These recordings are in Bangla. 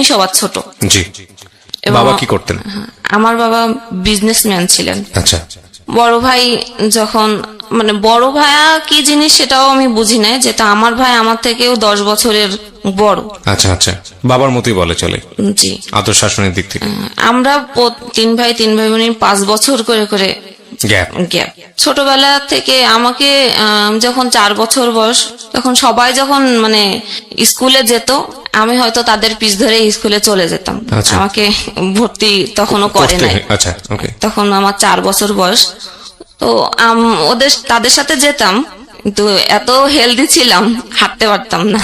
সবার ছোট। জি। বাবা কি করতেন? আমার বাবা বিজনেসম্যান ছিলেন। আচ্ছা। বড় ভাই যখন মানে বড় ভাইয়া কি জিনিস সেটাও আমি বুঝি নাই, যেটা আমার ভাই আমার থেকেও 10 বছরের বড়। আচ্ছা আচ্ছা, বাবার মতোই বলে চলে। জি। আদর শাসনের দিক থেকে আমরা 3 ভাই বোন 5 বছর করে করে গ্যাপ। ছোটবেলা থেকে আমাকে যখন 4 বছর বয়স, তখন সবাই যখন মানে স্কুলে যেত, আমি হয়তো তাদের পিছ ধরে স্কুলে চলে যেতাম। আচ্ছা। আমাকে ভর্তি তখনও করে নাই। আচ্ছা, ওকে। তখন আমার 4 বছর বয়স। তো তাদের সাথে যেতাম, কিন্তু এত হেলদি ছিলাম হাঁটতে পারতাম না।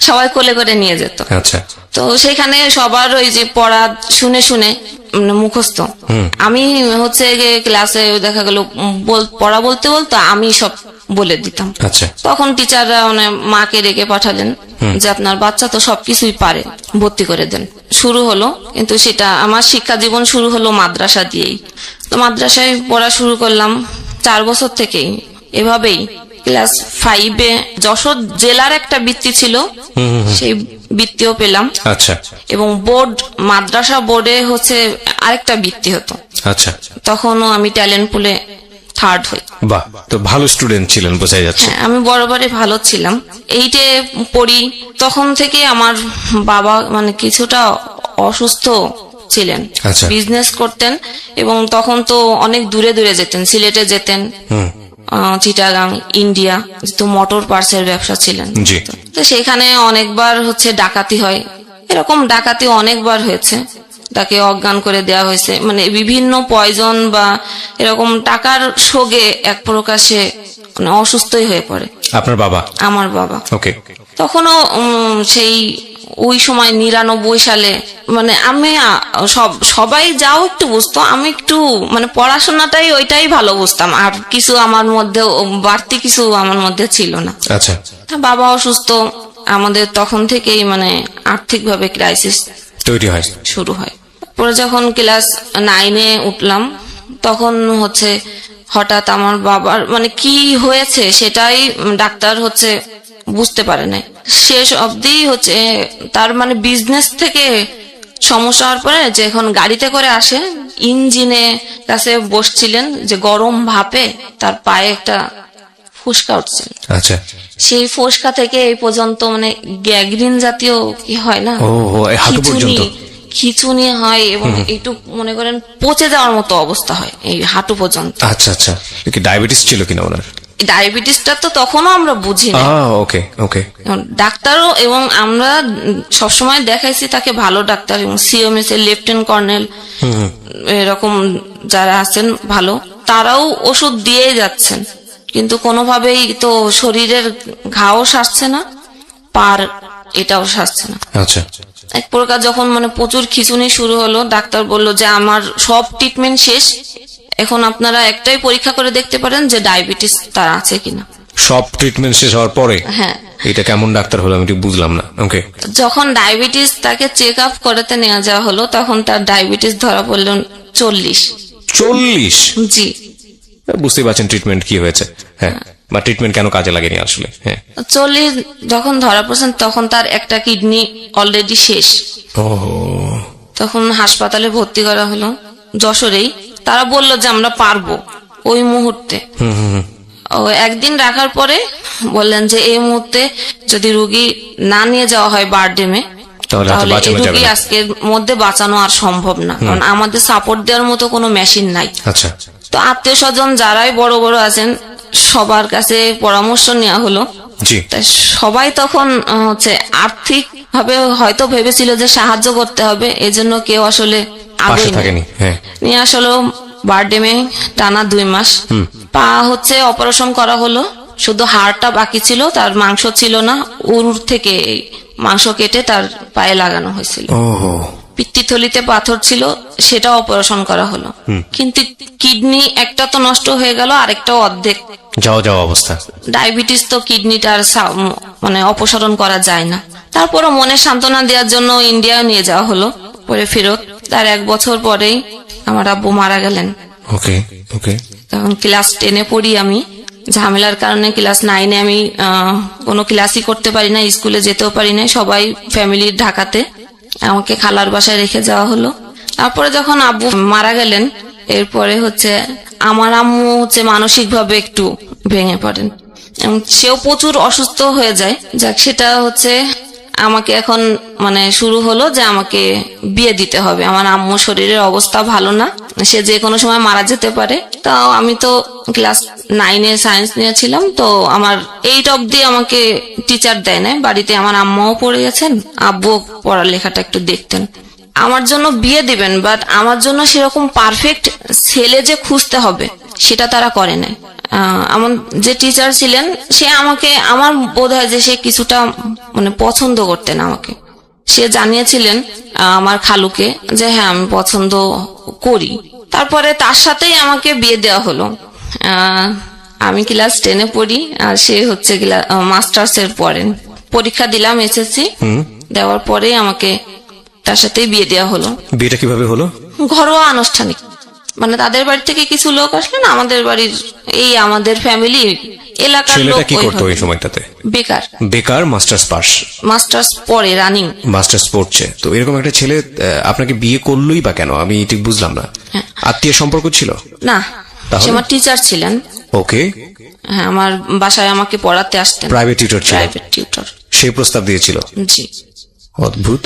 সবাই কোলে করে নিয়ে যেত। আচ্ছা। তো সেখানে সবার ওই যে পড়া শুনে শুনে মুখস্থ, আমি হচ্ছে ক্লাসে দেখা গেল পড়া বলতে বলতে আমি সব বলে দিতাম। আচ্ছা। তখন টিচাররা মানে মাকে ডেকে পাঠালেন যে আপনার বাচ্চা তো সবকিছুই পারে, ভর্তি করে দেন। শুরু হলো, কিন্তু সেটা আমার শিক্ষা জীবন শুরু হলো মাদ্রাসা দিয়েই। তো মাদ্রাসায় পড়া শুরু করলাম 4 বছর থেকেই। এভাবেই ক্লাস 5-এ যশোর জেলার একটা বৃত্তি ছিল, সেই বৃত্তিও পেলাম। আচ্ছা। এবং মাদ্রাসা বোর্ডে হচ্ছে আরেকটা বৃত্তি হতো। আচ্ছা। তখনও আমি ট্যালেন্ট পুলে 3rd হই। বাহ, তো ভালো স্টুডেন্ট ছিলেন বোঝা যাচ্ছে। হ্যাঁ, আমি বরাবরই ভালো ছিলাম। 8-এ পড়ি, তখন থেকে আমার বাবা মানে কিছুটা অসুস্থ ছিলেন। আচ্ছা। বিজনেস করতেন এবং তখন তো অনেক দূরে দূরে যেতেন, সিলেটে যেতেন, চিটাগাং, ইন্ডিয়া, তো মোটর পার্টসের ব্যবসা ছিলেন। জি। তো সেখানে অনেকবার হচ্ছে ডাকাতি হয়, এরকম ডাকাতি অনেকবার হয়েছে। তাকে অজ্ঞান করে দেওয়া হয়েছে, মানে বিভিন্ন পয়জন বা এরকম টাকার শোগে এক প্রকাশে মানে অসুস্থই হয়ে পড়ে আপনার বাবা? আমার বাবা। ওকে। তখনও সেই ওই সময় 99 সালে মানে আমি সবাই যাও একটু বুঝতো, আমি একটু মানে পড়াশোনাটাই ওইটাই ভালো বুঝতাম, আর কিছু আমার মধ্যে বাড়তি কিছু আমার মধ্যে ছিল না। আচ্ছা। বাবা অসুস্থ, আমাদের তখন থেকেই মানে আর্থিকভাবে ক্রাইসিস তৈরি হয়, শুরু হয়। পরে যখন ক্লাস 9-এ উঠলাম, তখন হচ্ছে হঠাৎ আমার বাবার মানে কি হয়েছে সেটাই ডাক্তার হচ্ছে বুঝতে পারে নাই। শেষ অবধি হচ্ছে তার মানে বিজনেস থেকে সমস্যা হওয়ার পরে যে এখন গাড়িতে করে আসে, ইঞ্জিনে কাছে বসছিলেন, যে গরম ভাপে তার পায়ে একটা ফুসকা উঠছিল। আচ্ছা। সেই ফুসকা থেকে এই পর্যন্ত মানে গ্যাংগ্রিন জাতীয় কি হয় না, হাঁটু পর্যন্ত খিচুনি হয় এবং একটু মনে করেন পচে যাওয়ার মতো অবস্থা হয় এই হাঁটু পর্যন্ত। আচ্ছা আচ্ছা। কি ডায়াবেটিস ছিল কিনা ওনার? ডায়াবেটিসটা তো তখনও আমরা বুঝি না। ওকে ওকে। ডাক্তারও এবং আমরা সবসময় দেখাইছি তাকে ভালো ডাক্তার, এবং সিএমএস এর লেফটেন্যান্ট কর্নেল এরকম যারা আছেন ভালো, তারাও ওষুধ দিয়ে যাচ্ছেন, কিন্তু কোনোভাবেই তো শরীরের ঘাও সারছে না, পার এটাও সারছে না। আচ্ছা। এক প্রকার যখন মানে প্রচুর খিঁচুনি শুরু হলো, ডাক্তার বলল যে আমার সব ট্রিটমেন্ট শেষ, এখন আপনারা একটাই পরীক্ষা করে দেখতে পারেন যে ডায়াবেটিস তার আছে কিনা। সব ট্রিটমেন্ট শেষ হওয়ার পরে? হ্যাঁ। এটা কেমন ডাক্তার হলো আমি ঠিক বুঝলাম না। ওকে। যখন ডায়াবেটিস তাকে চেক আপ করাতে নেওয়া যাওয়া হলো, তখন তার ডায়াবেটিস ধরা পড়ল 40। 40? জি। বুঝতেই পারছেন ট্রিটমেন্ট কি হয়েছে। হ্যাঁ, বা ট্রিটমেন্ট কেন কাজে লাগেনি আসলে। হ্যাঁ, 40 যখন ধরা পড়ছেন তখন তার একটা কিডনি অলরেডি শেষ। তখন হাসপাতালে ভর্তি করা হলো যশোরেই। তারা বলল যে আমরা পারবো ওই মুহূর্তে। একদিন রাখার পরে বললেন যে এই মুহূর্তে যদি রুগী না নিয়ে যাওয়া হয় বারডেমে, তাহলে এই রুগী আজকের মধ্যে বাঁচানো আর সম্ভব না, কারণ আমাদের সাপোর্ট দেওয়ার মতো কোনো মেশিন নাই। আচ্ছা। তো আত্মীয় স্বজন যারাই বড় বড় আছেন সবার কাছে পরামর্শ নেওয়া হলো। সবাই তখন হচ্ছে আর্থিক ভাবে হয়তো ভেবেছিল যে সাহায্য করতে হবে, এজন্য কেউ আসলে আগে নিয়ে আসলো। বারডেমে টানা 2 মাস পা হচ্ছে অপারেশন করা হলো, শুধু হাড়টা বাকি ছিল, তার মাংস ছিল না, উরুর থেকে মাংস কেটে তার পায়ে লাগানো হয়েছিল। পিত্তথলিতে পাথর ছিল, সেটা অপারেশন করা হলো, কিন্তু কিডনি একটা তো নষ্ট হয়ে গেল, আরেকটাও অর্ধেক যাওয়া অবস্থা। ডায়াবেটিস তো কিডনিটার মানে অপসারণ করা যায় না। তারপরও মনে সান্ত্বনা দেওয়ার জন্য ইন্ডিয়া নিয়ে যাওয়া হলো। পরে ফেরত তার 1 বছর পরেই আমার আব্বু মারা গেলেন। ওকে ওকে। তখন ক্লাস 10-এ পড়ি আমি। ঝামেলার কারণে ক্লাস 9-এ আমি কোনো ক্লাসই করতে পারি না, স্কুলে যেতেও পারি না, সবাই ফ্যামিলির ঢাকাতে। আমাকে খালার বাসায় রেখে যাওয়া হলো। তারপরে যখন আব্বু মারা গেলেন, এরপরে হচ্ছে আমার আম্মু হচ্ছে মানসিকভাবে একটু ভেঙে পড়েন এবং সেও প্রচুর অসুস্থ হয়ে যায়। যাক, সেটা হচ্ছে আমাকে এখন মানে শুরু হলো যে আমাকে বিয়ে দিতে হবে। আমার আম্মুর শরীরের অবস্থা ভালো না, সে যে কোনো সময় মারা যেতে পারে। তাও আমি তো ক্লাস 9-এ সায়েন্স নিয়েছিলাম, তো আমার 8 অবধি আমাকে টিচার দেয় না বাড়িতে। আমার আম্মাও পড়ে গেছেন, আব্বু পড়ালেখাটা একটু দেখতেন। আমার জন্য বিয়ে দিবেন, বাট আমার জন্য সেরকম পারফেক্ট ছেলে যে খুঁজতে হবে সেটা তারা করে নাই। আমার যে টিচার ছিলেন সে আমাকে, আমার বোধ হয় যে সে কিছুটা মানে পছন্দ করতেন আমাকে। সে জানিয়েছিলেন আমার খালুকে যে হ্যাঁ আমি পছন্দ করি। তারপরে তার সাথেই আমাকে বিয়ে দেওয়া হলো। আমি ক্লাস 10-এ পড়ি আর সে হচ্ছে মাস্টার্স এর পড়েন। পরীক্ষা দিলাম এসএসসি, দেওয়ার পরে আমাকে তার সাথে বিয়ে দেওয়া হলো। বিয়েটা কিভাবে হলো? ঘরোয়া আনুষ্ঠানিক, মানে তাদের বাড়ি থেকে কিছু লোক আসলেন, আমাদের বাড়ির এই আমাদের ফ্যামিলি এলাকার লোক। ছেলেটা কি করতো ওই সময়টাতে? বেকার। বেকার, মাস্টার্স পাস। মাস্টার্স পড়ে, রানিং মাস্টার্স পড়ছে। তো এরকম একটা ছেলে আপনাকে বিয়ে করলোই বা কেন, আমি ঠিক বুঝলাম না। আত্মীয় সম্পর্ক ছিল না, সে আমার টিচার ছিলেন। ওকে। হ্যাঁ, আমার বাসায় আমাকে পড়াতে আসতেন। প্রাইভেট টিউটর ছিল? Private tutor. সেই প্রস্তাব দিয়েছিল? জি। অদ্ভুত।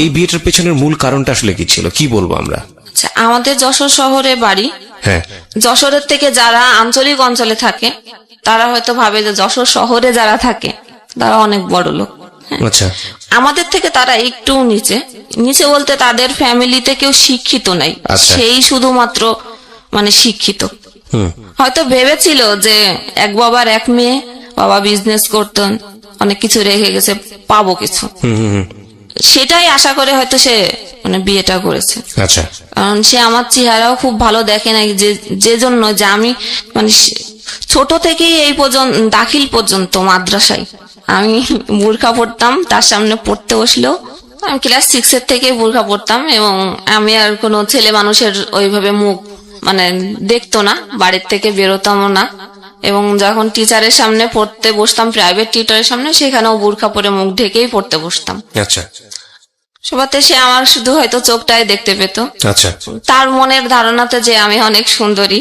এই বিয়েটার পেছনের মূল কারণটা আসলে কি ছিল, কি বলবো আমরা? আচ্ছা, আমাদের যশোর শহরে বাড়ি। হ্যাঁ। যশোরের থেকে যারা আঞ্চলিক অঞ্চলে থাকে তারা হয়তো ভাবে যে যশোর শহরে যারা থাকে তারা অনেক বড় লোক। আচ্ছা। আমাদের থেকে তারা একটু নিচে নিচে বলতে তাদের ফ্যামিলিতে কেউ শিক্ষিত নাই, সেই শুধুমাত্র মানে শিক্ষিত। হয়তো ভেবেছিল যে এক বাবার এক মেয়ে, বাবা বিজনেস করতেন, অনেক কিছু রেখে গেছে, পাবো কিছু, সেটাই আশা করে হয়তো সে মানে বিয়েটা করেছে। আচ্ছা। কারণ সে আমার চেহারাও খুব ভালো দেখে নাই, যে জন্য যে আমি মানে ছোট থেকেই এই পর্যন্ত দাখিল পর্যন্ত মাদ্রাসায় আমি বোরখা পড়তাম। তার সামনে পড়তে বসলেও আমি ক্লাস 6-এর থেকে বোরখা পড়তাম এবং আমি আর কোনো ছেলে মানুষের ওইভাবে মুখ মানে দেখতো না, বাড়ির থেকে বেরোতামও না। এবং যখন টিচারের সামনে পড়তে বসতাম, প্রাইভেট টিউটরের সামনে, সেখানেও বোরখা পরে মুখ ঢেকেই পড়তে বসতাম। আচ্ছা। সবাতে সে আমার শুধু হয়তো চোখটাই দেখতে পেত। আচ্ছা। তার মনের ধারণাতে যে আমি অনেক সুন্দরী,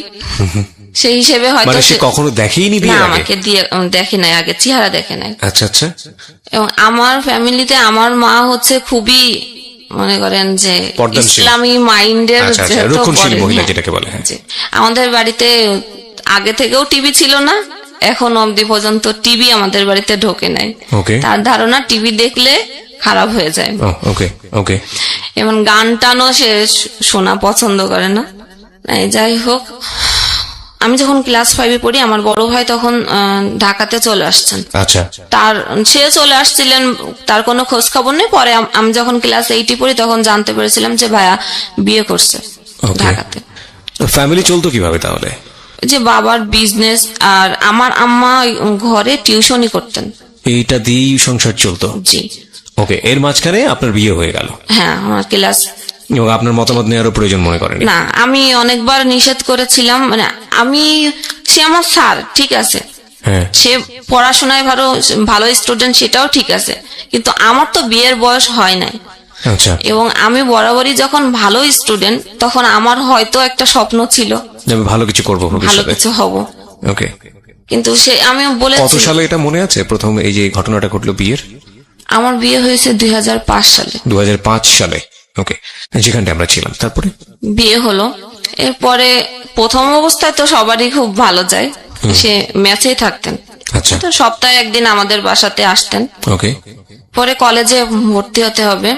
সেই হিসেবে হয়তো সে কখনো দেখেইনি বিয়ের আগে? আমাকে দিয়ে দেখে নাই, আগে চেহারা দেখে নাই। আচ্ছা আচ্ছা। এবং আমার ফ্যামিলিতে আমার মা হচ্ছে খুবই মনে করেন যে ইসলামী মাইন্ডের, রক্ষণশীল মহিলা যেটাকে বলে। আমাদের বাড়িতে আগে থেকেও টিভি ছিল না, এখন অবধি পর্যন্ত টিভি আমাদের বাড়িতে ঢোকে নাই। তার ধারণা টিভি দেখলে খারাপ হয়ে যায়। ওকে ওকে। এবং গান টানও সে শোনা পছন্দ করে না। যাই হোক, আমি যখন ক্লাস 5-এ পড়ি, আমার বড় ভাই তখন ঢাকাতে চলে আসছেন। আচ্ছা। সে চলে আসছিলেন, তার কোনো খোঁজ খবর নেই। পরে আমি যখন ক্লাস 8-এ পড়ি তখন জানতে পেরেছিলাম যে ভাইয়া বিয়ে করছে ঢাকাতে। ফ্যামিলি চলতো কিভাবে তাহলে? যে বাবার বিজনেস আর আমার আম্মা ঘরে টিউশনই করতেন, এইটা দিয়েই সংসার চলতো। জি। ওকে। এর মাঝখানে আপনার বিয়ে হয়ে গেল? হ্যাঁ, আমার ক্লাস। এবং আপনার মতামত নেওয়ারও প্রয়োজন মনে করেন? না, আমি অনেকবার নিষেধ করেছিলাম। মানে সে আমার স্যার, ঠিক আছে, সে পড়াশোনায় ভালো স্টুডেন্ট, সেটাও ঠিক আছে, কিন্তু আমার তো বিয়ের বয়স হয় নাই। আচ্ছা। এবং আমি বরাবরই যখন ভালো স্টুডেন্ট, তখন আমার হয়তো একটা স্বপ্ন ছিল আমি ভালো কিছু করবো, ভালো কিছু হব। ওকে। কিন্তু সে আমি বলেছি। কত সালে এটা মনে আছে প্রথম এই যে ঘটনাটা ঘটলো বিয়ের? আমার বিয়ে হয়েছে 2005 সালে। 2005 সালে। ওকে। যেখানটা আমরা ছিলাম। তারপরে বিয়ে হলো। এরপরে প্রথম অবস্থায় তো সবারই খুব ভালো যায়, সে ম্যাচেই থাকতেন। আচ্ছা। তো সপ্তাহে একদিন আমাদের বাসাতে আসতেন। ওকে। পরে কলেজে ভর্তি হতে হবে,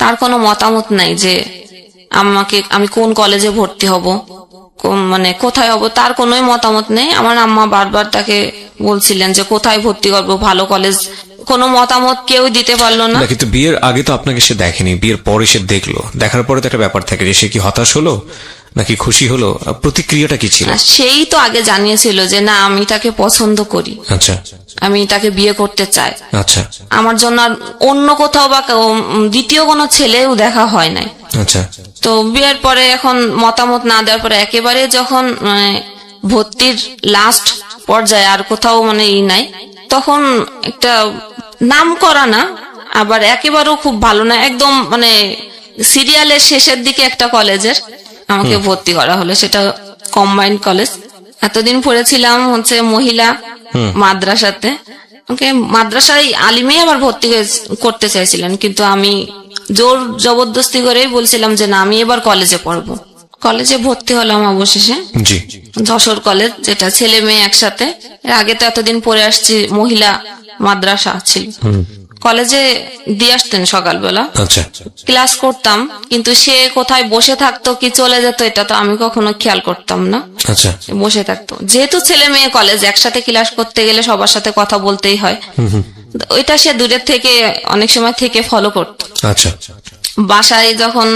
তার কোনো মতামত নাই যে আমি কোন কলেজে ভর্তি হব, মানে কোথায় হব, তার কোনোই মতামত নেই। আমার আম্মা বারবার তাকে বলছিলেন যে কোথায় ভর্তি করবো, ভালো কলেজ, কোনো মতামত কেউ দিতে পারলো না। কিন্তু বিয়ের আগে তো আপনাকে সে দেখেনি, বিয়ের পরে সে দেখলো, দেখার পরে তো একটা ব্যাপার থাকে যে সে কি হতাশ হলো নাকি খুশি হলো, প্রতিক্রিয়াটা কি ছিল? সেই তো আগে জানিয়েছিল যে না, আমি তাকে পছন্দ করি। আচ্ছা। আমি তাকে বিয়ে করতে চাই। আচ্ছা। আমার জন্য আর অন্য কোথাও বা দ্বিতীয় কোনো ছেলেও দেখা হয় নাই। আচ্ছা। তো বিয়ের পরে এখন মতামত না দেওয়ার পরে একেবারে যখন মানে ভর্তির লাস্ট পর্যায়ে আর কোথাও মানে নাই, তখন একটা নাম করা না, আবার একেবারেও খুব ভালো না, একদম মানে সিরিয়ালের শেষের দিকে একটা কলেজের আমাকে ভর্তি করা হলো, সেটা কম্বাইন্ড কলেজ। এতদিন পড়েছিলাম হচ্ছে মহিলা মাদ্রাসাতে, ওকে মাদ্রাসায় আলিমে আবার ভর্তি করতে চাইছিলেন, কিন্তু আমি জোর জবরদস্তি করেই বলছিলাম যে না, আমি এবার কলেজে পড়বো। কলেজে ভর্তি হলাম অবশেষে, জি, যশোর কলেজ, যেটা ছেলে মেয়ে একসাথে। এর আগে তো এতদিন পরে আসছি, মহিলা মাদ্রাসা ছিল। কলেজে দিয়ে আসতেন সকালবেলা, আচ্ছা, ক্লাস করতাম, কিন্তু সে কোথায় বসে থাকতো কি চলে যেত এটা তো আমি কখনো খেয়াল করতাম না। আচ্ছা, বসে থাকতো, যেহেতু ছেলে মেয়ে কলেজ, একসাথে ক্লাস করতে গেলে সবার সাথে কথা বলতেই হয়, ওইটা সে দূরের থেকে অনেক সময় থেকে ফলো করতো। আচ্ছা, বাসায় যখন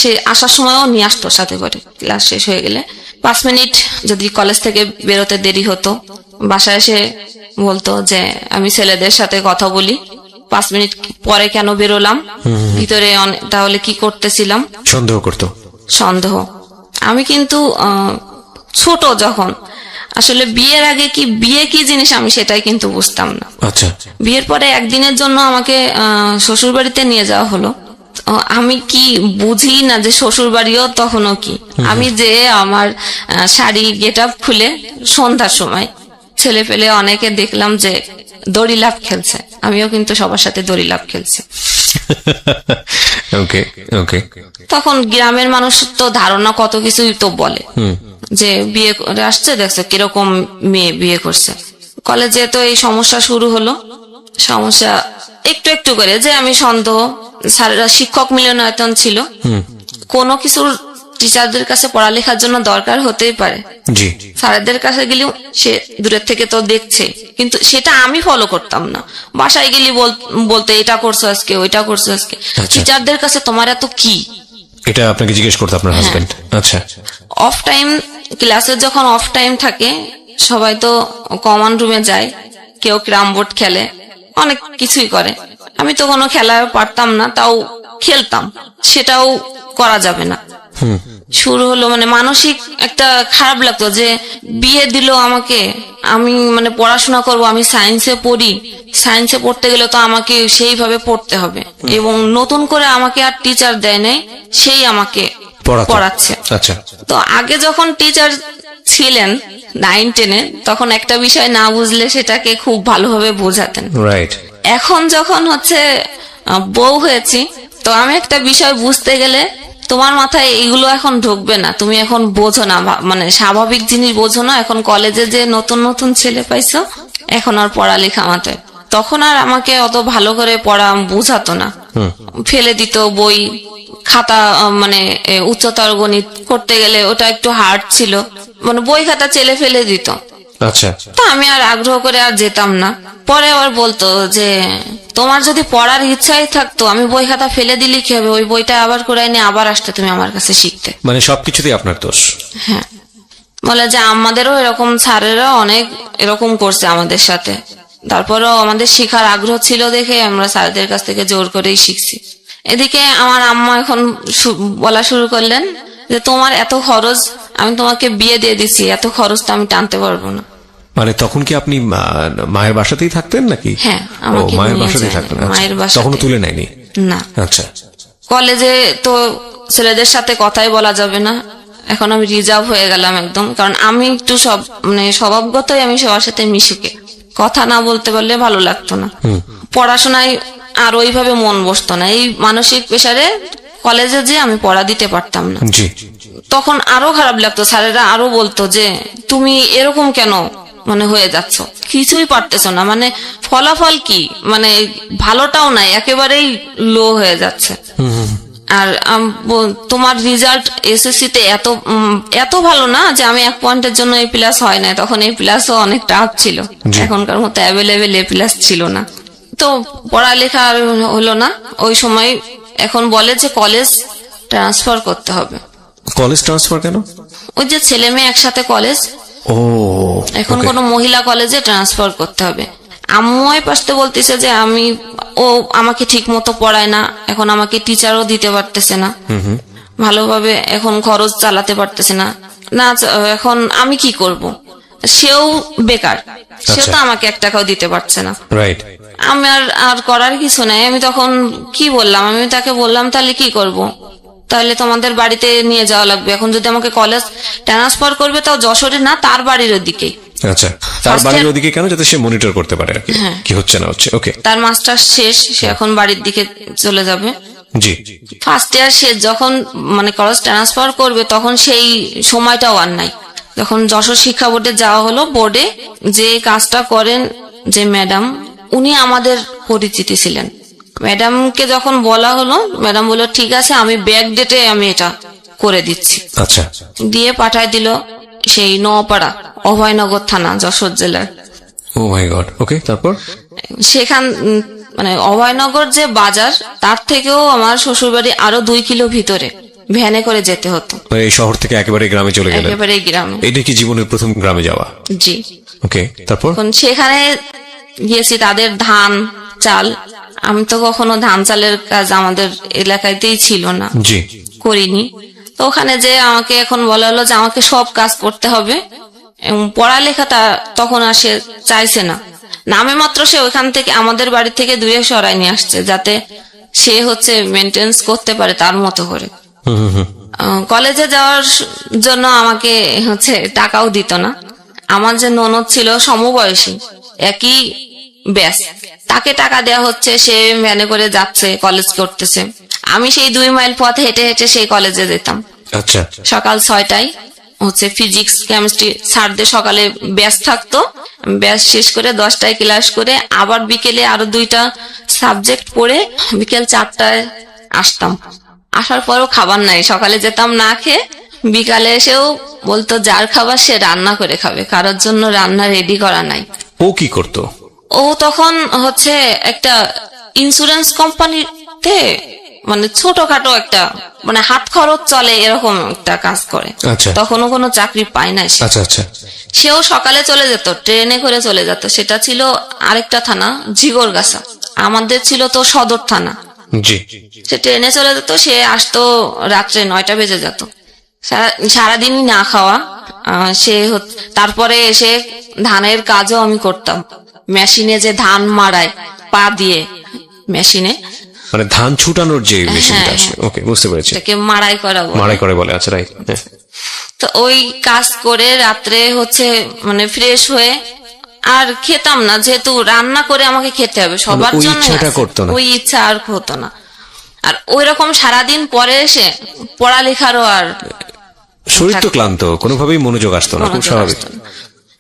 সে আসার সময়ও নিয়ে আসতো সাথে করে, ক্লাস শেষ হয়ে গেলে 5 মিনিট যদি কলেজ থেকে বেরোতে দেরি হতো, বাসায় এসে বলতো যে আমি ছেলেদের সাথে কথা বলি, 5 মিনিট পরে কেন বেরোলাম, ভিতরে তাহলে কি করতেছিলাম, সন্দেহ করতো। সন্দেহ। আমি কিন্তু ছোট যখন, আসলে বিয়ের আগে কি বিয়ে কি জিনিস আমি সেটাই কিন্তু বুঝতাম না। আচ্ছা, বিয়ের পরে একদিনের জন্য আমাকে শ্বশুর বাড়িতে নিয়ে যাওয়া হলো। আমি কি বুঝি না যে শ্বশুর বাড়িও তখনও কি, আমি যে আমার শাড়ি গেট আপ খুলে সন্ধ্যার সময় ছেলে পেলে অনেকে দেখলাম যে দড়ি লাফ খেলছে, আমিও কিন্তু সবার সাথে দড়ি লাফ খেলছি। ওকে, ওকে। তখন গ্রামের মানুষ তো ধারণা কত কিছুই তো বলে, যে বিয়ে করে আসছে, দেখছো কিরকম মেয়ে বিয়ে করছে। কলেজে তো এই সমস্যা শুরু হলো, সমস্যা একটু একটু করে, যে আমি সন্দেহ, স্যারেরা শিক্ষক মিলনায়তন ছিল, কোনো কিছুর টিচারদের কাছে পড়ালেখার জন্য দরকার হতেই পারে, জি, স্যারদের কাছে গেলেও সে দূরের থেকে তো দেখছে, কিন্তু সেটা আমি ফলো করতাম না। বাসায় গেলি বলতে এটা করছো আজকে, ওইটা করছো আজকে। টিচারদের কাছে তোমার এত কি, এটা আপনাকে জিজ্ঞেস করতো আপনার হাজবেন্ড? আচ্ছা, অফ টাইম, ক্লাসের যখন অফ টাইম থাকে সবাই তো কমন রুমে যায়, কেউ ক্যারাম বোর্ড খেলে, অনেক কিছুই করে। আমি তো কোনো খেলায় পারতাম না, তাও খেলতাম, সেটাও করা যাবে না। শুরু হলো মানে মানসিক একটা খারাপ লাগতো যে বিয়ে দিল আমাকে, আমি মানে পড়াশোনা করব, আমি সায়েন্সে পড়ি, সায়েন্সে পড়তে গেলে তো আমাকে সেইভাবে পড়তে হবে, এবং নতুন করে আমাকে আর টিচার দেয় নাই, সেই আমাকে পড়াচ্ছে। আচ্ছা, তো আগে যখন টিচার ছিলেন 9-10-এ, তখন একটা বিষয় না বুঝলে সেটাকে খুব ভালোভাবে বোঝাতেন। রাইট। এখন যখন হচ্ছে বউ হয়েছি, তো আমি একটা বিষয় বুঝতে গেলে তোমার মাথায় এগুলো এখন ঢুকবে না, তুমি এখন বোঝো না, মানে স্বাভাবিক জিনিস বোঝো না। এখন কলেজে যে নতুন নতুন ছেলে পাইছো, এখন আর পড়ালেখা মাথায়, তখন আর আমাকে অত ভালো করে পড়া বুঝাতো না, ফেলে দিত বই খাতা, মানে উচ্চতর গণিত করতে গেলে ওটা একটু হার্ড ছিল, মানে বই খাতা চেলে ফেলে দিত। আচ্ছা, তো আমি আর আগ্রহ করে আর যেতাম না। পরে আবার বলতো যে তোমার যদি পড়ার ইচ্ছাই থাকতো, আমি বই খাতা ফেলে দিলে কি হবে, ওই বইটা আবার করে এনে আবার আসতে তুমি আমার কাছে শিখতে। মানে সবকিছুতেই আপনার দোষ। হ্যাঁ, বলে যে আমাদেরও এরকম স্যারেরা অনেক এরকম করছে আমাদের সাথে, তারপরেও আমাদের শিখার আগ্রহ ছিল দেখে আমরা স্যারদের কাছ থেকে জোর করেই শিখছি। এদিকে আমার আম্মা এখন বলা শুরু করলেন যে তোমার এত খরচ, আমি তোমাকে বিয়ে দিয়ে দিচ্ছি, এত খরচ তো আমি টানতে পারবো না। মানে তখন কি আপনি মায়ের বাসাতেই থাকতেন নাকি? হ্যাঁ, আমাকে মায়ের বাসাতেই থাকতেন। মায়ের বাসাতে। তখনও তুলে নেয়নি? না। আচ্ছা, কলেজে তো ছেলেদের সাথে কথাই বলা যাবে না, এখন আমি রিজার্ভ হয়ে গেলাম একদম, কারণ আমি একটু মানে স্বভাবগতই আমি সবার সাথে মিশুকে, কথা না বলতে পারলে ভালো লাগতো না। পড়াশোনায় আর ওইভাবে মন বসতো না, এই মানসিক প্রেসারে কলেজে যে আমি পড়া দিতে পারতাম না। জি। তখন আরো খারাপ লাগতো, স্যারেরা আরো বলতো যে তুমি এরকম কেন মানে হয়ে যাচ্ছ, কিছুই পারতেছো না, মানে ফলাফল কি, মানে ভালোটাও নাই, একেবারেই লো হয়ে যাচ্ছে। আর তোমার রেজাল্ট এসএসসি তে এত ভালো না যে আমি 1 পয়েন্টের জন্য A+ হয় না, তখন A+ অনেক টাফ ছিল, এখনকার মতো অ্যাভেলেবেল A+ ছিল না। তো পড়ালেখা আর হলো না ওই সময়। এখন বলে যে কলেজ ট্রান্সফার করতে হবে। কলেজ ট্রান্সফার কেন? ওই যে ছেলে মেয়ে একসাথে কলেজ, ও এখন কোন মহিলা কলেজে ট্রান্সফার করতে হবে। আম্মু এই পাশে বলতেছে যে ও আমাকে ঠিক মতো পড়ায় না, এখন আমাকে টিচারও দিতে পারতেছে না ভালোভাবে, এখন খরচ চালাতে পারতেছে না, এখন আমি কি করব, সেও বেকার, সেও তো আমাকে 1 টাকাও দিতে পারছে না। রাইট। আমার আর করার কিছু নাই। আমি তখন কি বললাম, আমি তাকে বললাম তাহলে কি করব, তাহলে তোমাদের বাড়িতে নিয়ে যাওয়া লাগবে। এখন যদি আমাকে কলেজ ট্রান্সফার করবে তাও যশোরে না, তার বাড়ির ওদিকেই। আচ্ছা, তার বাড়ির ওদিকে কেন? যাতে সে মনিটর করতে পারে আর কি, কি হচ্ছে না হচ্ছে। ওকে, তার মাস্টার শেষ, সে এখন বাড়ির দিকে চলে যাবে। জি, ফার্স্ট ইয়ার সে যখন মানে কলেজ ট্রান্সফার করবে তখন সেই সময়টাও আর নাই। যখন যশোর শিক্ষা বোর্ডে যাওয়া হলো, বোর্ডে যে কাজটা করেন যে ম্যাডাম, উনি আমাদের পরিচিতি ছিলেন। ম্যাডামকে যখন বলা হলো, ম্যাডাম বললো ঠিক আছে, আমি ব্যাক ডেটে আমি এটা করে দিচ্ছি। আচ্ছা, দিয়ে পাঠায় দিল সেই নোয়াপাড়া, অভয়নগর থানা, যশোর জেলার। ও মাই গড। ওকে, তারপর? সেখান মানে অভয়নগর যে বাজার, তার থেকেও আমার শ্বশুরবাড়ি আরো 2 কিলো ভিতরে ভ্যানে করে যেতে হতো। মানে এই শহর থেকে একেবারে গ্রামে চলে গেলেন? একেবারে গ্রামে। এটা কি জীবনের প্রথম গ্রামে যাওয়া? জি। ওকে, তারপর? এখন সেখানে গিয়েছি, তাদের ধান চাল, আমি তো কখনো ধান চালের কাজ আমাদের এলাকাতেই ছিল না, জি, করিনি। তো ওখানে যে আমাকে এখন বলা হলো যে আমাকে সব কাজ করতে হবে, এবং পড়ালেখাটা তখন আর সে চাইছে না। নামে মাত্র সে ওইখান থেকে আমাদের বাড়ি থেকে দূরে সরাই নিয়ে আসছে, যাতে সে হচ্ছে মেনটেন্স করতে পারে তার মতো করে। কলেজে যাওয়ার জন্য আমাকে হচ্ছে টাকাও দিত না। আমার যে ননদ ছিল সমবয়সী, একই ব্যাস, তাকে টাকা দেওয়া হচ্ছে, সে ভ্যানে করে যাচ্ছে, কলেজ করতেছে। আমি সেই 2 মাইল পথ হেঁটে হেঁটে সেই কলেজে যেতাম। আচ্ছা, সকাল 6টায় হচ্ছে ফিজিক্স কেমিস্ট্রি স্যারদের সকালে ব্যাচ থাকতো, ব্যাচ শেষ করে 10টায় ক্লাস করে আবার বিকেলে আরো 2টা সাবজেক্ট পড়ে বিকেল 4টায় আসতাম। আসার পরও খাবার নাই, সকালে যেতাম না খেয়ে, বিকালে এসেও বলতো যার খাবার সে রান্না করে খাবে, কারোর জন্য রান্না রেডি করা নাই। ও কি করতো? ও তখন হচ্ছে একটা ইন্স্যুরেন্স কোম্পানিতে মানে ছোটখাটো একটা মানে হাত খরচ চলে এরকম একটা কাজ করে। আচ্ছা, তখনও কোনো চাকরি পায় না সে। আচ্ছা আচ্ছা, সেও সকালে চলে যেত, ট্রেনে করে চলে যেত। সেটা ছিল আরেকটা থানা, জিগরগাছা। আমাদের ছিল তো সদর থানা। জি, সে ট্রেনে চলে যেত, সে আসতো রাত্রে 9টা বেজে যেত। সারাদিনই না খাওয়া। তারপরে এসে ধানের কাজও আমি করতাম, মেশিনে যে ধান মাড়ায় পা দিয়ে মেশিনে, মানে ধান ছুটানোর যে মেশিনটা আসে। ওকে, বুঝতে পেরেছি, এটাকে মাড়াই করা বলে। মাড়াই করে বলে। আচ্ছা, রাইট। তো ওই কাজ করে রাত্রে হচ্ছে মানে ফ্রেশ হয়ে আর খেতাম না, যেহেতু রান্না করে আমাকে খেতে হবে সবার ওই জন্য, ইচ্ছাটা করতো না। ওই ইচ্ছা আর হতো না। আর ওই রকম সারাদিন পরে এসে পড়ালেখারও আর শরীর তো ক্লান্ত, কোনোভাবেই মনোযোগ আসতো না, খুব স্বাভাবিক।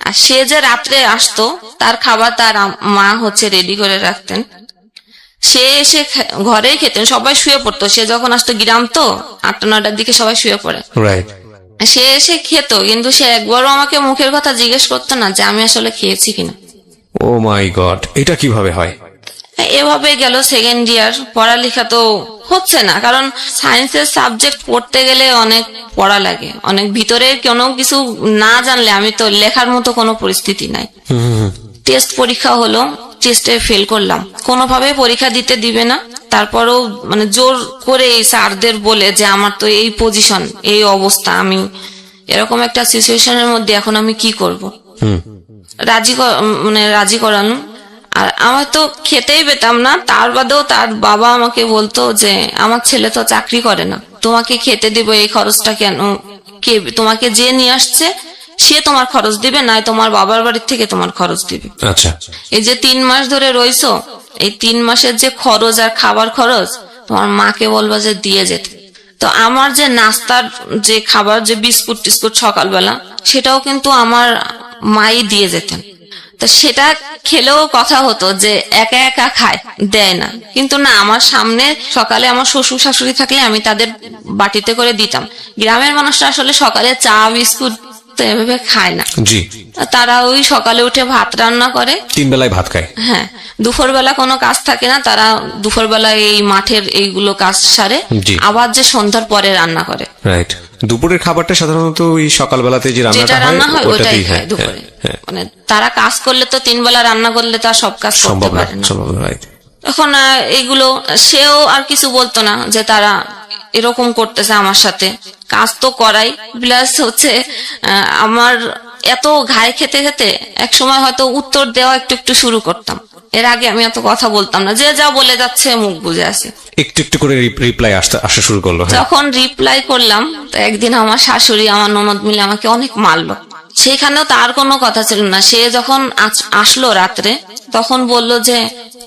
আর সে যে রাত্রে আসতো, তার খাবার তার মা হচ্ছে রেডি করে রাখতেন, সে এসে ঘরেই খেতেন, সবাই শুয়ে পড়তো। সে যখন আসতো, গ্রাম তো 8টা-9টার দিকে সবাই শুয়ে পড়ে, রাইট। সে এসে খেত, কিন্তু সে একবারও আমাকে মুখের কথা জিজ্ঞেস করতো না যে আমি আসলে খেয়েছি কিনা। ও মাই গড, এটা কিভাবে হয়? এভাবে গেল 2nd ইয়ার। পড়ালেখা তো হচ্ছে না, কারণ সায়েন্সের সাবজেক্ট পড়তে গেলে অনেক পড়া লাগে, অনেক ভিতরে কোনো কিছু না জানলে আমি তো লেখার মতো কোনো পরিস্থিতি নাই। টেস্ট পরীক্ষা হলো, টেস্টে ফেল করলাম, কোনোভাবে পরীক্ষা দিতে দিবে না। তারপরও মানে জোর করে এই স্যারদের বলে যে আমার তো এই পজিশন, এই অবস্থা, আমি এরকম একটা সিচুয়েশনের মধ্যে এখন আমি কি করব। রাজি করানো। আর আমার তো খেতেই পেতাম না। তার বাদেও তার বাবা আমাকে বলতো যে আমার ছেলে তো চাকরি করে না, তোমাকে খেতে দিব, এই খরচটা কেন, কে তোমাকে যে নিয়ে আসছে সে তোমার খরচ দিবে, নাই তোমার বাবার বাড়ির থেকে তোমার খরচ দিবে। আচ্ছা, এই যে 3 মাস ধরে রইছো, এই 3 মাসের যে খরচ আর খাবার খরচ তোমার মাকে বলবা যে দিয়ে যেতে। তো আমার যে নাস্তার যে খাবার, যে বিস্কুট টিস্কুট সকালবেলা, সেটাও কিন্তু আমার মাই দিয়ে যেতেন। তো সেটা খেলেও কথা হতো যে একা একা খায়, দেয় না। কিন্তু না, আমার সামনে সকালে আমার শ্বশুর শাশুড়ি থাকলে আমি তাদের বাটিতে করে দিতাম। গ্রামের মানুষরা আসলে সকালে চা বিস্কুট তো এভাবে খায় না। জি, তারা ওই সকালে উঠে ভাত রান্না করে, 3 বেলায় ভাত খায়। হ্যাঁ, দুপুরবেলা কোনো কাজ থাকে না, তারা দুপুরবেলা এই মাঠের এইগুলো কাজ সারে, আবার যে সন্ধ্যার পরে রান্না করে। রাইট। দুপুরের খাবারটা সাধারণত ওই সকালবেলাতে যে রান্না হয় ওটাই খায় দুপুরে। মানে তারা কাজ করলে তো 3 বেলা রান্না করলে তার সব কাজ করতে পারে না। তখন এইগুলো সেও আর কিছু বলতো না যে তারা এরকম করতেছে আমার সাথে, কাজ তো করাই, প্লাস হচ্ছে আমার এত ঘায়ে খেতে খেতে এক সময় হয়তো উত্তর দেওয়া একটু একটু শুরু করতাম। এর আগে আমি এত কথা বলতাম না, যে যা বলে যাচ্ছে মুখ বুজে আছে। একটু একটু করে রিপ্লাই আসা শুরু করলো। হ্যাঁ। যখন রিপ্লাই করলাম তো একদিন আমার শাশুড়ি আমার ননদ মিলে আমাকে অনেক মারলো। সেখানেও তার কোনো কথা ছিল না। সে যখন আসলো রাত্রে তখন বলল যে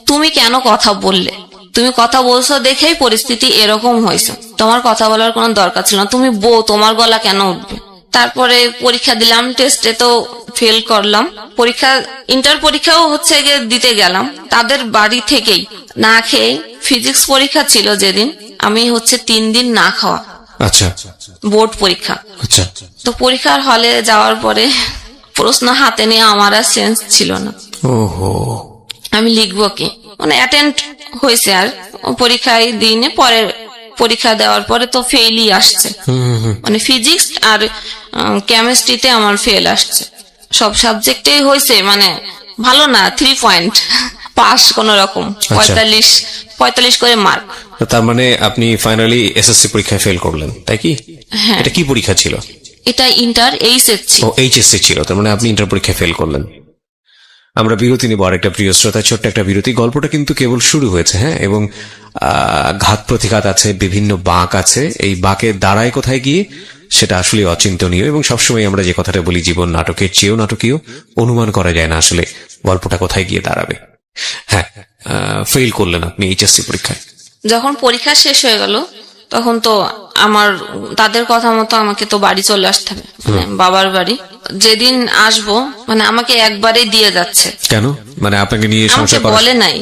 তুমি কেন কথা বললে, তুমি কথা বলছো দেখেই পরিস্থিতি এরকম হয়েছে, তোমার কথা বলার কোনো দরকার ছিল না, তুমি বউ, তোমার গলা কেন উঠবে। তারপরে পরীক্ষা দিলাম, টেস্টে তো ফেল করলাম। পরীক্ষা ইন্টার পরীক্ষাও হচ্ছে গিয়ে দিতে গেলাম তাদের বাড়ি থেকেই না খেয়ে। ফিজিক্স পরীক্ষা ছিল যেদিন, আমি হচ্ছে 3 দিন না খাওয়া। আচ্ছা। বোর্ড পরীক্ষা। আচ্ছা। তো পরীক্ষার হলে যাওয়ার পরে প্রশ্ন হাতে নিয়ে আমার আর সেন্স ছিল না। ওহো। আমি লিখবো কি, মানে অ্যাটেন্ড হয়েছে আর পরীক্ষায় দিনে পরে পরীক্ষা দেওয়ার পরে তো ফেলই আসছে। মানে ফিজিক্স আর কেমিস্ট্রিতে আমার ফেল আসছে, সব সাবজেক্টেই হয়েছে মানে ভালো না, 3 পয়েন্ট পাস কোন রকম, 45 করে মার্ক। তার মানে আপনি ফাইনালি এসএসসি পরীক্ষায় ফেল করলেন, তাই কি? হ্যাঁ। এটা কি পরীক্ষা ছিল? এটা ইন্টার এইচএসসি। ও এইচএসসি ছিল, তার মানে আপনি ইন্টার পরীক্ষায় ফেল করলেন। আমরা বিরতি নিব, আরেকটা প্রিয় শ্রোতা, ছোট্ট একটা বিরতি। গল্পটা কিন্তু কেবল শুরু হয়েছে, হ্যাঁ, এবং ঘাত প্রতিঘাত আছে, বিভিন্ন বাঁক আছে। এই বাঁকের দাঁড়ায় কোথায় গিয়ে সেটা আসলে অচিন্তনীয়, এবং সবসময় আমরা যে কথাটা বলি, জীবন নাটকের চেয়েও নাটকীয়। অনুমান করা যায় না আসলে গল্পটা কোথায় গিয়ে দাঁড়াবে। হ্যাঁ, ফেল করলেন আপনি এইচএসসি পরীক্ষায়। যখন পরীক্ষা শেষ হয়ে গেল তখন তো আমার তাদের কথা মতো আমাকে তো বাড়ি চলে আসতে হবে, মানে বাবার বাড়ি। যেদিন আসবো মানে আমাকে একবারেই দিয়ে যাচ্ছে। কেন? মানে আপনাকে নিয়ে আমাকে সংসার করা? বলে নাই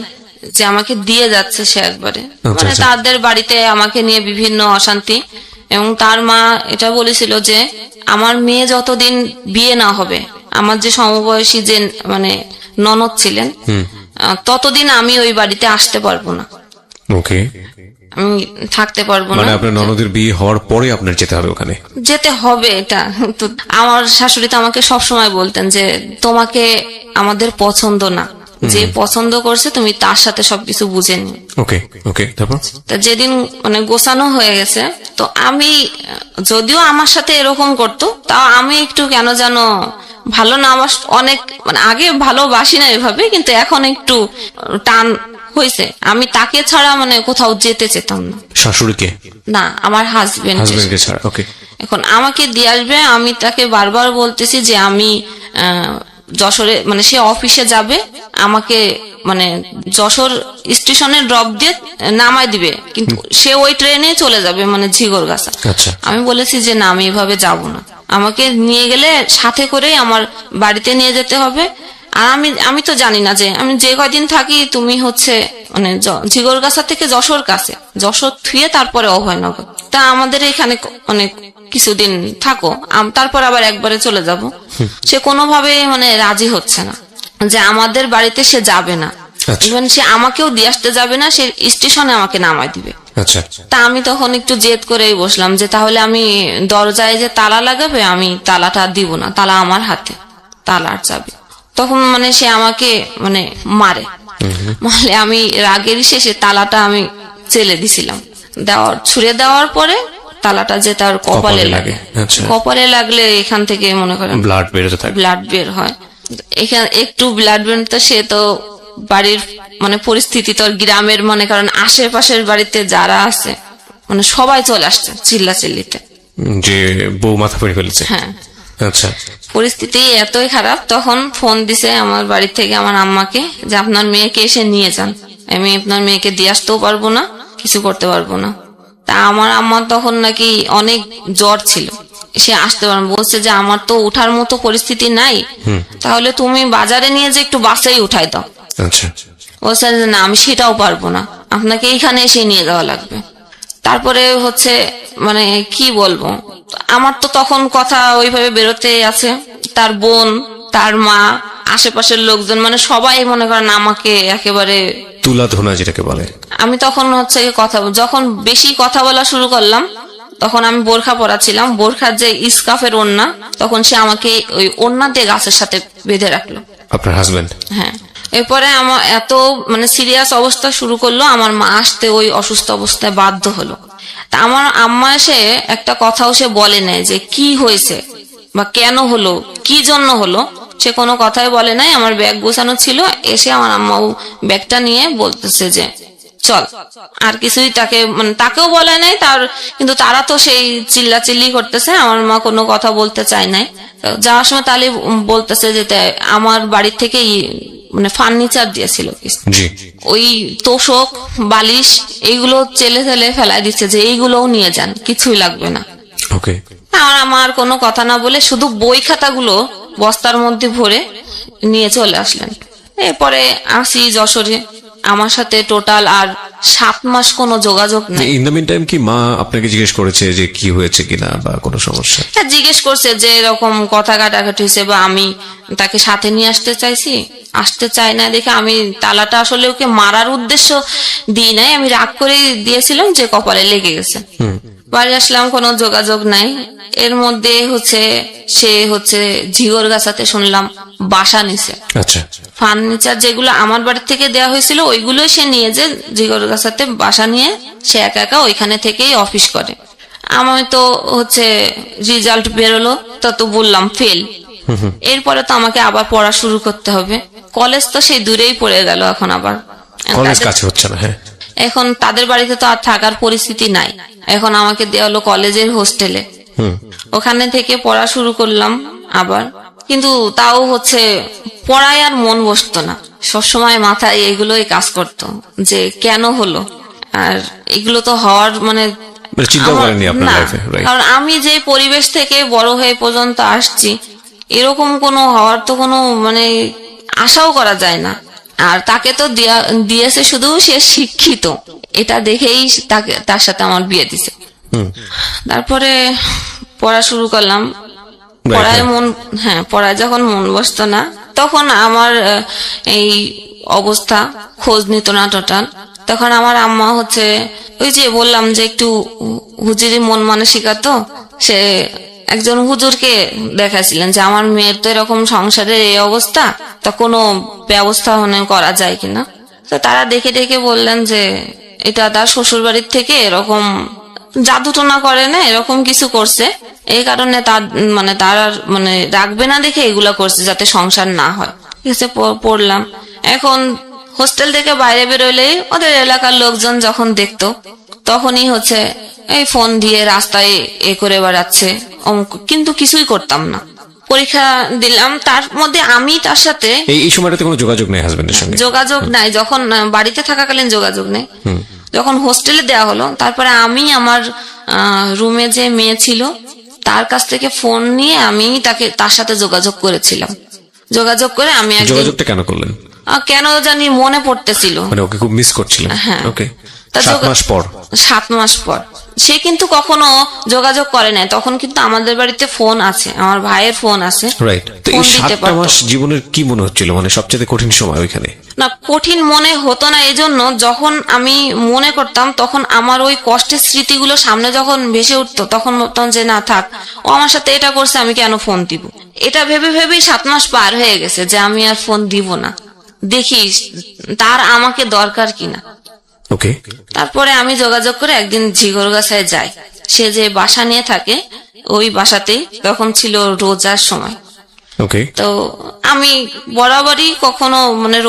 যে আমাকে দিয়ে যাচ্ছে সে একবারে, আচ্ছা, মানে আচ্ছা। তাদের বাড়িতে আমাকে নিয়ে বিভিন্ন অশান্তি। এবং তার মা এটা বলেছিল যে আমার মেয়ে যতদিন বিয়ে না হবে, আমার যে সমবয়সী যে মানে ননদ ছিলেন, ততদিন আমি ওই বাড়িতে আসতে পারবো না, ওকে, আমি থাকতে পারবো না। মানে আপনার ননদের বিয়ে হওয়ার পরে আপনার যেতে হবে ওখানে? যেতে হবে। এটা তো আমার শাশুড়ি তো আমাকে সবসময় বলতেন যে তোমাকে আমাদের পছন্দ না, যে পছন্দ করছে তুমি তার সাথে সবকিছু বুঝে নিও। ওকে ওকে। তারপর তা যেদিন মানে গোছানো হয়ে গেছে, তো আমি যদিও আমার সাথে এরকম করতো, তাও আমি একটু কেন যেন ভালো না, আমার অনেক মানে আগে ভালোবাসি না এভাবে, কিন্তু এখন একটু টান হয়েছে। আমি তাকে ছাড়া মানে কোথাও যেতে চেতাম না। শাশুড়িকে না, আমার হাজবেন্ডকে ছাড়া। ওকে। এখন আমাকে দিয়ে আসবে, আমি তাকে বারবার বলতেছি যে আমি যশোরে মানে সে অফিসে যাবে, আমাকে মানে যশোর স্টেশনে ড্রপ দিয়ে নামাই দিবে, কিন্তু সে ওই ট্রেনে চলে যাবে মানে ঝিগরগাছা। আচ্ছা। আমি বলেছি যে না, আমি এভাবে যাব না, আমাকে নিয়ে গেলে সাথে করে আমার বাড়িতে নিয়ে যেতে হবে। আর আমি তো জানি না যে আমি যে কয়দিন থাকি তুমি হচ্ছে মানে ঝিগরগাছা থেকে যশোর কাছে, যশোর থুয়ে তারপরে অভয়নগর, তা আমাদের এখানে অনেক কিছুদিন থাকো, তারপর আবার একবারে চলে যাব। সে কোনোভাবে মানে রাজি হচ্ছে না যে আমাদের বাড়িতে সে যাবে না, ইভেন সে আমাকেও দিয়ে আসতে যাবে না, সে স্টেশনে আমাকে নামাই দিবে। আচ্ছা। তা আমি তখন একটু জেদ করেই বসলাম যে তাহলে আমি দরজায় যে তালা লাগাবে, আমি তালাটা দিব না, তালা আমার হাতে, তালার চাবি। তখন মানে সে আমাকে মানে মারে, মানে আমি রাগের শেষে তালাটা আমি চেলে দিছিলাম, ছুঁড়ে দেওয়ার পরে তালাটা যে তার কপালে লাগে। কপালে লাগলে এখান থেকে মনে করেন ব্লাড বেরোতে থাকে, ব্লাড বের হয়। এখানে একটু ব্লাড বের তো সে তো বাড়ির মানে পরিস্থিতি তো গ্রামের মনে করেন আশেপাশের বাড়িতে যারা আছে মানে সবাই চলে আসছে চিল্লাচিল্লিতে যে বউ মাথা ফেটে ফেলেছে। হ্যাঁ। আচ্ছা। পরিস্থিতি এতই খারাপ, তখন ফোন দিছে আমার বাড়ি থেকে আমার আম্মাকে যে আপনার মেয়েকে এসে নিয়ে যান, আমি আপনার মেয়েকে দিয়ে আসতেও পারবো না, কিছু করতে পারবো না। তা আমার আম্মা তখন নাকি অনেক জ্বর ছিল, সে আসতে পারবে, বলছে যে আমার তো উঠার মতো পরিস্থিতি নাই, তাহলে তুমি বাজারে নিয়ে যে একটু বাসেই উঠাই দাও। আচ্ছা। বলছে যে না, আমি সেটাও পারবো না, আপনাকে এইখানে এসে নিয়ে যাওয়া লাগবে। তারপরে হচ্ছে মানে কি বলবো, আমার তো তখন কথা ওইভাবে বেরোতে আছে, তার বোন, তার মা, আশেপাশের লোকজন মানে সবাই মনে করেন আমাকে একেবারে তুলাধোনা যেটাকে বলে। আমি তখন হচ্ছে যখন বেশি কথা বলা শুরু করলাম, তখন আমি বোরখা পরা ছিলাম, বোরখার যে ইস্কাফের ওড়না, তখন সে আমাকে ওই ওড়না দিয়ে গাছের সাথে বেঁধে রাখলো। আপনার হাজবেন্ড? হ্যাঁ। এরপরে আমার এত মানে সিরিয়াস অবস্থা শুরু করলো, আমার মা আসতে ওই অসুস্থ অবস্থায় বাধ্য হলো। তা আমার আম্মা এসে একটা কথাও সে বলে নেয় যে কি হয়েছে বা কেন হলো, কি জন্য হলো, সে কোনো কথাই বলে নাই, আমার ব্যাগ গোছানো ছিল, এসে আমার আম্মাও ব্যাগটা নিয়ে বলতেছে যে চল। আর কিছুই তাকে মানে তাকেও বলে নাই তার, কিন্তু তারা তো সেই চিল্লাচিল্লি করতেছে, আমার মা কোনো কথা বলতে চায় নাই। যাওয়ার সময় তাহলে বলতেছে যে আমার বাড়ি থেকে মানে ফার্নিচার দিয়েছিল কিছু, জি ওই তোষক বালিশ এইগুলো চেলে চেলে ফেলাই দিচ্ছে যে এইগুলোও নিয়ে যান, কিছুই লাগবে না। ওকে আমার কোনো কথা না বলে শুধু বই খাতাগুলো বস্তার মধ্যে ভরে নিয়ে চলে আসলেন। এরপরে আসি যশোরে, আমার সাথে টোটাল আর 7 মাস কোনো যোগাযোগ নেই। ইন দ্য মিন টাইম কি মা আপনাকে জিজ্ঞেস করেছে যে কি হয়েছে কিনা বা কোনো সমস্যা? হ্যাঁ, জিজ্ঞেস করছে যে এরকম কথা কাটাকাটি হয়েছে, বা আমি তাকে সাথে নিয়ে আসতে চাইছি, আসতে চাই না দেখে আমি তালাটা আসলে ওকে মারার উদ্দেশ্য দিই নাই, আমি রাগ করে দিয়েছিলাম যে কপালে লেগে গেছে। বাড়ি আসলাম, কোনো যোগাযোগ নাই। এর মধ্যে সে ঝিগরগাছাতে শুনলাম বাসা নিছে। আচ্ছা ফার্নিচার যেগুলো আমার বাড়ি থেকে দেওয়া হয়েছিল ওইগুলোই সে নিয়ে যে ঝিগরগাছাতে বাসা নিয়ে সে একা একা ওইখানে থেকেই অফিস করে। আমি তো রেজাল্ট বেরোলো, তো বললাম ফেল। এরপরে তো আমাকে আবার পড়া শুরু করতে হবে। কলেজ তো সেই দূরেই পড়ে গেল, এখন আবার কলেজ কাছে হচ্ছে না। হ্যাঁ এখন তাদের বাড়িতে তো আর থাকার পরিস্থিতি নাই, এখন আমাকে দেওয়া হলো কলেজের হোস্টেলে। ওখানে থেকে পড়া শুরু করলাম আবার, কিন্তু তাও পড়ায় আর মন বসতো না, সবসময় মাথায় এগুলোই কাজ করতো যে কেন হলো। আর এগুলো তো হওয়ার মানে চিন্তা করেননি আপনার না, লাইফে? কারণ আমি যে পরিবেশ থেকে বড় হয়ে পর্যন্ত আসছি, এরকম কোনো হওয়ার তো কোনো মানে আশাও করা যায় না। আর তাকে তো দিয়েছে শুধু সে শিক্ষিত, এটা দেখেই তার সাথে আমার বিয়ে দিছে। তারপরে পড়া শুরু করলাম, পড়ায় যখন মন বসতো না, তখন আমার এই অবস্থা, খোঁজ নিত না টোটাল। তখন আমার আম্মা ওই যে বললাম যে একটু হুজুরি মন মানসিকতা, তো সে একজন হুজুরকে দেখাছিলেন যে আমার মেয়ের তো এরকম সংসারের এই অবস্থা, তা কোনো ব্যবস্থা করা যায় কিনা। তো তারা দেখে দেখে বললেন যে এটা তার শ্বশুর বাড়ির থেকে এরকম জাদুটোনা করে না, এরকম কিছু করছে, এই কারণে তার রাখবে না দেখে এগুলা করছে যাতে সংসার না হয়। ঠিক আছে, পড়লাম। এখন হোস্টেল থেকে বাইরে বেরোলেই ওদের এলাকার লোকজন যখন দেখতো, তখনই এই ফোন দিয়ে রাস্তায় করে বেড়াচ্ছে, কিন্তু কিছুই করতাম না। পরীক্ষা দিলাম, তার মধ্যে আমি তার সাথে এই সময়টাতে কোনো যোগাযোগ নেই হাজবেন্ডের সঙ্গে? যোগাযোগ নাই, যখন বাড়িতে থাকাকালীন যোগাযোগ নেই। যখন হোস্টেলে দেওয়া হলো, তারপরে আমি আমার রুমে যে মেয়ে ছিল তার কাছ থেকে ফোন নিয়ে আমি তার সাথে যোগাযোগ করেছিলাম। যোগাযোগ করে আমি যোগাযোগটা কেন করলেন? কেন জানি মনে পড়তেছিল, মানে ওকে খুব মিস করছিলেন। হ্যাঁ, ওকে। 7 মাস পর? 7 মাস পর। সে কিন্তু কখনো যোগাযোগ করে নাই, তখন কিন্তু আমাদের বাড়িতে ফোন আছে, আমার ভাইয়ের ফোন আছে। রাইট। তো এই 7 মাস জীবনের কি মনে হচ্ছিল, মানে সবচেয়ে কঠিন সময় ওইখানে? না, কঠিন মনে হতো না, এই জন্য যখন আমি মনে করতাম তখন আমার ওই কষ্টের স্মৃতিগুলো সামনে যখন ভেসে উঠতো, তখন ভাবতাম যে না থাক, ও আমার সাথে এটা করছে, আমি কেন ফোন দিব। এটা ভেবে ভেবেই 7 মাস পার হয়ে গেছে যে আমি আর ফোন দিব না, দেখি তার আমাকে দরকার কিনা। ওকে। তারপরে আমি যোগাযোগ করে একদিন ঝিগরগাছায় যাই, সে যে বাসা নিয়ে থাকে ওই বাসাতেই, তখন ছিল রোজার সময়। ওকে। তো আমি বরাবরই কখনো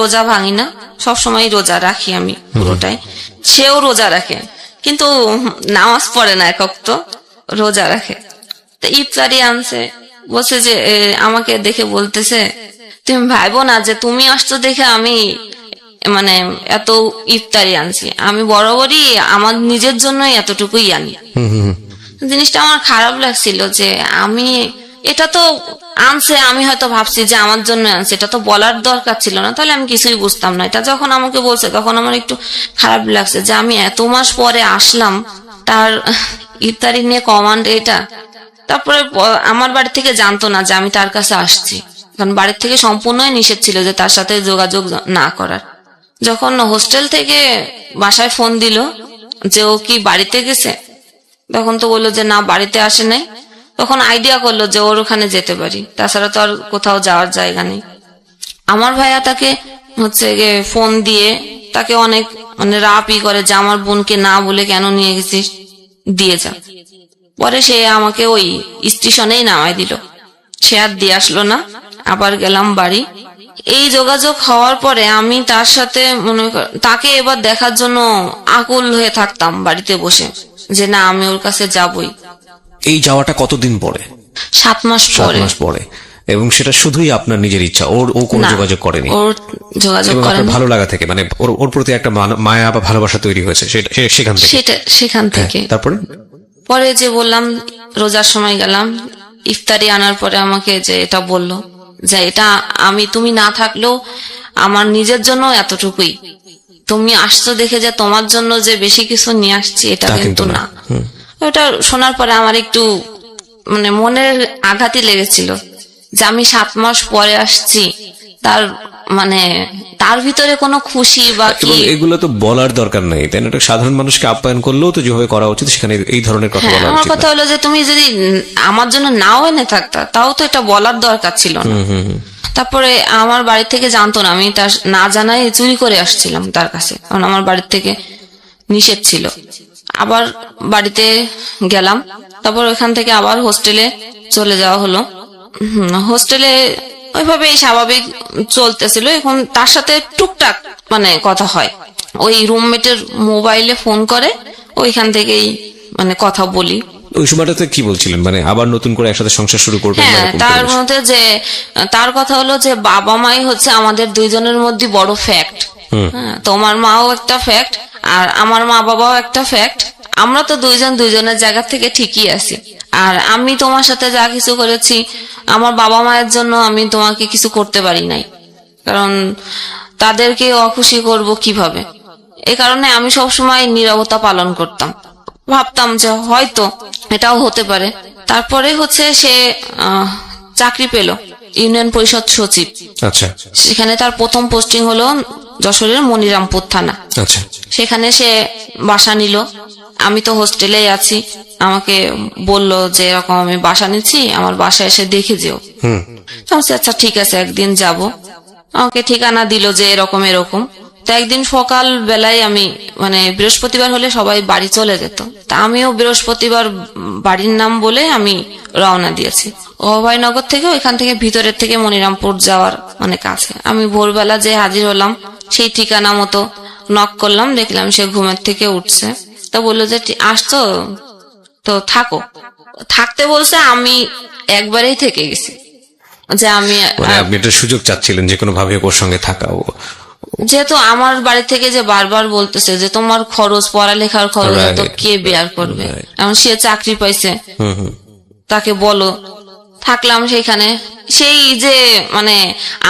রোজা ভাঙি না, সবসময় রোজা রাখি আমি পুরোটাই। সেও রোজা রাখে, কিন্তু নামাজ পড়ে না, একক তো রোজা রাখে। তো ইফতারি আনছে, বলছে যে আমাকে দেখে বলতেছে তুমি ভাইবো না যে তুমি আসছো দেখে আমি এত ইফতারি আনছি, আমি বরাবরই আমার নিজের জন্যই এতটুকুই আনি। জিনিসটা আমার খারাপ লাগছিল যে আমি এটা তো আনছে, আমি হয়তো ভাবছি যে আমার জন্য আনছে, এটা তো বলার দরকার ছিল না, তাহলে আমি কিছুই বুঝতাম না। এটা যখন আমাকে বলছে তখন আমার একটু খারাপ লাগছে যে আমি এত মাস পরে আসলাম, তার ইফতারি নিয়ে কমান্ড এটা। তারপরে আমার বাড়ি থেকে জানতো না যে আমি তার কাছে আসছি, কারণ বাড়ির থেকে সম্পূর্ণই নিষেধ ছিল যে তার সাথে যোগাযোগ না করার। যখন হোস্টেল থেকে বাসায় ফোন দিল যে ও কি বাড়িতে গেছে, তখন তো বললো যে না বাড়িতে আসে নাই। তখন আইডিয়া করলো যে ওর ওখানে যেতে পারি, তাছাড়া তো আর কোথাও যাওয়ার জায়গা নেই। আমার ভাইয়া তাকে ফোন দিয়ে তাকে অনেক রাপই করে যে আমার বোনকে না বলে কেন নিয়ে গেছিস, দিয়ে যা। পরে সে আমাকে ওই স্টেশনেই নামাই দিল, সে আর দিয়ে আসলো না। আবার গেলাম বাড়ি। এই যোগাযোগ হওয়ার পরে আমি তার সাথে তাকে এবার দেখার জন্য আকুল হয়ে থাকতাম বাড়িতে বসে, যে না আমি ওর কাছে যাবই। এই যাওয়াটা কতদিন পরে? 7 মাস 7 পরে। মাস পরে। এবং সেটা শুধুই আপনার নিজের ইচ্ছা, ও কোনো না, যোগাযোগ করেনি? ওর যোগাযোগ এবং আপনার করেনি। ভালো লাগা থেকে, মানে ওর প্রতি একটা মায়া বা ভালোবাসা তৈরি হয়েছে সেখান থেকে? সেখান থেকে। তারপরে পরে যে বললাম রোজার সময় গেলাম, ইফতারি আনার পরে আমাকে যে এটা বললো যে এটা তুমি না থাকলেও আমার নিজের জন্য এতটুকুই, তুমি আসছো দেখে যে তোমার জন্য যে বেশি কিছু নিয়ে আসছি এটা কিন্তু না। ওটা শোনার পরে আমার একটু মনের আঘাতই লেগেছিল যে আমি 7 মাস পরে আসছি, তার ভিতরে কোনো খুশি বা কি। এগুলো তো বলার দরকার নাই, তাই না? একটা সাধারণ মানুষকে আপ্যায়ন করলেও তো যেভাবে করা উচিত, সেখানে এই ধরনের কথা বলা আমার উচিত কথা হলো যে তুমি যদি আমার জন্য নাও এনে থাকতা তাও তো এটা বলার দরকার ছিল না। তারপরে আমার বাড়ি থেকে জানতো না, আমি তার না জানাই চুরি করে আসছিলাম তার কাছে, কারণ আমার বাড়ির থেকে নিষেধ ছিল। আবার বাড়িতে গেলাম, তারপর ওখান থেকে আবার হোস্টেলে চলে যাওয়া হলো। হোস্টেলে ওইভাবেই স্বাভাবিক চলতেছিল। এখন তার সাথে টুকটাক কথা হয়, ওই রুমমেটের মোবাইলে ফোন করে, ওইখান থেকেই কথা বলি। ওই সময়টাতে কি বলছিলেন, আবার নতুন করে একসাথে সংসার শুরু করবেন? হ্যাঁ, তার মধ্যে যে তার কথা হলো যে বাবা মাই হচ্ছে আমাদের দুইজনের মধ্যে বড় ফ্যাক্ট। হ্যাঁ, তোমার মাও একটা ফ্যাক্ট আর আমার মা বাবাও একটা ফ্যাক্ট। আমরা তো দুইজনের জায়গা থেকে ঠিকই আছি। আর আমি তোমার সাথে যা কিছু করেছি আমার বাবা মায়ের জন্য আমি তোমাকে কিছু করতে পারি নাই, কারণ তাদেরকে অখুশি করব কিভাবে। এই কারণে আমি সবসময় নীরবতা পালন করতাম, ভাবতাম যে হয়তো এটাও হতে পারে। তারপরে হচ্ছে সে চাকরি পেল ইউনিয়ন পরিষদ সচিব। আচ্ছা। সেখানে তার প্রথম পোস্টিং হলো যশোরের মনিরামপুর থানা। আচ্ছা। সেখানে সে বাসা নিল, আমি তো হোস্টেলেই আছি। আমাকে বলল যে এরকম আমি বাসা নিচ্ছি, আমার বাসায় এসে দেখে যেও। আচ্ছা ঠিক আছে, একদিন যাব। আমাকে ঠিকানা দিল যে এরকম এরকম। তো একদিন সকাল বেলায় আমি বৃহস্পতিবার হলে সবাই বাড়ি চলে যেত, তা আমিও বৃহস্পতিবার বাড়ির নাম বলে আমি রওনা দিয়েছি অভয়নগর থেকে। ওইখান থেকে ভিতরের থেকে মনিরামপুর যাওয়ার কাছে। আমি ভোরবেলা যে হাজির হলাম, সেই ঠিকানা মতো নক করলাম, দেখলাম সে ঘুমের থেকে উঠছে। তা বললো যে আসছো তো থাকো। থাকতে বলছে, আমি একবারেই থেকে গেছি যে আপনি একটা সুযোগ চাচ্ছিলেন যে কোনো ভাবে ওর সঙ্গে থাকা। যেহেতু আমার বাড়ি থেকে যে বারবার বলতেছে যে তোমার খরচ, পড়ালেখার খরচ তো কে বেয়ার করবে, এখন সে চাকরি পাইছে, তাকে বলো। থাকলাম সেখানে। সেই যে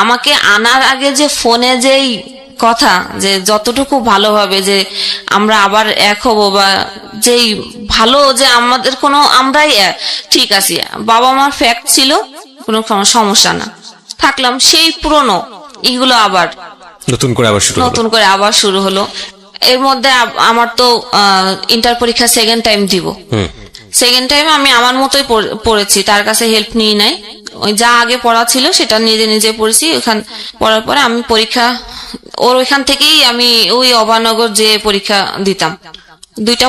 আমাকে আনার আগে যে ফোনে যেই কথা, যে যতটুকু ভালোভাবে যে আমরা আবার এক হব, বা যেই ভালো যে আমাদের আমরাই ঠিক আছি, বাবা মার ফ্যাক্ট ছিল, কোনো সমস্যা না। থাকলাম সেই পুরনো এগুলো আবার নতুন করে আবার শুরু হলো। এর মধ্যে আমার তো ইন্টার পরীক্ষা সেকেন্ড টাইম দিব। সেকেন্ড টাইম আমি আমার মতোই পড়েছি, তার কাছে হেল্প নিয়ে নাই। ওই যা আগে পড়া ছিল সেটা নিজে নিজে পড়েছি। ওখান পড়ার পরে আমি পরীক্ষা ওর ওইখান থেকেই আমি ওই অভয়নগর যে পরীক্ষা দিতাম। 2টা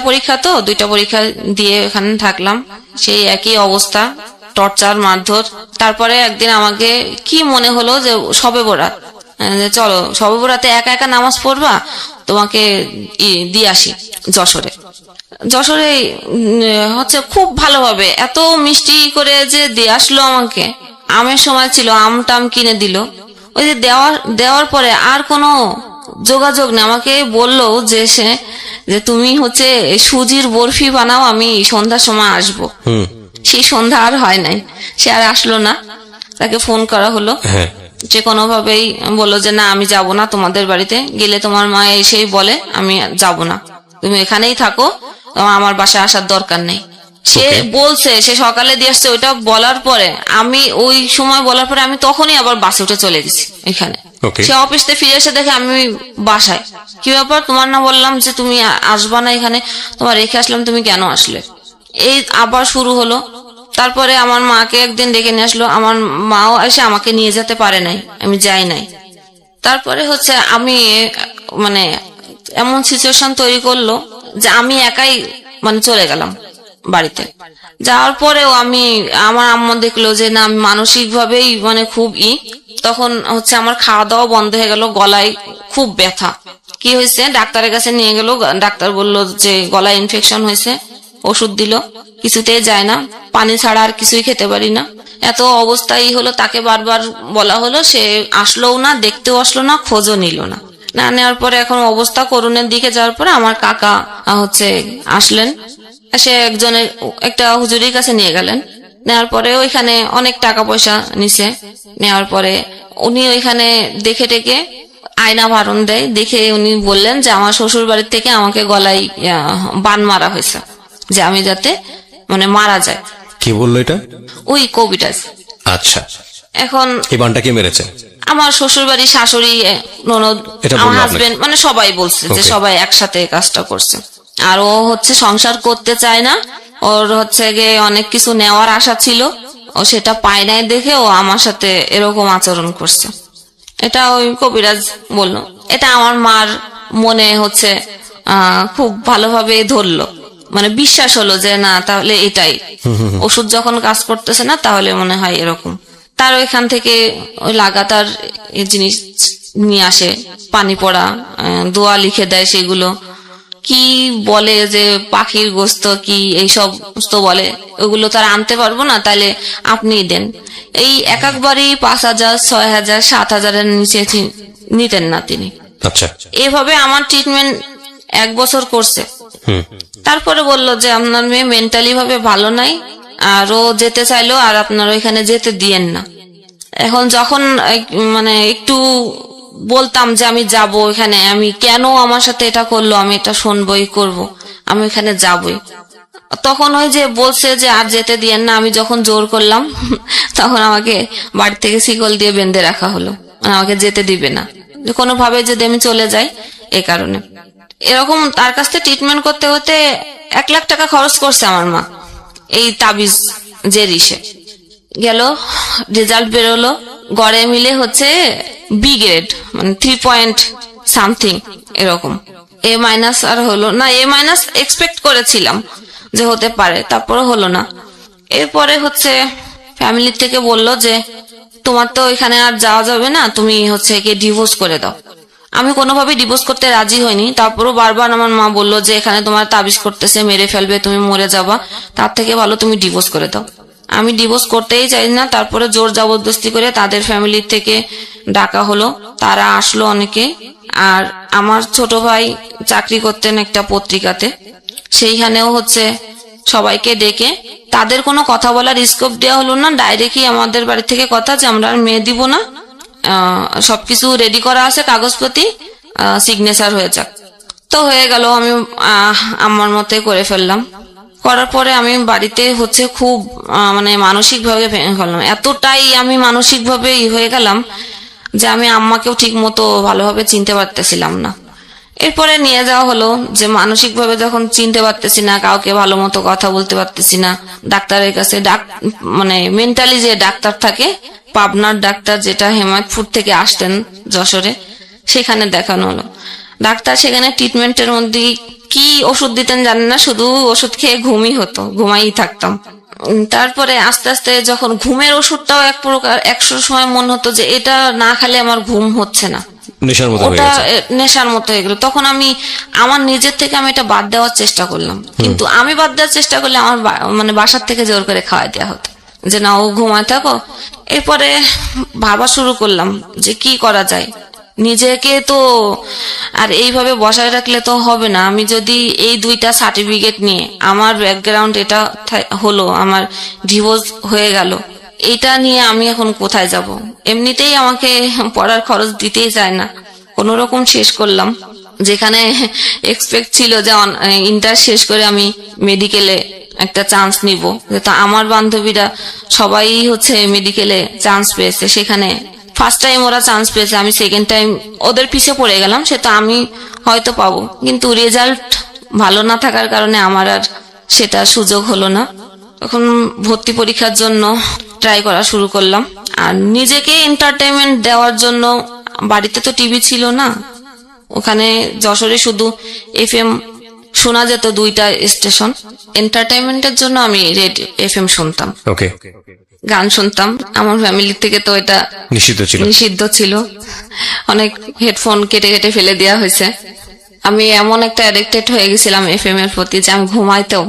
পরীক্ষা দিয়ে ওখানে থাকলাম। সেই একই অবস্থা, টর্চার, মারধর। তারপরে একদিন আমাকে কি মনে হলো যে শবে বরাত, চলো শবে বরাতে একা একা নামাজ পড়বা, তোমাকে দিয়ে আসি যশোরে হচ্ছে খুব ভালোভাবে এত মিষ্টি করে যে দিয়ে আসলো আমাকে। আমের সময় ছিল, আম টাম কিনে দিল। ওই যে দেওয়ার পরে আর কোনো যোগাযোগ নেই। আমাকে বললো যে তুমি হচ্ছে সুজির বরফি বানাও, আমি সন্ধ্যার সময় আসবো। সেই সন্ধ্যা আর হয় নাই, সে আর আসলো না। তাকে ফোন করা হলো, যে কোনোভাবেই বললো যে না আমি যাব না তোমাদের বাড়িতে, গেলে তোমার মা এসেই বলে আমি যাব না, তুমি এখানেই থাকো, আমার বাসায় আসার দরকার নেই। সে বলছে, সে সকালে দিয়ে আসছে। ওইটা বলার পরে আমি ওই সময় বলার পরে আমি তখনই আবার বাসে উঠে চলে গেছি এখানে। সে অফিস থেকে ফিরে এসে দেখে আমি বাসায়। কি ব্যাপার, তোমার না বললাম যে তুমি আসবা না এখানে, তোমার রেখে আসলাম, তুমি কেন আসলে? এই আবার শুরু হলো। তারপরে আমার মাকে একদিন ডেকে নিয়ে আসলো, আমার মাও এসে আমাকে নিয়ে যেতে পারে নাই, আমি যাই নাই। তারপরে হচ্ছে আমি এমন সিচুয়েশন তৈরি করলো যে আমি একাই চলে গেলাম। বাড়িতে। যাওয়ার পরেও আমার আম্মা দেখলো যে না আমি মানসিক ভাবেই মানে খুব তখন হচ্ছে আমার খাওয়া দাওয়া বন্ধ হয়ে গেল, গলায় খুব ব্যথা। কি হয়েছে, ডাক্তারের কাছে নিয়ে গেল, ডাক্তার বলল যে গলায় ইনফেকশন হয়েছে, ওষুধ দিল, কিছুতেই যায় না, পানি ছাড়া আর কিছুই খেতে পারি না। এত অবস্থাই হলো, তাকে বারবার বলা হলো, সে আসলোও না, দেখতেও আসলো না, খোঁজও নিল না। না নেওয়ার পরে এখন অবস্থা করুণের দিকে যাওয়ার পরে আমার কাকা হচ্ছে আসলেন, এসে একজনের একটা হুজুরির কাছে নিয়ে গেলেন। নেওয়ার পরে ওইখানে অনেক টাকা পয়সা নিছে। নেওয়ার পরে উনি ওইখানে দেখে টেকে আয়না ভারণ দেয়, দেখে উনি বললেন যে আমার শ্বশুর বাড়ির থেকে আমাকে গলায় বান মারা হয়েছে, যে আমি যাতে মানে মারা যায়। কি বললো এটা? ওই কবিরাজ। আচ্ছা, এখন এই বানটা কে মেরেছে? আমার শ্বশুর বাড়ি, শাশুড়ি, ননদ, আমার হাজবেন্ড, মানে সবাই বলছে যে সবাই একসাথে কাজটা করছে। আর ও হচ্ছে সংসার করতে চায় না, ওর হচ্ছে গিয়ে অনেক কিছু নেওয়ার আশা ছিল, ও সেটা পায় নাই দেখে ও আমার সাথে এরকম আচরণ করছে। এটা ওই কবিরাজ বললো। এটা আমার মার মনে হচ্ছে খুব ভালোভাবে ধরলো, মানে বিশ্বাস হলো যে না তাহলে এটাই, ওষুধ যখন কাজ করতেছে না তাহলে মনে হয় এরকম। তার ওইখান থেকে ওই লাগাতার এই জিনিস নিয়ে আসে, পানি পড়া, দোয়া লিখে দেয়, সেগুলো কি বলে যে পাখির গোস্ত কি এইসব তো বলে, ওগুলো তার আনতে পারবো না, তাহলে আপনি দেন। এই একবারই 5,000, 6,000, 7,000-এর নিচে নিতেন না তিনি। আচ্ছা, এভাবে আমার ট্রিটমেন্ট 1 বছর করছে। তারপরে বলল যে আপনার মেয়ে মেন্টালি ভাবে ভালো নাই, আর ও যেতে চাইলো, আর আপনার ওইখানে যেতে দিয়েন না। এখন যখন মানে একটু বলতাম যে আমি যাব এখানে, আমি কেন আমার সাথে এটা করলো, আমি এটা শুনবই করব, আমি এখানে যাবই, তখন ওই যে বলছে যে আর যেতে দিয়েন না। আমি যখন জোর করলাম তখন আমাকে বাড়ি থেকে শিকল দিয়ে বেঁধে রাখা হলো, আমাকে যেতে দিবে না, কোনোভাবে যদি আমি চলে যাই। এই কারণে এরকম তার কাছ থেকে ট্রিটমেন্ট করতে হতে 1 লাখ টাকা খরচ করছে আমার মা। এই তাবিজ যে রিসে গেল, রেজাল্ট বেরোলো, গড়ে মিলে হচ্ছে বি গ্রেড, মানে 3 এরকম। এ মাইনাস আর হলো না, এ মাইনাস এক্সপেক্ট করেছিলাম যে হতে পারে, তারপরে হলো না। এরপরে হচ্ছে ফ্যামিলি থেকে বলল যে তোমার তো এখানে আর যাওয়া যাবে না, তুমি হচ্ছে কি ডিভোর্স করে দাও। আমি কোনোভাবেই ডিভোর্স করতে রাজি হইনি। তারপরও বারবার আমার মা বললো যে এখানে তোমার তাবিজ করতেছে, মেরে ফেলবে, তুমি মরে যাবা, তার থেকে ভালো তুমি ডিভোর্স করে দাও। আমি ডিভোর্স করতেই চাই না। তারপরে জোর জবরদস্তি করে তাদের ফ্যামিলি থেকে ডাকা হলো, তারা আসলো অনেকে। আর আমার ছোট ভাই চাকরি করতেন একটা পত্রিকাতে, সেইখানেও হচ্ছে সবাইকে ডেকে তাদের কোনো কথা বলার স্কোপ দেওয়া হলো না, ডাইরেক্টলি আমাদের বাড়ি থেকে কথা যে আমরা মেয়ে দিব না, সবকিছু রেডি করা আছে, কাগজপত্র সিগনেচার হয়ে যাক। তো হয়ে গেল, আমি আমার মতে করে ফেললাম। করার পরে আমি বাড়িতে হচ্ছে খুব মানে মানসিক ভাবে ভেঙে ফেললাম, এতটাই আমি মানসিক ভাবে হয়ে গেলাম যে আমি আম্মাকেও ঠিক মতো ভালোভাবে চিনতে পারতেছিলাম না। এরপরে নিয়ে যাওয়া হলো, যে মানসিক ভাবে যখন চিনতে পারতেছি না, কাউকে ভালো মতো কথা বলতে পারতেছি না, ডাক্তারের কাছে মানে মেন্টালি যে ডাক্তার থাকে, পাবনার ডাক্তার, যেটা হেমায়তপুর থেকে আসতেন যশোরে, সেখানে দেখানো হলো। ডাক্তার সেখানে ট্রিটমেন্টের মধ্যে কি ওষুধ দিতেন জানেন না, শুধু ওষুধ খেয়ে ঘুমাই থাকতাম। তারপরে আস্তে আস্তে যখন ঘুমের ওষুধটাও এক প্রকার, একশো সময় মনে হতো যে এটা না খেলে আমার ঘুম হচ্ছে না, ওটা নেশার মতো হয়ে গেল। তখন আমি আমার নিজের থেকে আমি এটা বাদ দেওয়ার চেষ্টা করলাম, কিন্তু আমি বাদ দেওয়ার চেষ্টা করলে আমার মানে বাসার থেকে জোর করে খাওয়াই দেওয়া হতো যে না ও ঘুমায় থাকো। এরপরে ভাবা শুরু করলাম যে কি করা যায়, নিজেকে তো আর এইভাবে বসায় রাখলে তো হবে না। আমি যদি এই 2টা সার্টিফিকেট নিয়ে, আমার ব্যাকগ্রাউন্ড এটা হলো, আমার ডিভোর্স হয়ে গেল, এইটা নিয়ে আমি এখন কোথায় যাব? এমনিতেই আমাকে পড়ার খরচ দিতেই চায় না, কোন রকম শেষ করলাম। যেখানে এক্সপেক্ট ছিল যে ইন্টার শেষ করে আমি মেডিকেলে একটা চান্স নিব, তো আমার বান্ধবীরা সবাই হচ্ছে মেডিকেলে চান্স পেয়েছে, সেখানে ফার্স্ট টাইম ওরা চান্স পেয়েছে, আমি সেকেন্ড টাইম ওদের পিছিয়ে পড়ে গেলাম। সেটা আমি হয়তো পাবো, কিন্তু রেজাল্ট ভালো না থাকার কারণে আমার আর সেটা সুযোগ হলো না। তখন ভর্তি পরীক্ষার জন্য ট্রাই করা শুরু করলাম, আর নিজেকে এন্টারটেইনমেন্ট দেওয়ার জন্য বাড়িতে তো টিভি ছিল না, ওখানে যশোরে শুধু FM শোনা যেত 2টা স্টেশন। এন্টারটেইনমেন্টের জন্য আমি রেডিও FM শুনতাম, ওকে, গান শুনতাম। আমার ফ্যামিলি থেকে তো এটা নিষিদ্ধ ছিল, অনেক হেডফোন কেটে কেটে ফেলে দেওয়া হয়েছে। আমি এমন একটা অ্যাডিক্টেড হয়ে গেছিলাম FM এর প্রতি যে আমি ঘুমাইতেও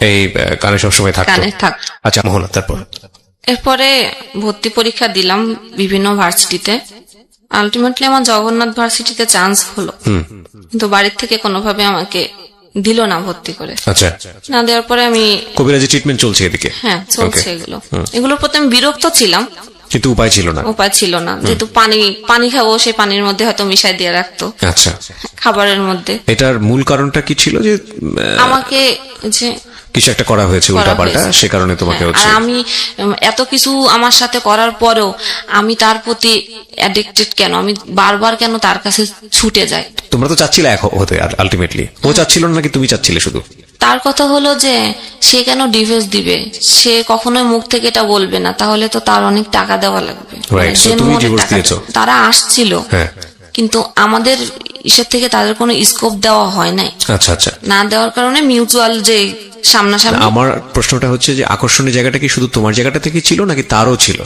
এই কানে সবসময় থাকতো। আচ্ছা মোহনা, তারপর? এরপরে ভর্তি পরীক্ষা দিলাম বিভিন্ন ভার্সিটিতে। আলটিমেটলি আমার জগন্নাথ ভার্সিটিতে চান্স হলো, কিন্তু বাড়ির থেকে কোনোভাবে আমাকে দিল না ভর্তি করে। আচ্ছা, না দেওয়ার পরে আমি কবিরাজি ট্রিটমেন্ট চলছে এদিকে? হ্যাঁ চলছে। এগুলোর প্রতি আমি বিরক্ত ছিলাম, কিন্তু উপায় ছিল না। যেহেতু পানি খাবো, সেই পানির মধ্যে হয়তো মিশাই দিয়ে রাখতো। আচ্ছা, খাবারের মধ্যে। এটার মূল কারণটা কি ছিল? যে আমাকে যে কিছু একটা করা হয়েছে উল্টাপাল্টা, সে কারণে তোমাকে হচ্ছে। আর আমি এত কিছু আমার সাথে করার পরেও আমি তার প্রতি অ্যাডিক্টেড কেন? আমি বারবার কেন তার কাছে ছুটে যাই? তোমরা তো চাচ্ছিলে এক হতে, আলটিমেটলি ও চাচ্ছিল নাকি তুমি চাচ্ছিলে শুধু? তার কথা হলো যে সে কেন ডিভোর্স দিবে? সে কখনোই মুখ থেকে এটা বলবে না, তাহলে তো তার অনেক টাকা দেওয়া লাগবে। তারা আসছিল, কিন্তু আমাদের ইসের থেকে তাদের কোনো স্কোপ দেওয়া হয় নাই। আচ্ছা আচ্ছা, না দেওয়ার কারণে মিউচুয়াল যে সামনাসামনি। আমার প্রশ্নটা হচ্ছে যে আকর্ষণীয় জায়গাটা কি শুধু তোমার জায়গাটা থেকে ছিল নাকি তারও ছিল?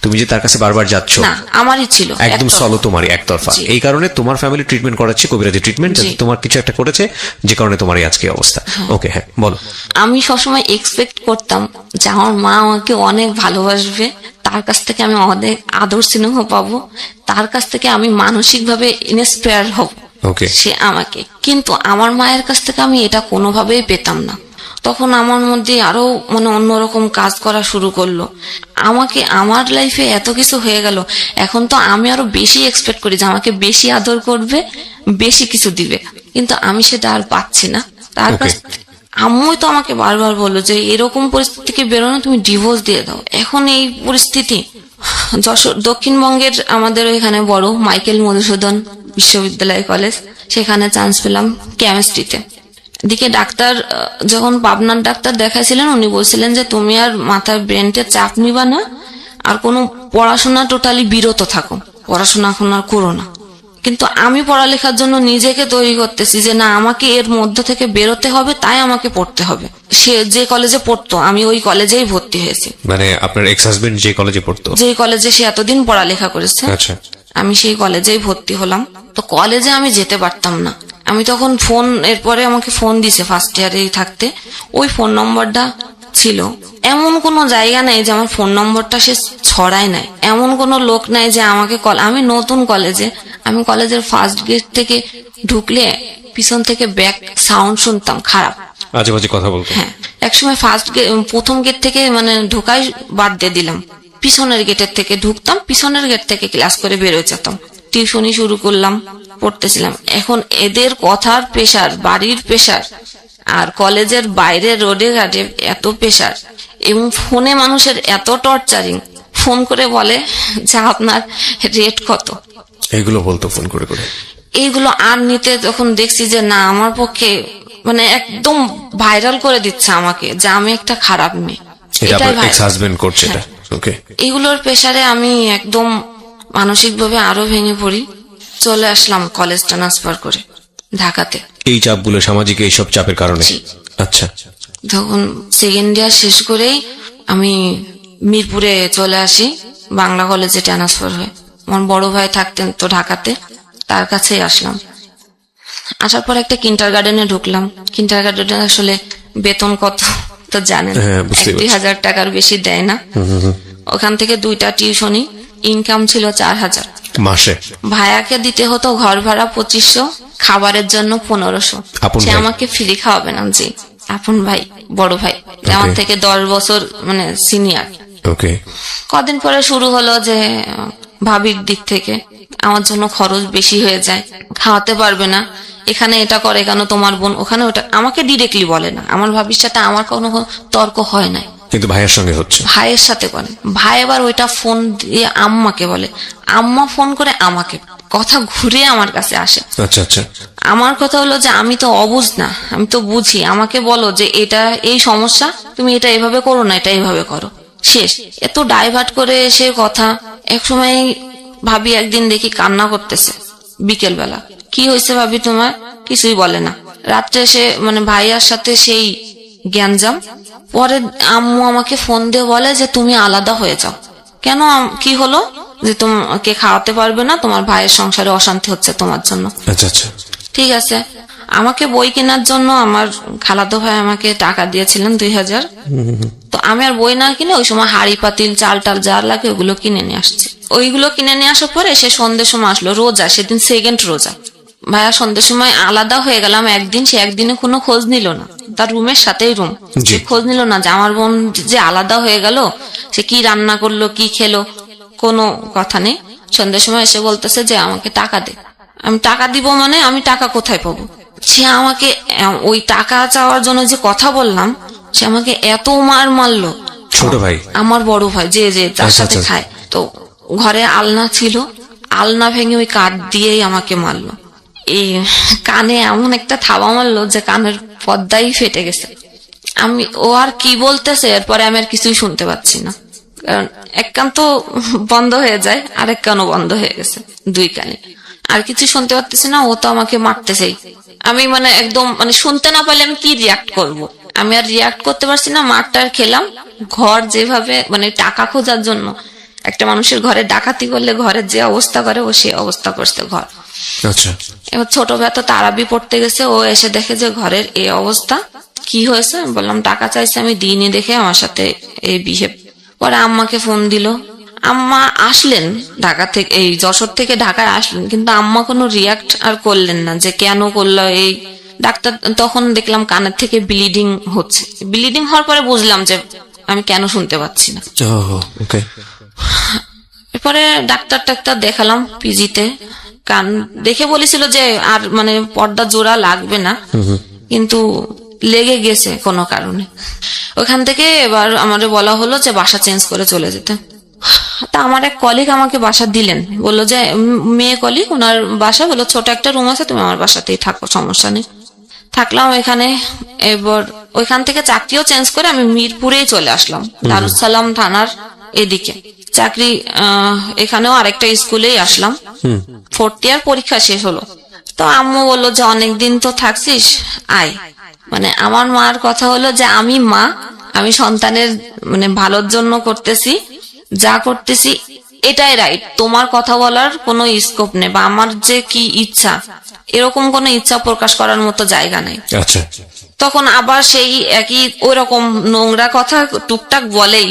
তুমি যে তার কাছে বারবার যাচ্ছ? না, আমারই ছিল, একদম সলো তোমারই, একতরফা। এই কারণে তোমার ফ্যামিলি ট্রিটমেন্ট করাচ্ছে, কবিরাজি ট্রিটমেন্ট, তোমার কিছু একটা করেছে যে কারণে তোমার এই আজকে অবস্থা। ওকে, হ্যাঁ বলো। আমি সবসময় এক্সপেক্ট করতাম যে আমার মা আমাকে অনেক ভালোবাসবে, তার কাছ থেকে আমি অনেক আদর স্নেহ পাবো, তার কাছ থেকে আমি মানসিকভাবে ইন্সপায়ার হব সে আমাকে। কিন্তু আমার মায়ের কাছ থেকে আমি এটা কোনোভাবেই পেতাম না। তখন আমার মধ্যে আরো অন্যরকম কাজ করা শুরু করলো। আমাকে আমার লাইফে এত কিছু হয়ে গেল, এখন তো আমি আরো বেশি এক্সপেক্ট করি যে আমাকে বেশি আদর করবে, বেশি কিছু দিবে, কিন্তু আমি সেটা আর পাচ্ছি না তার কাছ। আম্মুই তো আমাকে বারবার বললো যে এরকম পরিস্থিতি থেকে বেরোনো, তুমি ডিভোর্স দিয়ে দাও। এখন এই পরিস্থিতি দক্ষিণবঙ্গের আমাদের এখানে বড় মাইকেল মধুসূদন বিশ্ববিদ্যালয় কলেজ, সেখানে চান্স পেলাম কেমিস্ট্রিতে। দিকে ডাক্তার যখন পাবনার ডাক্তার দেখাইছিলেন, উনি বলছিলেন যে তুমি আর মাথার ব্রেনতে চাপ নিবা না, আর কোনো পড়াশোনা টোটালি বিরত থাকো, পড়াশোনা এখন আর করো না। কিন্তু আমি পড়ালেখার জন্য নিজেকে তৈরি করতেছি যে না, আমাকে এর মধ্য থেকে বেরোতে হবে, তাই আমাকে পড়তে হবে। সে যে কলেজে পড়তো আমি ওই কলেজেই ভর্তি হয়েছি। মানে আপনার এক্স হাজবেন্ড যে কলেজে পড়তো? যে কলেজে সে এতদিন পড়ালেখা করেছে, আমি সেই কলেজেই ভর্তি হলাম। তো কলেজে আমি যেতে পারতাম না। আমি তখন ফোন, এরপরে আমাকে ফোন দিছে ফার্স্ট ইয়ারেই থাকতে, ওই ফোন নম্বরটা ছিল। এমন কোনো জায়গা নাই যে আমার ফোন নম্বরটা সে ছড়ায় নাই, এমন কোনো লোক নাই যে আমাকে আমি নতুন কলেজে, আমি কলেজের ফার্স্ট গেট থেকে ঢুকলে পিছন থেকে ব্যাক সাউন্ড শুনতাম খারাপ, আজে বাজে কথা বলতো। হ্যাঁ, একসময় প্রথম গেট থেকে ঢোকাই বাদ দিয়ে দিলাম, পিছনের গেটের থেকে ঢুকতাম, পিছনের গেট থেকে ক্লাস করে বেরোয় যেতাম। টিউশনি শুরু করলাম, পড়তেছিলাম। এখন এদের কথার প্রেসার, বাড়ির প্রেসার, আর কলেজের বাইরে রোডে ঘাটে এত প্রেসার, এবং ফোনে মানুষের এত টর্চারিং। ফোন করে বলে যে আপনার রেট কত, এগুলো বলতো ফোন করে করে। এইগুলো আর নিতে তখন দেখছি যে না, আমার পক্ষে একদম ভাইরাল করে দিচ্ছে আমাকে যে আমি একটা খারাপ মেয়ে। এগুলোর প্রেসারে আমি একদম মানসিকভাবে আরো ভেঙে পড়ি। চলে আসলাম কলেজ ট্রান্সফার করে ঢাকাতে। এই চাপগুলো, সামাজিক এইসব চাপের কারণে? আচ্ছা। তখন সেকেন্ড ইয়ার শেষ করেই আমি মিরপুরে চলে আসি, বাংলা কলেজে ট্রান্সফার হয়ে। আমার বড় ভাই থাকতেন তো ঢাকাতে, তার কাছেই আসলাম। আসার পর একটা কিন্ডার গার্ডেনে ঢুকলাম। কিন্ডার গার্ডেনে আসলে বেতন কত তো জানেন, 2,000 টাকার বেশি দেয় না। ওখান থেকে 2টা টিউশনি, ইনকাম ছিল 4,000 মাসে। ভাইয়াকে দিতে হতো ঘর ভাড়া 2,500, খাবারের জন্য 1,500। সে আমাকে ফ্রি খাওয়াবে না। জি, আপন ভাই, বড় ভাই, আমার থেকে 10 বছর সিনিয়র। কদিন পরে শুরু হলো যে ভাবির দিক থেকে আমার জন্য খরচ বেশি হয়ে যায়, খাওয়াতে পারবে না, এখানে এটা করে কেন তোমার বোন, ওখানে ওটা। আমাকে ডিরেক্টলি বলে না, আমার ভাবির সাথে আমার কোনো তর্ক হয় নাই, কিন্তু ভাইয়ের সঙ্গে হচ্ছে, ভাইয়ের সাথে বলে। ভাই এবার ওইটা ফোন দিয়ে আম্মাকে বলে, আম্মা ফোন করে আমাকে, কথা ঘুরে আমার কাছে আসে। আচ্ছা আচ্ছা। আমার কথা হলো যে আমি তো অবুঝ না, আমি তো বুঝি, আমাকে বলো যে এটা এই সমস্যা, তুমি এটা এভাবে করো না, এটা এইভাবে করো, শেষ। এত ডাইভার্ট করে সে কথা। এক সময় ভাবি একদিন দেখি কান্না করতেছে বিকেল বেলা। কি হয়েছে ভাবি তোমার? কিছুই বলে না। রাত্রে এসে মানে ভাইয়ার সাথে সেই গ্যাঞ্জাম। পরে আম্মু আমাকে ফোন দিয়ে বলে যে তুমি আলাদা হয়ে যাও। কেন, কি হলো? যে তোমাকে খাওয়াতে পারবে না, তোমার ভাইয়ের সংসারে অশান্তি হচ্ছে তোমার জন্য। আচ্ছা আচ্ছা। ঠিক আছে। আমাকে বই কেনার জন্য আমার খালাতো ভাই আমাকে টাকা দিয়েছিলেন 2000। তো আমি আর বই না কিনে ওই সময় হাড়ি পাতিল চাল টাল যা লাগে ওগুলো কিনে নিয়ে আসছি। ওইগুলো কিনে নিয়ে আসার পরে সে সন্ধ্যের সময় আসলো, রোজা, সেদিন সেকেন্ড রোজা। ভাইয়া সন্ধ্যের সময় আলাদা হয়ে গেলাম একদিন, সে একদিনে কোনো খোঁজ নিল না, তার রুমের সাথেই রুম, সে খোঁজ নিল না যে আমার বোন যে আলাদা হয়ে গেল, সে কি রান্না করলো কি খেলো, কোনো কথা নেই। সন্ধ্যের সময় এসে বলতেছে যে আমাকে টাকা দে। আমি টাকা দিব মানে আমি টাকা কোথায় পাবো? সে আমাকে ওই টাকা চাওয়ার জন্য যে কথা বললাম, সে আমাকে এত মার মারলো। ছোট ভাই? আমার বড় ভাই, যে যে তার সাথে খায়। তো ঘরে আলনা ছিল, আলনা ভেঙে ওই কাঠ দিয়েই আমাকে মারলো। এই কানে এমন একটা থাবা মারলো যে কানের পর্দাই ফেটে গেছে। ও আর কি বলতেছে এরপরে আমি আর কিছুই শুনতে পাচ্ছি না, কারণ এক কান তো বন্ধ হয়ে যায়, আরেক কানও বন্ধ হয়ে গেছে, দুই কানে আর কিছু শুনতে পারতেছি না। ও তো আমাকে মারতেছেই। আমি মানে একদম মানে শুনতে না পারলে আমি কি রিয়াক্ট করব? আমি আর রিয়াক্ট করতে পারছি না। মারটার খেলাম। ঘর যেভাবে মানে টাকা খোঁজার জন্য একটা মানুষের ঘরে ডাকাতি করলে ঘরের যে অবস্থা করে, ও সে অবস্থা করছে ঘর। আচ্ছা। এবার ছোট ভাই তো তারাবি পড়তে গেছে, ও এসে দেখে যে ঘরের এই অবস্থা। কি হয়েছে বললাম, টাকা চাইছে, আমি দিইনি দেখে আমার সাথে এই বিহেভ। পরে আম্মাকে ফোন দিল। আম্মা আসলেন ঢাকা থেকে, এই যশোর থেকে ঢাকায় আসলেন, কিন্তু আম্মা কোনো রিয়াক্ট আর করলেন না যে কেন করলো এই। ডাক্তার তখন দেখলাম কানের থেকে ব্লিডিং হচ্ছে। ব্লিডিং হওয়ার পরে বুঝলাম যে আমি কেন শুনতে পাচ্ছি না। এরপরে ডাক্তার দেখালাম পিজিতে। কান দেখে বলেছিল যে আর মানে পর্দা জোড়া লাগবে না, কিন্তু লেগে গেছে কোনো কারণে। ওখান থেকে এবার আমাদের বলা হলো যে বাসা চেঞ্জ করে চলে যেতে। তা আমার এক কলিগ আমাকে বাসা দিলেন, বললো যে মেয়ে কলিগ, ওনার বাসা বললো ছোট একটা রুম আছে, তুমি আমার বাসাতেই থাকো, সমস্যা নেই। থাকলাম এখানে। এবার ওইখান থেকে চাকরিও চেঞ্জ করে আমি মিরপুরেই চলে আসলাম, দারুসালাম থানার এদিকে চাকরি। এখানেও আরেকটা স্কুলেই আসলাম। 4th ইয়ার পরীক্ষা শেষ হলো। তো আম্মু বললো যে অনেকদিন তো থাকছিস, আয়। মানে আমার মার কথা হলো যে আমি মা, আমি সন্তানের মানে ভালোর জন্য করতেছি, যা করতেছি এটাই রাইট, তোমার কথা বলার কোনো স্কোপ নেই, বা আমার যে কি ইচ্ছা এরকম কোনো ইচ্ছা প্রকাশ করার মতো জায়গা নেই। আচ্ছা। তখন আবার সেই একই ওই রকম নোংরা কথা টুকটাক বলেই।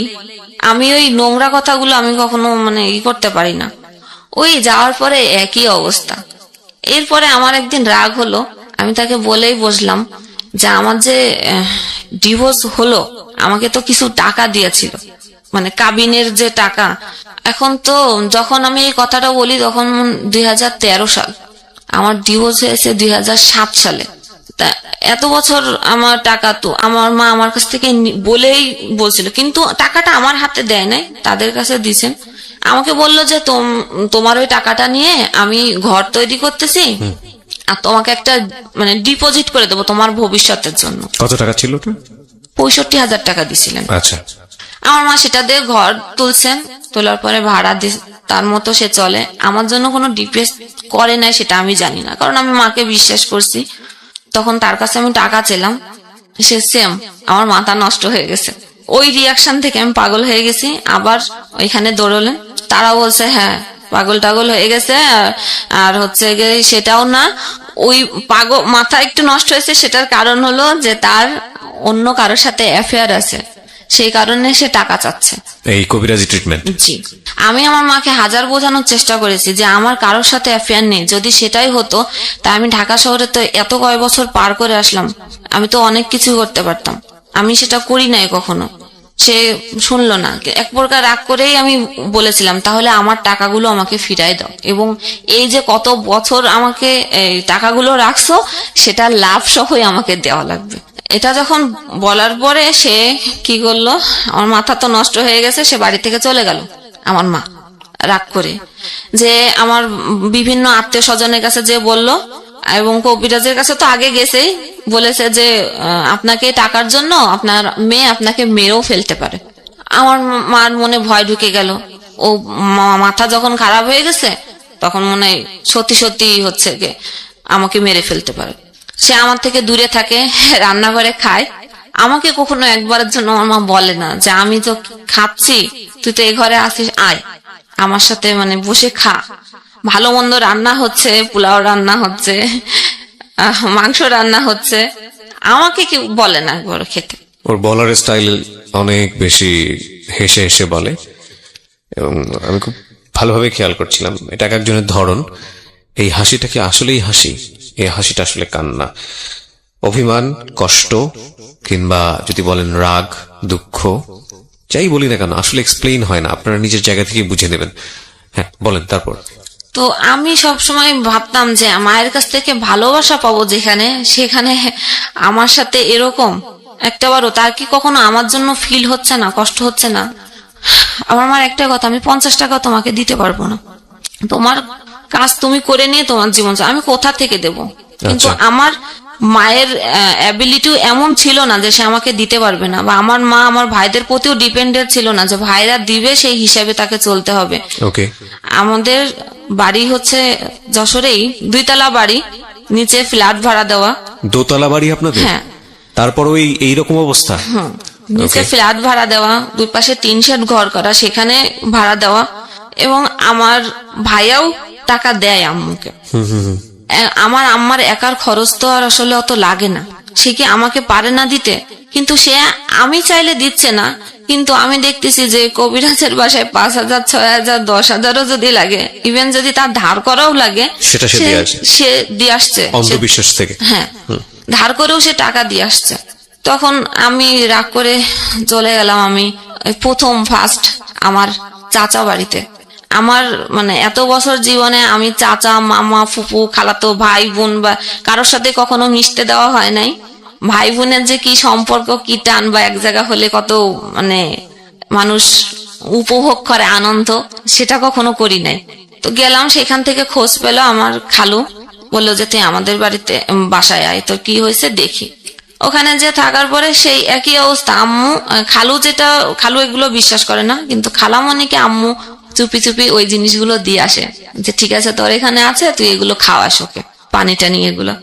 আমি ওই নোংরা কথাগুলো আমি কখনো মানে করতে পারি না। ওই যাওয়ার পরে একই অবস্থা। এরপরে আমার একদিন রাগ হলো, আমি তাকে বলেই বসলাম যে আমার যে ডিভোর্স হলো, আমাকে তো কিছু টাকা দিয়েছিল, মানে কাবিনের যে টাকা। এখন তো যখন আমি এই কথাটা বলি তখন 2013 সাল, আমার ডিভোর্স হয়েছে 2007 সালে। তা এত বছর আমার টাকা তো আমার মা আমার কাছ থেকে বলেই বলছিল, কিন্তু টাকাটা আমার হাতে দেয় নাই, তাদের কাছে দিছেন। আমাকে বললো যে তোমার ওই টাকাটা নিয়ে আমি ঘর তৈরি করতেছি, আর তোমাকে একটা মানে ডিপোজিট করে দেবো তোমার ভবিষ্যতের জন্য। কত টাকা ছিল? 65,000 টাকা দিছিলেন। আচ্ছা। আমার মা সেটা দিয়ে ঘর তুলছেন, তোলার পরে ভাড়া তার মতো সে চলে। আমার জন্য কোনো ডিপিএস করে নাই সেটা আমি জানি না, কারণ আমি মাকে বিশ্বাস করছি। তখন তার কাছে আমি টাকা চেলাম, সে সেম আমার মাথা নষ্ট হয়ে গেছে। ওই রিয়াকশন থেকে আমি পাগল হয়ে গেছি। আবার ওইখানে দৌড়লেন, তারা বলছে হ্যাঁ পাগল টাগল হয়ে গেছে, আর হচ্ছে সেটাও না, ওই পাগল মাথা একটু নষ্ট হয়েছে সেটার কারণ হলো যে তার অন্য কারোর সাথে অ্যাফেয়ার আছে, সেই কারণে সে টাকা চাচ্ছে, এই কবিরাজি ট্রিটমেন্ট। জি। আমি আমার মাকে হাজার বোঝানোর চেষ্টা করেছি যে আমার কারোর সাথে অ্যাফেয়ার নেই। যদি সেটাই হতো তা আমি ঢাকা শহরে তো এত কয় বছর পার করে আসলাম, আমি তো অনেক কিছু করতে পারতাম, আমি সেটা করি নাই কখনো। সে শুনলো না। এক প্রকার রাগ করেই আমি বলেছিলাম তাহলে আমার টাকাগুলো আমাকে ফিরাই দাও, এবং এই যে কত বছর আমাকে এই টাকাগুলো রাখছো সেটা লাভ সহই আমাকে দেওয়া লাগবে। এটা যখন বলার পরে সে কি করলো, আমার মাথা তো নষ্ট হয়ে গেছে, সে বাড়ি থেকে চলে গেল। আমার মা রাগ করে যে আমার বিভিন্ন আত্মীয় স্বজনের কাছে যে বললো, এবং কবিরাজের কাছে তো আগে গেছেই, বলেছে যে আপনাকে টাকার জন্য আপনার মেয়ে আপনাকে মেরেও ফেলতে পারে। আমার মার মনে ভয় ঢুকে গেল। ও মাথা যখন খারাপ হয়ে গেছে তখন মনে সত্যি সত্যি হচ্ছে আমাকে মেরে ফেলতে পারে। সে আমার থেকে দূরে থাকে, রান্নাঘরে খায়। আমাকে কখনো একবারের জন্য আমার মা বলে না যে আমি তো খাচ্ছি, তুই তো এই ঘরে আসিস, আয় আমার সাথে মানে বসে খা। ভালো মন্দ রান্না হচ্ছে, পোলাও রান্না হচ্ছে, মাংস রান্না হচ্ছে, আমাকে কেউ বলে না একবার খেতে। ওর বলার স্টাইল অনেক বেশি হেসে হেসে বলে, এবং আমি খুব ভালোভাবে খেয়াল করছিলাম এটা এক একজনের ধরন। এই হাসিটা কি আসলেই হাসি? এই হাসিটা আসলে কান্না, অভিমান, কষ্ট, কিংবা যদি বলেন রাগ, দুঃখ, যাই বলি না কেন আসলে এক্সপ্লেইন হয় না, আপনারা নিজের জায়গা থেকে বুঝে নেবেন। হ্যাঁ বলেন তারপর। তো আমি সবসময় ভাবতাম যে মায়ের কাছ থেকে ভালোবাসা পাবো যেখানে, সেখানে আমার সাথে এরকম একটাবারও তার কি কখনো আমার জন্য ফিল হচ্ছে না, কষ্ট হচ্ছে না? আমার মার একটা কথা, আমি 50 টাকা তোমাকে দিতে পারবো না, তোমার কাজ তুমি করে নিয়ে তোমার জীবন আমি কোথা থেকে দেব? কিন্তু আমার মায়ের অ্যাবিলিটি এমন ছিল না যে সে আমাকে দিতে পারবে না, বা আমার মা আমার ভাইদের প্রতিও ডিপেন্ডেন্ট ছিল না যে ভাইরা দিবে সেই হিসাবে তাকে চলতে হবে। ওকে। আমাদের বাড়ি হচ্ছে যশোরেই 2 তলা বাড়ি, নিচে ফ্ল্যাট ভাড়া দেওয়া। দোতলা বাড়ি আপনাদের? হ্যাঁ। তারপর ওই এইরকম অবস্থা? নিচে ফ্ল্যাট ভাড়া দেওয়া, 2 পাশে 3 শেড ঘর করা, সেখানে ভাড়া দেওয়া। এবং আমার ভাইয়াও টাকা দেয় আম্মুকে। আমার আম্মার একার খরচ তো আর আসলে অত লাগে না, সে কি আমাকে পারে না দিতে? কিন্তু সে আমি চাইলে দিচ্ছে না, কিন্তু আমি দেখতেছি যে কবিরাজের বাসায় 5,000, 6,000, 10,000ও যদি লাগে, ইভেন যদি তার ধার করাও লাগে, সেটা সে দিয়ে আসছে অন্ধবিশ্বাস থেকে। হ্যাঁ, ধার করেও সে টাকা দিয়ে আসছে। তখন আমি রাগ করে চলে গেলাম। আমি প্রথম ফার্স্ট আমার চাচা বাড়িতে। আমার মানে এত বছর জীবনে আমি চাচা, মামা, ফুপু, খালাতো ভাই বোন বা কারোর সাথে কখনো মিশতে দেওয়া হয় নাই। ভাই বোনের যে কি সম্পর্ক, কি টান, বা এক জায়গা হলে কত মানে মানুষ উপভোগ করে আনন্দ, সেটা কখনো করি নাই। তো গেলাম, সেখান থেকে খোঁজ পেল আমার খালু, বললো যে তুই আমাদের বাড়িতে বাসায় আয়, তো কি হয়েছে দেখি। ওখানে যে থাকার পরে সেই একই অবস্থা। আম্মু খালু এগুলো বিশ্বাস করে না, কিন্তু খালামণিকে আম্মু চুপি চুপি ওই জিনিসগুলো দিয়ে আসে যে ঠিক আছে তোর এখানে আছে, তুই এগুলো খাওয়াস ওকে, পানি টানি এগুলো।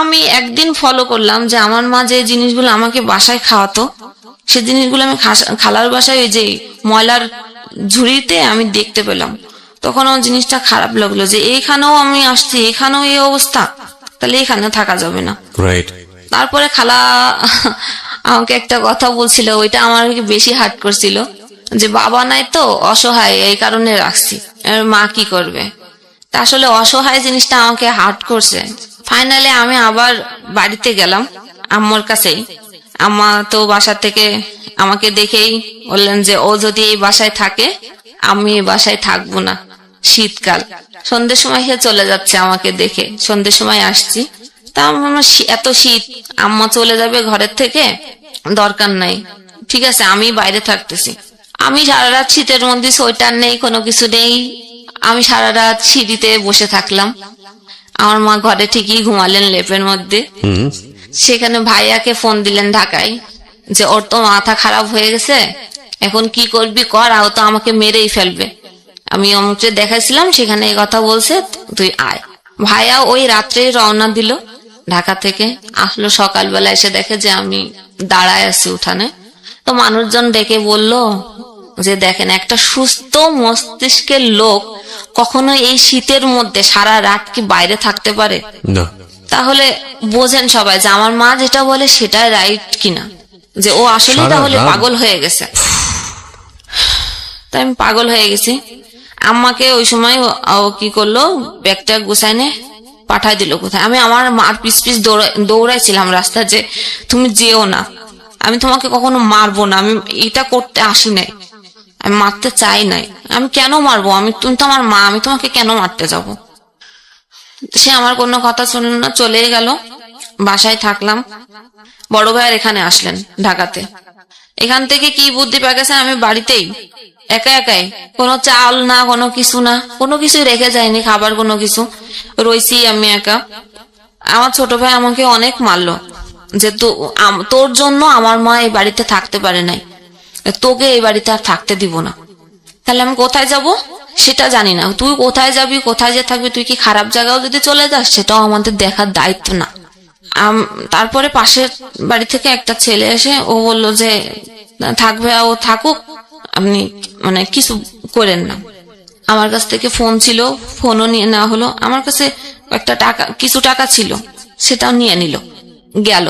আমি একদিন ফলো করলাম যে আমার মা যে জিনিসগুলো আমাকে বাসায় খাওয়াতো, সে জিনিসগুলো আমি খালার বাসায় ওই যে ময়লার ঝুড়িতে আমি দেখতে পেলাম। তখন আমার জিনিসটা খারাপ লাগলো যে এইখানেও আমি আসছি, এখানেও এই অবস্থা, তাহলে এখানে থাকা যাবে না। তারপরে খালা আমাকে একটা কথা বলছিল, ওইটা আমার বেশি হার্ট করছিল, যে বাবা নাই তো অসহায়, এই কারণে রাখছি, মা কি করবে। তা আসলে অসহায় জিনিসটা আমাকে হার্ট করছে। ফাইনালি আমি আবার বাড়িতে গেলাম আম্মুর কাছেই। আম্মা তো বাসা থেকে আমাকে দেখেই বললেন যে ও যদি এই বাসায় থাকে, আমি এই বাসায় থাকবো না। শীতকাল, সন্ধ্যের সময় সে চলে যাচ্ছে আমাকে দেখে, সন্ধ্যের সময় আসছি। তা আমার এত শীত, আম্মা চলে যাবে ঘরের থেকে, দরকার নাই, ঠিক আছে আমি বাইরে থাকতেছি। আমি সারা রাত শীতের মধ্যে, সোয়েটার নেই, কোনো কিছু নেই, আমি সারা রাত সিঁড়িতে বসে থাকলাম। আমার মা ঘরে ঠিকই ঘুমালেন লেপের মধ্যে। সেখানে ভাইয়াকে ফোন দিলেন ঢাকায়, যে ওর তো মাথা খারাপ হয়ে গেছে, এখন কি করবি কর, ও তো আমাকে মেরেই ফেলবে। আমি অমুককে দেখাইছিলাম, সেখানে এই কথা বলছে, তুই আয়। ভাইয়া ওই রাত্রেই রওনা দিল ঢাকা থেকে। আসলো সকালবেলা, এসে দেখে যে আমি দাঁড়ায় আছি উঠানে। তো মানুষজন ডেকে বলল যে দেখেন, একটা সুস্থ মস্তিষ্কের লোক কখনো এই শীতের মধ্যে সারা রাত কি বাইরে থাকতে পারে? না। তাহলে বোঝেন সবাই যে আমার মা যেটা বলে সেটা রাইট কিনা, যে ও আসলে তাহলে পাগল হয়ে গেছে। তাই আমি পাগল হয়ে গেছি। আম্মাকে ওই সময় ও কি করলো, ব্যাগটা গুছাই নে পাঠাই দিল কোথায়। আমি আমার মার পিছ পিছ দৌড়াইছিলাম রাস্তা, যে তুমি যেও না, আমি তোমাকে কখনো মারবো না, আমি এটা করতে আসি নাই, আমি মারতে চাই নাই, আমি কেন মারবো, তুমি তো আমার মা, আমি তোমাকে কেন মারতে যাব। সে আমার কোনো কথা শুনল না, চলে গেল। বাসায় থাকলাম। বড় ভাইয়ের এখানে আসলেন ঢাকাতে। এখান থেকে কি বুদ্ধি পেয়ে গেছে, আমি বাড়িতেই একাই, কোনো চাল না, কোনো কিছু না, কোনো কিছু রেখে যায়নি, খাবার কোনো কিছু, রইছি আমি একা। আমার ছোট ভাই আমাকে অনেক মারলো, যে তোর জন্য আমার মা এই বাড়িতে থাকতে পারে নাই, তোকে এই বাড়িতে আর থাকতে দিব না। তাহলে আমি কোথায় যাব সেটা জানি না, তুই কোথায় যাবি, কোথায় যে থাকবি, তুই কি খারাপ জায়গাও যদি চলে যাস, সেটাও আমাদের দেখার দায়িত্ব না। তারপরে পাশের বাড়ি থেকে একটা ছেলে এসে ও বলল যে থাকবে, ও থাকুক, আপনি মানে কিছু করেন না। আমার কাছ থেকে ফোন ছিল, ফোনও নিয়ে নেওয়া হলো। আমার কাছে একটা টাকা, কিছু টাকা ছিল, সেটাও নিয়ে নিল, গেল।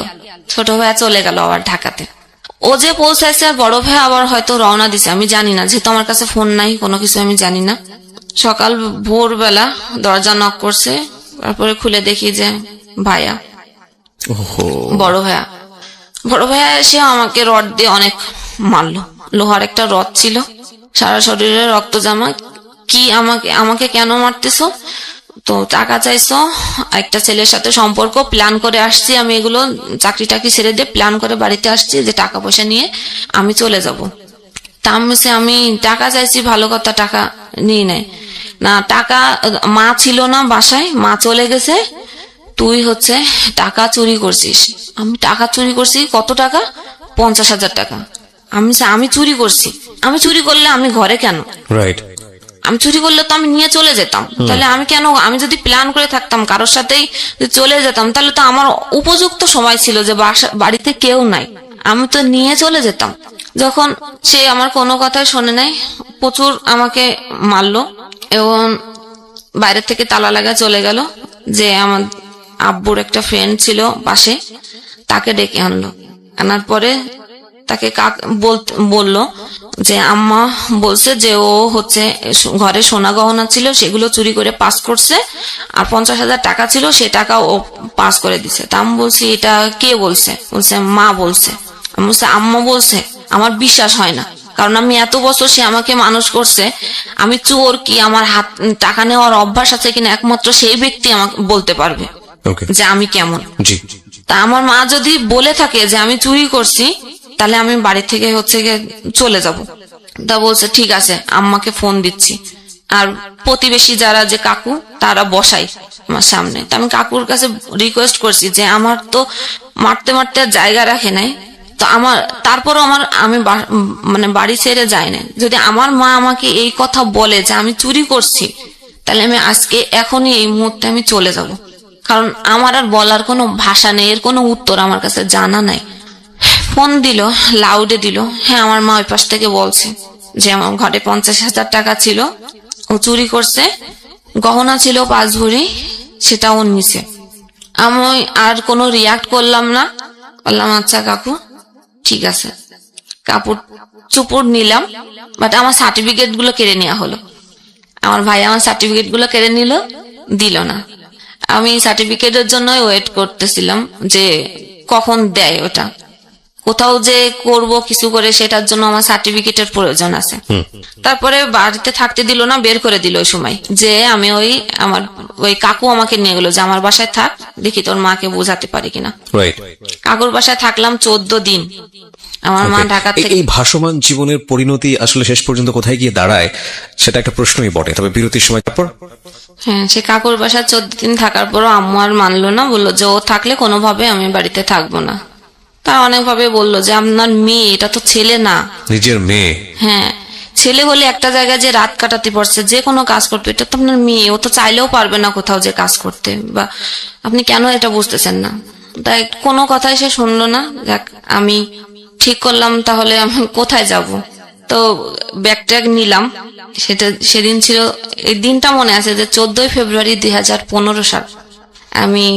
ছোট ভাইয়া চলে গেল আবার ঢাকাতে। ও যে পৌঁছাইছে আর বড় ভাইয়া আবার হয়তো রওনা দিছে, আমি জানি না, যেহেতু আমার কাছে ফোন নাই, কোনো কিছু আমি জানি না। সকাল ভোরবেলা দরজা নক করছে, তারপরে খুলে দেখি যে ভাইয়া, বড় ভাইয়া এসে আমাকে রড দিয়ে অনেক মারলো। লোহার একটা রড ছিল, সারা শরীরে রক্ত জামা। কি আমাকে কেন মারতেছো? তো টাকা চাইছো, একটা ছেলের সাথে সম্পর্ক, প্ল্যান করে আসছি আমি, এগুলো চাকরি টাকরি ছেড়ে দিয়ে প্ল্যান করে বাড়িতে আসছি যে টাকা পয়সা নিয়ে আমি চলে যাব। তা আমি টাকা চাইছি, ভালো কথা, টাকা নিয়ে নেয় না। টাকা মা ছিল না বাসায়, মা চলে গেছে, তুই হচ্ছে টাকা চুরি করছিস। আমি টাকা চুরি করছি? কত টাকা? 50,000 টাকা। আমি চুরি করছি? আমি চুরি করলে আমি ঘরে কেন? রাইট। আমি চুরি করলে তো আমি নিয়ে চলে যেতাম, তাহলে আমি কেন? আমি যদি প্ল্যান করে থাকতাম কারোর সাথেই চলে যেতাম, তাহলে তো আমার উপযুক্ত সময় ছিল যে বাড়িতে কেউ নাই, আমি তো নিয়ে চলে যেতাম। যখন সে আমার কোনো কথাই শোনে নাই, প্রচুর আমাকে মারলো এবং বাইরে থেকে তালা লাগা চলে গেল। যে আমার আব্বুর একটা ফ্রেন্ড ছিল পাশে, তাকে ডেকে আনলো। আনার পরে তাকে বললো যে আম্মা বলছে যে ও হচ্ছে ঘরে সোনা গহনা ছিল, সেগুলো চুরি করে পাস করছে, আর 50,000 টাকা ছিল, সে টাকা ও পাস করে দিছে। তা আমি বলছি এটা কে বলছে? বলছে মা বলছে। আমি বলছি আম্মা বলছে? আমার বিশ্বাস হয় না, কারণ আমি এত বছর, সে আমাকে মানুষ করছে, আমি চোর কি আমার হাত টাকা নেওয়ার অভ্যাস আছে কিনা একমাত্র সেই ব্যক্তি আমাকে বলতে পারবে যে আমি কেমন। তা আমার মা যদি বলে থাকে যে আমি চুরি করছি, তাহলে আমি বাড়ি থেকে হচ্ছে গিয়ে চলে যাব। তা বলছে ঠিক আছে, আম্মাকে ফোন দিচ্ছি। আর প্রতিবেশী যারা যে কাকু, তারা বসাই আমার সামনে। তা আমি কাকুর কাছে রিকোয়েস্ট করছি যে আমার তো মারতে মারতে জায়গা রাখে নাই, তো তারপরও আমি মানে বাড়ি ছেড়ে যাই না। যদি আমার মা আমাকে এই কথা বলে যে আমি চুরি করছি, তাহলে আমি আজকে এখনই এই মুহূর্তে আমি চলে যাব, কারণ আমার আর বলার কোনো ভাষা নেই, এর কোনো উত্তর আমার কাছে জানা নাই। ফোন দিল, লাউডে দিল। হ্যাঁ, আমার মা ওই পাশ থেকে বলছে যে আমার ঘরে 50,000 টাকা ছিল, ও চুরি করছে, গহনা ছিল 5 ভরি, সেটা ও নিছে। আমি আর কোনো রিয়াক্ট করলাম না, বললাম আচ্ছা কাকু ঠিক আছে। কাপড় চুপড় নিলাম, বাট আমার সার্টিফিকেট গুলো কেড়ে নেওয়া হলো। আমার ভাই আমার সার্টিফিকেট গুলো কেড়ে নিল, দিল না। আমি সার্টিফিকেটের জন্য ওয়েট করতেছিলাম যে কখন দেয় ওটা। কোথাও যে করব কিছু করে, সেটার জন্য আমার সার্টিফিকেটের প্রয়োজন আছে। তারপরে বাড়িতে থাকতে দিল না, বের করে দিল ওই সময়। যে আমি ওই কাকু আমাকে নিয়ে গেলো যে আমার বাসায় থাক, দেখি তোর মাকে বোঝাতে পারি কিনা। কাকুর বাসায় থাকলাম 14 দিন। আমার মা ঢাকা থেকে। এই ভাসমান জীবনের পরিণতি আসলে শেষ পর্যন্ত কোথায় গিয়ে দাঁড়ায়, সেটা একটা প্রশ্নই বটে। তবে বিরতির সময় তারপর হ্যাঁ, সে কাকুর বাসায় 14 দিন থাকার পরও আম্মু আর মানলো না, বললো যে ও থাকলে কোনোভাবে আমি বাড়িতে থাকবো না। তা অনেকভাবে বললো যে আপনার মেয়ে, এটা তো ছেলে না, নিজের মেয়ে। হ্যাঁ, ছেলে হলে একটা জায়গায় যে রাত কাটাতে পারছে, যে কোনো কাজ করতে, এটা তো আপনার মেয়ে, ও তো চাইলেও পারবে না কোথাও যে কাজ করতে, বা আপনি কেন এটা বুঝতেছেন না? তাই কোনো কথাই সে শুনলো না। যাক, আমি ঠিক করলাম তাহলে আমি কোথায় যাব। তো ব্যাগ ট্যাগ নিলাম। সেদিন ছিল, এই দিনটা মনে আছে যে 14 ফেব্রুয়ারি 2015 সাল। আমি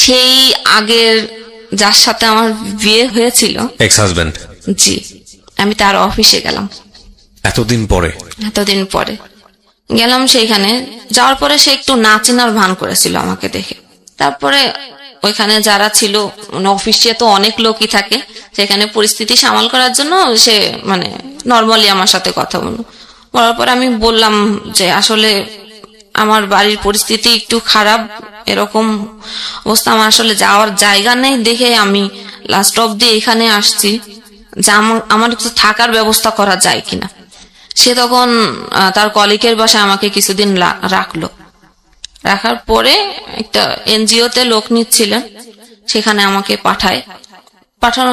সেই আগের যার সাথে আমার বিয়ে হয়েছিল, এক্স হাজবেন্ড, জি, আমি তার অফিসে গেলাম। এতদিন পরে গেলাম। সেইখানে যাওয়ার পরে সে একটু নাচিনার ভান করেছিল আমাকে দেখে। তারপরে ওইখানে যারা ছিল, মানে অফিসে তো অনেক লোকই থাকে, সেখানে পরিস্থিতি সামাল করার জন্য সে মানে নর্মালি আমার সাথে কথা বলার পরে আমি বললাম যে আসলে আমার বাড়ির পরিস্থিতি একটু খারাপ, এরকম অবস্থা, আমার আসলে যাওয়ার জায়গা নেই, দেখে আমি লাস্ট অব্দি এখানে আসছি, যে আমার একটু থাকার ব্যবস্থা করা যায় কিনা। সে তখন তার কলিগের বাসায় আমাকে কিছুদিন রাখার পরে একটা এনজিওতে লোক নিচ্ছিলেন, সেখানে আমাকে পাঠানো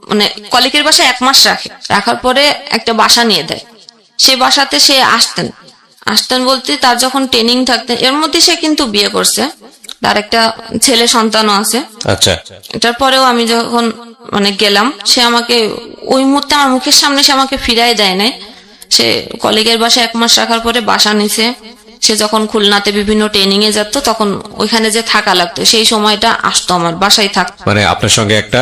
মানে কলিগের বাসায় 1 মাস রাখার পরে একটা বাসা নিয়ে দেয়। সেই বাসাতে সে আসতেন বলতে তার যখন ট্রেনিং থাকতেন, এর মধ্যে সে কিন্তু বিয়ে করছে। তার একটা ছেলে সন্তানও আছে। আচ্ছা, এটার পরেও আমি যখন মানে গেলাম, সে আমাকে ওই মুহূর্তে আমার মুখের সামনে সে আমাকে ফিরাই দেয় নাই। সে কলিগের বাসায় 1 মাস রাখার পরে বাসা নিছে। সে যখন খুলনাতে বিভিন্ন ট্রেনিং এ যেত তখন ওইখানে যে থাকা লাগতো, সেই সময়টা আসতো আমার বাসায় থাকতো। মানে আপনার সঙ্গে একটা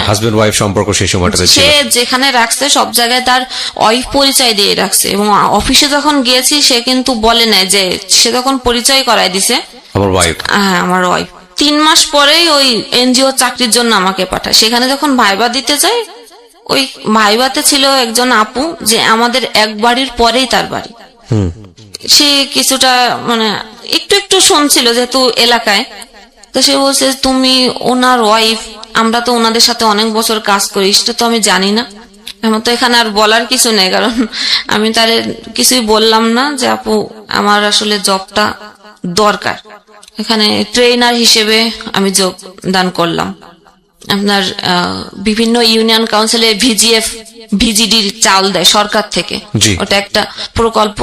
হাজবেন্ড ওয়াইফ সম্পর্ক সেই সময়টাতে ছিল। সে যেখানে রাখছে সব জায়গায় তার ওয়াইফ পরিচয় দিয়ে রাখছে, এবং অফিসে যখন গিয়েছি সে কিন্তু বলে নাই, যে সে তখন পরিচয় করায় দিছে আমার ওয়াইফ। হ্যাঁ, আমার ওয়াইফ। 3 মাস পরেই ওই এনজিও চাকরির জন্য আমাকে পাঠায়। সেখানে যখন ভাইবা দিতে যাই, ওই ভাইবাতে ছিল একজন আপু, যে আমাদের এক বাড়ির পরেই তার বাড়ি। সে কিছুটা মানে একটু একটু শুনছিল যেহেতু এলাকায়। তো সে বলছে, তুমি ওনার ওয়াইফ, আমরা তো ওনাদের সাথে অনেক বছর কাজ করি, সেটা তো আমি জানি না। আমার তো এখানে আর বলার কিছু নেই, কারণ আমি তার কিছুই বললাম না যে আপু আমার আসলে জবটা দরকার। এখানে ট্রেনার হিসেবে আমি যোগদান করলাম। আপনার বিভিন্ন ইউনিয়ন কাউন্সিলে ভিজিডির চাল দেয় সরকার থেকে, ওটা একটা প্রকল্প।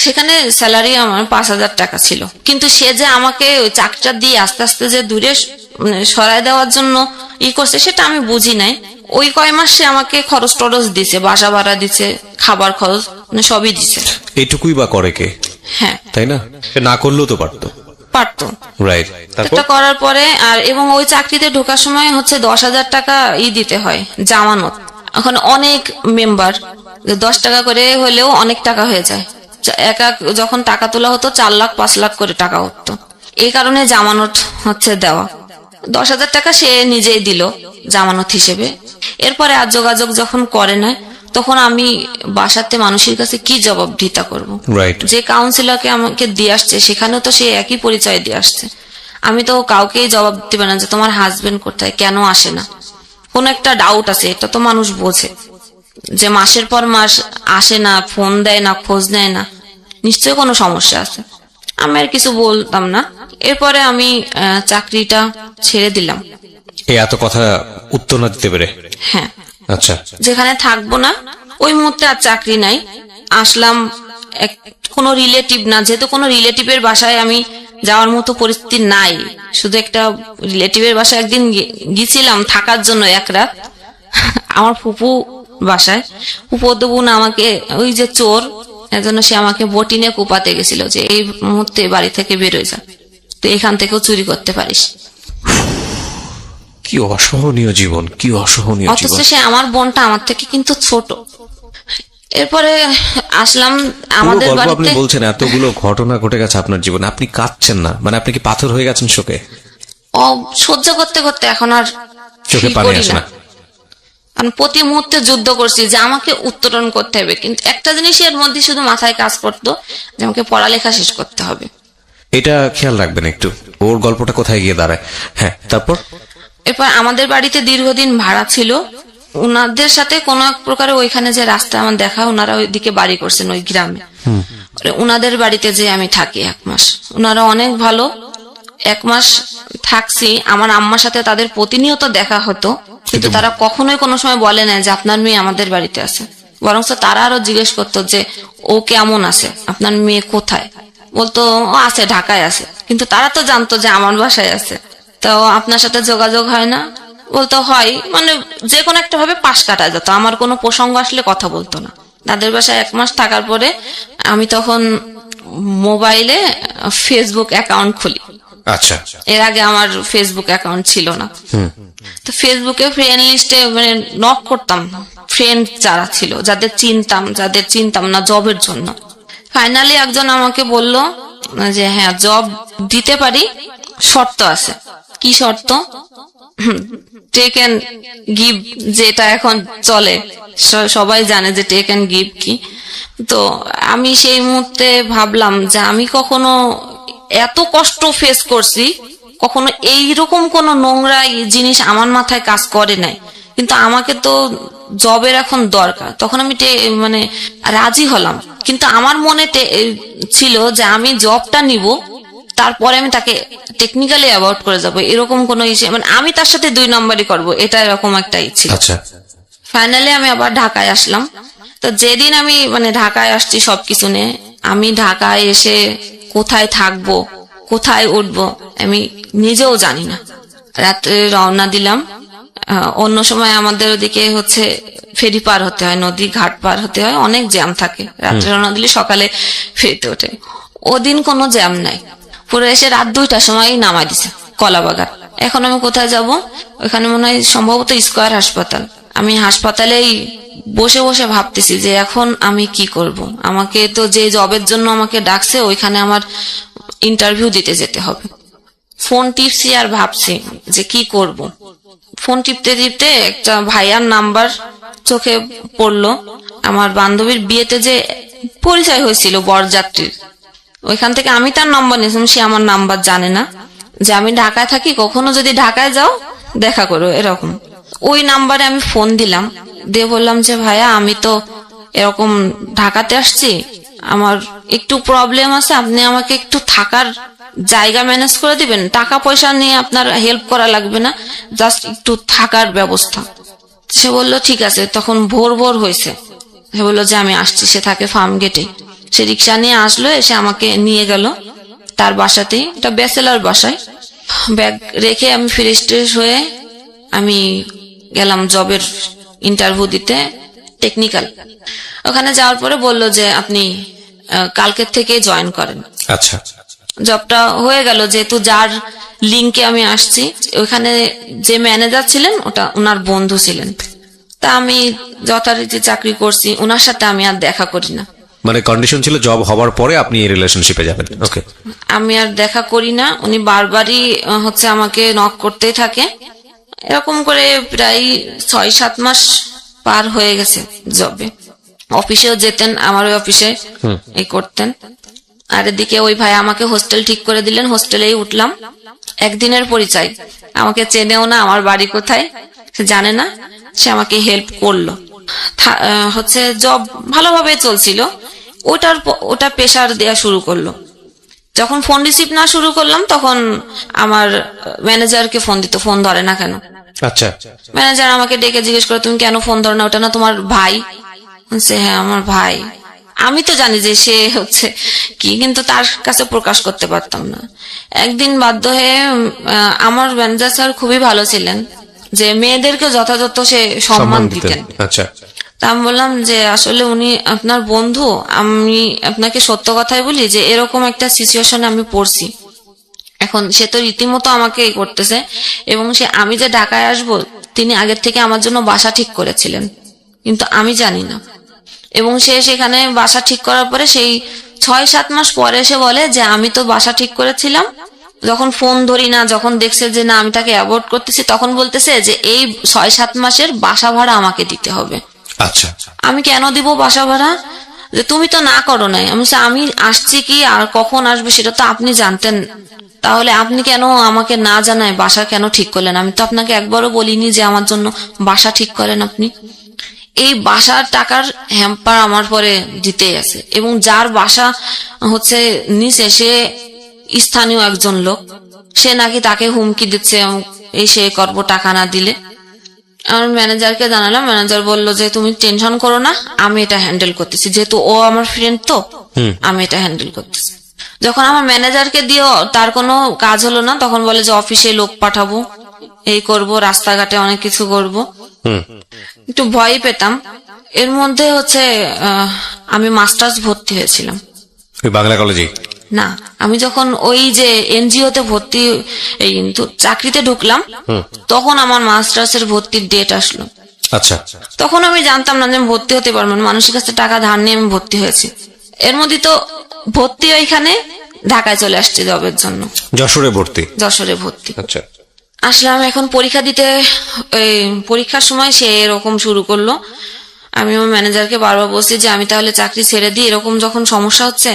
সেখানে স্যালারি আমার 5,000 টাকা ছিল। কিন্তু সে যে আমাকে ওই চাকরিটা দিয়ে আস্তে আস্তে যে দূরে সরায় দেওয়ার জন্য করছে, সেটা আমি বুঝি নাই। ওই কয় মাস সে আমাকে খরচ টরচ দিছে, বাসা ভাড়া দিছে, খাবার খরচ মানে সবই দিছে। এটুকুই বা করে কে? হ্যাঁ, তাই না? না করলেও তো পারতো। রাইট। এটা করার পরে আর এবং ওই চাকরিতে ঢোকার সময় হচ্ছে 10,000 টাকা দিতে হয় জামানত। এখন অনেক মেম্বার, 10 টাকা করে হলেও অনেক টাকা হয়ে যায়। একা যখন টাকা তোলা হতো 4 লাখ 5 লাখ করে টাকা হতো। এই কারণে জামানত হচ্ছে দেওয়া। 10,000 টাকা সে নিজেই দিল জামানত হিসেবে। এরপরে আর যোগাযোগ যখন করে না, তখন আমি বাসাতে মানুষের কাছে কি জবাবদিহিতা করবো? যে কাউন্সিলরকে আমাকে দিয়ে আসছে সেখানেও তো সে একই পরিচয় দিয়ে আসছে। আমি তো কাউকেই জবাব দিবে না যে তোমার হাজবেন্ড কোথায়, কেন আসে না। কোন একটা ডাউট আছে, এটা তো মানুষ বোঝে, যে মাসের পর মাস আসে না, ফোন দেয় না, খোঁজ নেয় না, নিশ্চয়ই কোনো সমস্যা আছে। আমি আর কিছু বলতাম না। এরপরে আমি চাকরিটা ছেড়ে দিলাম। এত কথা উত্তর না দিতে পেরে? হ্যাঁ। আচ্ছা, যেখানে থাকবো না ওই মুহূর্তে আর চাকরি নাই। আসলাম কোনো রিলেটিভ না, যেহেতু কোনো রিলেটিভের বাসায় আমি যাওয়ার মতো পরিস্থিতি নাই। শুধু একটা রিলেটিভের বাসায় একদিন গেছিলাম থাকার জন্য 1 রাত, আমার ফুপু বাসায়। ফুপু বোন আমাকে, ওই যে চোর, এজন্য সে আমাকে বটিনে কোপাতে গেছিল যে এই মুহূর্তে বাড়ি থেকে বেরোয় যা, তো এখান থেকেও চুরি করতে পারিস। কি অসহনীয় জীবন, কি অসহনীয় জীবন। অথচ সে আমার বোনটা আমার থেকে কিন্তু ছোট। এরপরে আসলাম আমাদের বাড়িতে। আপনি বলছেন এতগুলো ঘটনা ঘটে গেছে আপনার জীবনে, আপনি কাঁদছেন না? মানে আপনি কি পাথর হয়ে গেছেন শোকে? সহ্য করতে করতে এখন আর চোখে পানি আসে না। আমি প্রতি মুহূর্তে যুদ্ধ করছি যে আমাকে উত্তরণ করতে হবে, কিন্তু একটা জিনিস এর মধ্যে শুধু মাথায় কাজ করতো, যে আমাকে পড়ালেখা শেষ করতে হবে। এটা খেয়াল রাখবেন একটু, ওর গল্পটা কোথায় গিয়ে দাঁড়ায়। হ্যাঁ, তারপর? এরপর আমাদের বাড়িতে দীর্ঘদিন ভাড়া ছিল। উনাদের সাথে কোনো এক প্রকারে ওইখানে যে রাস্তা আমার দেখা, ওনারা ওইদিকে বাড়ি করছেন ওই গ্রামে। উনাদের বাড়িতে যে আমি থাকি 1 মাস, উনারা অনেক ভালো। 1 মাস থাকছি, আমার আম্মার সাথে তাদের প্রতিনিয়ত দেখা হতো, কিন্তু তারা কখনোই কোনো সময় বলে না যে আপনার মেয়ে আমাদের বাড়িতে আছে। বরং তারা আরো জিজ্ঞেস করতো যে ও কেমন আছে, আপনার মেয়ে কোথায়। বলতো ও আছে, ঢাকায় আছে। কিন্তু তারা তো জানতো যে আমার বাসায় আছে। তো আপনার সাথে যোগাযোগ হয় না? বলতো হয়, মানে যে কোনো একটা ভাবে পাশ কাটা যেত, আমার কোনো প্রসঙ্গ আসলে কথা বলতো না। তাদের বাসায় 1 মাস থাকার পরে আমি তখন মোবাইলে ফেসবুক অ্যাকাউন্ট খুলি। আচ্ছা। এর আগে আমার ফেসবুক অ্যাকাউন্ট ছিল না। তো ফেসবুকে ফ্রেন্ড লিস্টে মানে নক করতাম ফ্রেন্ড যারা ছিল, যাদের চিনতাম না জবের জন্য। ফাইনালি একজন আমাকে বলল যে হ্যাঁ জব দিতে পারি, শর্ত আছে। কি শর্ত? টেক এন্ড গিভ, যেটা এখন চলে, সবাই জানে যে টেক এন্ড গিভ কি। তো আমি সেই মুহূর্তে ভাবলাম যে আমি কখনো এত কষ্ট ফেস করছি, কখনো এইরকম কোন নোংরা জিনিস আমার মাথায় কাজ করে নাই, কিন্তু আমাকে তো জবের এখন দরকার। তখন আমি মানে রাজি হলাম, কিন্তু আমার মনে ছিল যে আমি জবটা নিব, তারপরে আমি তাকে টেকনিক্যালি অ্যাভয়েড করে যাব, এরকম কোনো ইচ্ছে, মানে আমি তার সাথে 2 নম্বরই করবো, এটা এরকম একটা ইচ্ছে। আচ্ছা। ফাইনালি আমি আবার ঢাকায় আসলাম। তো যেদিন আমি মানে ঢাকায় আসছি সবকিছু নিয়ে, আমি ঢাকায় এসে কোথায় থাকবো, কোথায় উঠবো আমি নিজেও জানি না। রাত্রে রওনা দিলাম। অন্য সময় আমাদের ওদিকে হচ্ছে ফেরি পার হতে হয়, নদী ঘাট পার হতে হয়, অনেক জ্যাম থাকে। রাত্রে রওনা দিলে সকালে ফেরিতে ওঠে। ওদিন কোনো জ্যাম নাই, পুরো এসে রাত 2টার সময় নামাই দিছে কলাবাগান। এখন আমি কোথায় যাব? ওখানে মনে হয় সম্ভবত স্কয়ার হাসপাতাল। আমি হাসপাতালেই বসে বসে ভাবতেছি যে এখন আমি কি করব। আমাকে তো যে জবের জন্য আমাকে ডাকছে ওইখানে আমার ইন্টারভিউ দিতে যেতে হবে। ফোন টিপছি আর ভাবছি যে কি করব। ফোন টিপতে টিপতে একটা ভাইয়ার নাম্বার চোখে পড়লো। আমার বান্ধবীর বিয়েতে যে পরিচয় হয়েছিল বরযাত্রীর, ওইখান থেকে আমি তার নাম্বার নিয়েছিলাম। সে আমার নাম্বার জানে না, যে আমি ঢাকায় থাকি, কখনো যদি ঢাকায় যাও দেখা করো, এরকম। ওই নাম্বারে আমি ফোন দিলাম, দিয়ে বললাম যে ভাইয়া আমি তো এরকম ঢাকাতে আসছি, আমার একটু প্রবলেম আছে, আপনি আমাকে একটু থাকার জায়গা ম্যানেজ করে দিবেন, টাকা পয়সা নিয়ে আপনার হেল্প করা লাগবে না, জাস্ট একটু থাকার ব্যবস্থা। সে বলল ঠিক আছে। তখন ভোর ভোর হয়েছে। সে বললো যে আমি আসছি। সে থাকে ফার্ম গেটে। সে রিক্সা নিয়ে আসলো, এসে আমাকে নিয়ে গেল তার বাসাতেই, এটা ব্যাচেলার বাসায়। ব্যাগ রেখে আমি ফ্রেশ ট্রেশ হয়ে আমি গেলাম জবের ইন্টারভিউ দিতে, টেকনিক্যাল। ওখানে যাওয়ার পরে বলল যে আপনি কালকের থেকে জয়েন করেন। আচ্ছা, জবটা হয়ে গেল, যেহেতু যার লিঙ্কে আমি আসছি, ওখানে যে ম্যানেজার ছিলেন ওটা ওনার বন্ধু ছিলেন। তা আমি যথারীতি চাকরি করছি, ওনার সাথে আমি আর দেখা করি না। মানে কন্ডিশন ছিল জব হওয়ার পরে আপনি এই রিলেশনশিপে যাবেন। ওকে, আমি আর দেখা করি না। উনি বারবারই হচ্ছে আমাকে নক করতেই থাকে। এরকম করে প্রায় 6-7 মাস পার হয়ে গেছে জবে। অফিসেও যেতেন, আমার ওই অফিসে এই করতেন। আর এদিকে ওই ভাই আমাকে হোস্টেল ঠিক করে দিলেন, হোস্টেলেই উঠলাম। একদিনের পরিচয়, আমাকে চেনেও না, আমার বাড়ি কোথায় সে জানে না। সে আমাকে হেল্প করলো। হচ্ছে জব ভালোভাবে চলছিল। ওটা প্রেশার দেয়া শুরু করলো। যখন ফোন রিসিভ না শুরু করলাম, তখন আমার ম্যানেজারকে ফোন দিত, ফোন ধরে না কেন। আচ্ছা, ম্যানেজার আমাকে ডেকে জিজ্ঞেস করে তুমি কেন ফোন ধরো না, ওটা না তোমার ভাই? হ্যাঁ আমার ভাই। আমি তো জানি যে সে হচ্ছে কি, কিন্তু তার কাছে প্রকাশ করতে পারতাম না। একদিন বাধ্য হয়ে আমার ম্যানেজার স্যার খুবই ভালো ছিলেন, যে মেয়েদেরকে যথাযথ সে সম্মান দিতেন। আচ্ছা, তা আমি বললাম যে আসলে উনি আপনার বন্ধু, আমি আপনাকে সত্য কথাই বলি যে এরকম একটা সিচুয়েশনে আমি পড়ছি। এখন সে তো রীতিমতো আমাকে এই করতেছে, এবং সে আমি যে ঢাকায় আসবো তিনি আগের থেকে আমার জন্য বাসা ঠিক করেছিলেন, কিন্তু আমি জানি না। এবং সে সেখানে বাসা ঠিক করার পরে সেই 6-7 মাস পরে এসে বলে যে আমি তো বাসা ঠিক করেছিলাম, যখন ফোন ধরি না, যখন দেখছে যে না আমি তাকে অ্যাভয়েড করতেছি, তখন বলতেছে যে এই 6-7 মাসের বাসা ভাড়া আমাকে দিতে হবে। আচ্ছা, আমি কেন দিব বাসা ভাড়া? যে তুমি তো না করো নাই। আমি আসছি কি আর কখন আসবে সেটা তো আপনি জানতেন, তাহলে আপনি কেন আমাকে না জানায় বাসা কেন ঠিক করলেন? আমি তো আপনাকে একবারও বলিনি যে আমার জন্য বাসা ঠিক করেন আপনি। এই বাসার টাকার হ্যাম্পার আমার পরে দিতেই আছে, এবং যার বাসা হচ্ছে নিচে সে স্থানীয় একজন লোক, সে নাকি তাকে হুমকি দিচ্ছে এই সে করবো টাকা না দিলে। আমার ম্যানেজারকে জানালাম, ম্যানেজার বললো যে তুমি টেনশন করো না, আমি এটা হ্যান্ডেল করতেছি, যেহেতু ও আমার ফ্রেন্ড তো আমি এটা হ্যান্ডেল করতেছি। যখন আমার ম্যানেজারকে দিয়েও তার কোনো কাজ হলো না, তখন বলে যে অফিসে লোক পাঠাবো, এই করব, রাস্তাঘাটে অনেক কিছু করব। একটু ভয় পেতাম। এর মধ্যে হচ্ছে আমি মাস্টার্স ভর্তি হয়েছিলাম বাংলা কলেজে। না, আমি যখন ওই যে এনজিওতে ভর্তি এই চাকরিতে ঢুকলাম, তখন আমার মাস্টার্স এর ভর্তির ডেট আসলো। আচ্ছা, তখন আমি জানতাম না যে আমি ভর্তি হতে পারবো না, মানুষের কাছে টাকা ধার নিয়ে আমি ভর্তি হয়েছি। এর মধ্যে তো ভর্তি ওইখানে ঢাকায় চলে আসছে জবের জন্য। যশোরে ভর্তি? যশোরে ভর্তি। আচ্ছা, আসলাম এখন পরীক্ষা দিতে। পরীক্ষার সময় সে এরকম শুরু করলো। আমি আমার ম্যানেজারকে বারবার বলছি যে আমি তাহলে চাকরি ছেড়ে দিই, এরকম যখন সমস্যা হচ্ছে।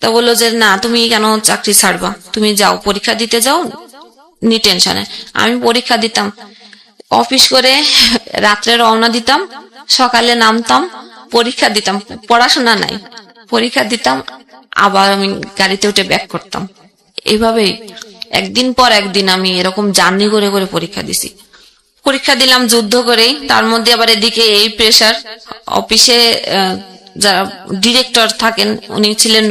তা বললো যে না, তুমি কেন চাকরি ছাড়বা, তুমি যাও পরীক্ষা দিতে যাও, নি টেনশনে। আমি পরীক্ষা দিতাম, অফিস করে রাত্রে রওনা দিতাম, সকালে নামতাম, পরীক্ষা দিতাম, পড়াশোনা নাই, পরীক্ষা দিতাম, আবার আমি গাড়িতে উঠে ব্যাক করতাম। এইভাবেই একদিন পর একদিন আমি এরকম জার্নি করে করে পরীক্ষা দিছি। পরীক্ষা দিলাম যুদ্ধ করেই, তার মধ্যে আবার এদিকে এই প্রেশার। অফিসে যারা ডিরেক্টর থাকেন উনি ছিলেন,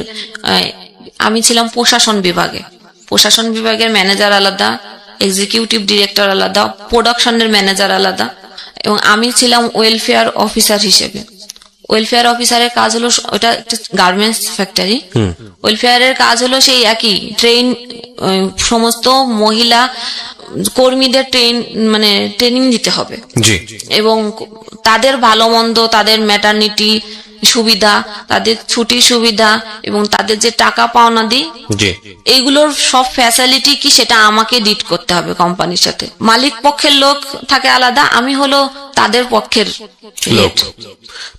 আমি ছিলাম প্রশাসন বিভাগে। প্রশাসন বিভাগের ম্যানেজার আলাদা, এক্সিকিউটিভ ডিরেক্টর আলাদা, প্রোডাকশনের ম্যানেজার আলাদা, এবং আমি ছিলাম ওয়েলফেয়ার অফিসার হিসেবে। ওয়েলফেয়ার অফিসারের কাজ হলো, ওটা একটা গার্মেন্টস ফ্যাক্টরি, ওয়েলফেয়ারের কাজ হলো সেই একই, সমস্ত মহিলা কর্মীদের ট্রেনিং দিতে হবে, এবং তাদের ভালো মন্দ, তাদের ম্যাটারনিটি সুবিধা, তাদের ছুটির সুবিধা, এবং তাদের যে টাকা পাওনা দিই, এইগুলোর সব ফ্যাসিলিটি কি সেটা আমাকে ডিট করতে হবে কোম্পানির সাথে। মালিক পক্ষের লোক থাকে আলাদা, আমি হলো তাদের পক্ষের লোক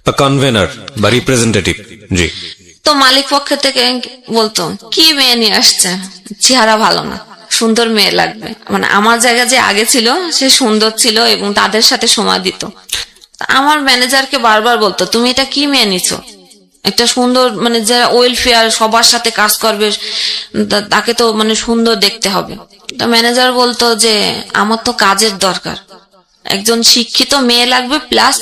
বা কনভেনার বা রিপ্রেজেন্টেটিভ। জি। তো মালিক পক্ষের থেকে বলতো, কি মেয়ে নিয়ে আসছে, চেহারা ভালো না, সুন্দর মেয়ে লাগবে। আমার জায়গা যে আগে ছিল সে সুন্দর ছিল এবং তাদের সাথে সময় দিত। আমার ম্যানেজারকে বারবার বলতো, তুমি এটা কি মেয়ে নিছো, একটা সুন্দর যারা ওয়েলফেয়ার সবার সাথে কাজ করবে তাকে তো সুন্দর দেখতে হবে। তো ম্যানেজার বলতো যে আমার তো কাজের দরকার, একজন শিক্ষিত মেয়ে লাগবে, প্লাস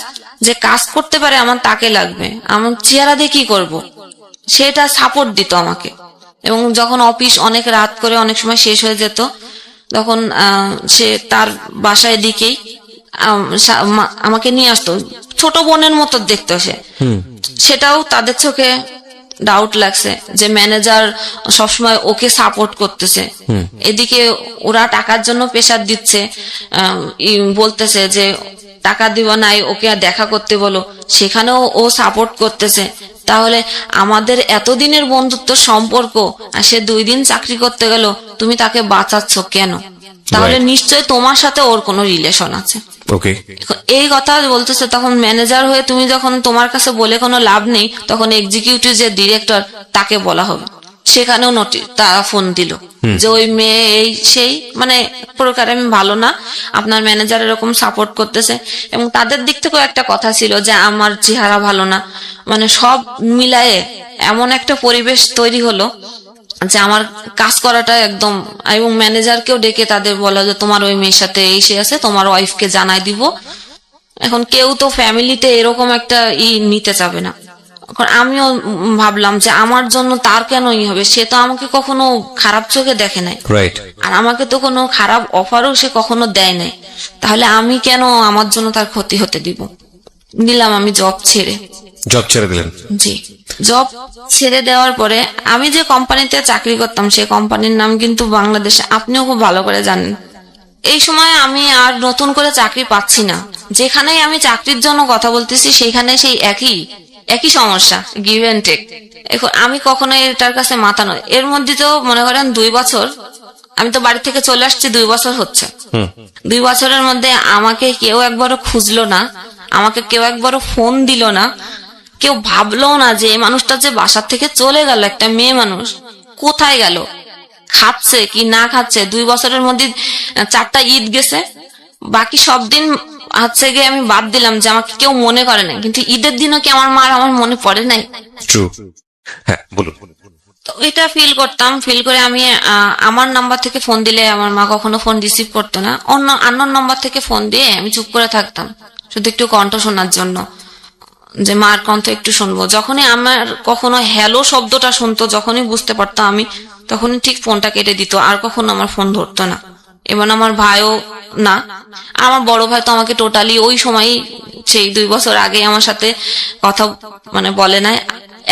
যে কাজ করতে পারে আমার তাকে লাগবে, আমার চেহারা দিয়ে কি করবো, সেটা সাপোর্ট দিত আমাকে। এবং যখন অফিস অনেক রাত করে অনেক সময় শেষ হয়ে যেত, তখন সে তার বাসায় দিকেই আমাকে নিয়ে আসতো, ছোট বোনের মতো দেখতো সে। সেটাও তাদের চোখে ডাউট লাগছে যে ম্যানেজার সবসময় ওকে সাপোর্ট করতেছে, এদিকে ওরা টাকার জন্য প্রেসার দিচ্ছে, বলতেছে যে টাকা দিব নাই, ওকে দেখা করতে বলো, সেখানেও ও সাপোর্ট করতেছে। তাহলে আমাদের এতদিনের বন্ধুত্ব সম্পর্ক, আর সে 2 দিন চাকরি করতে গেল, তুমি তাকে বাঁচাচ্ছ কেন? তাহলে নিশ্চয় তোমার সাথে ওর কোনো রিলেশন আছে। এই কথা বলতেছে। তখন ম্যানেজার হয়ে তুমি যখন তোমার কাছে বলে কোনো লাভ নেই, তখন এক্সিকিউটিভ যে ডিরেক্টর তাকে বলা হবে। সেখানেও তারা ফোন দিল যে ওই মেয়ে এই সেই প্রকার আমি ভালো না, আপনার ম্যানেজার এরকম সাপোর্ট করতেছে। এবং তাদের দিক থেকেও একটা কথা ছিল যে আমার চেহারা ভালো না, সব মিলায়ে এমন একটা পরিবেশ তৈরি হলো যে আমার কাজ করাটা একদম, এবং ম্যানেজারকেও ডেকে তাদের বলা যে তোমার ওই মেয়ের সাথে এই সে আছে, তোমার ওয়াইফকে জানাই দিব। এখন কেউ তো ফ্যামিলিতে এরকম একটা নিতে চাবে না। এখন আমিও ভাবলাম যে আমার জন্য তার কেন হবে, সে তো আমাকে কখনো খারাপ চোখে দেখে নাই, আর আমাকে তো কোনো খারাপ অফারও সে কখনো দেয় নাই, তাহলে আমি কেন আমার জন্য তার ক্ষতি হতে দিব। নিলাম আমি জব ছেড়ে দিলেন। জি, জব ছেড়ে দেওয়ার পরে আমি যে কোম্পানিতে চাকরি করতাম সেই কোম্পানির নাম কিন্তু বাংলাদেশে আপনিও খুব ভালো করে জানেন। এই সময় আমি আর নতুন করে চাকরি পাচ্ছি না, যেখানেই আমি চাকরির জন্য কথা বলতেছি সেখানে সেই একই সমস্যা, গিভ এন্ড টেক। এখন আমি কখনোই এটার কাছে মাথা নয়। এর মধ্যে তো মনে করেন 2 বছর আমি তো বাড়ি থেকে চলে আসছি, 2 বছর হচ্ছে। 2 বছরের মধ্যে আমাকে কেউ একবারও খুঁজলো না, আমাকে কেউ একবারও ফোন দিল না, কেউ ভাবলো না যে এই মানুষটা যে বাসার থেকে চলে গেল, একটা মেয়ে মানুষ কোথায় গেল, খাচ্ছে কি না খাচ্ছে। 2 বছরের মধ্যে 4টা ঈদ গেছে, বাকি সব দিন হচ্ছে গিয়ে আমি বাদ দিলাম যে আমাকে কেউ মনে করে নাই, কিন্তু ঈদের দিনও কি আমার মার আমার মনে পড়ে নাই? তো এটা ফিল করে আমি আমার নাম্বার থেকে ফোন দিলে আমার মা কখনো ফোন রিসিভ করতো না, অন্য আননোন নাম্বার থেকে ফোন দিয়ে আমি চুপ করে থাকতাম, শুধু একটু কণ্ঠ শোনার জন্য, যে মার কণ্ঠ একটু শুনবো। যখনই আমার কখনো হ্যালো শব্দটা শুনতো, যখনই বুঝতে পারতো আমি, তখনই ঠিক ফোনটা কেটে দিত, আর কখনো আমার ফোন ধরতো না। এবং আমার ভাইও না, আমার বড় ভাই তো আমাকে টোটালি ওই সময়, সেই 2 বছর আগে আমার সাথে কথা বলে নাই।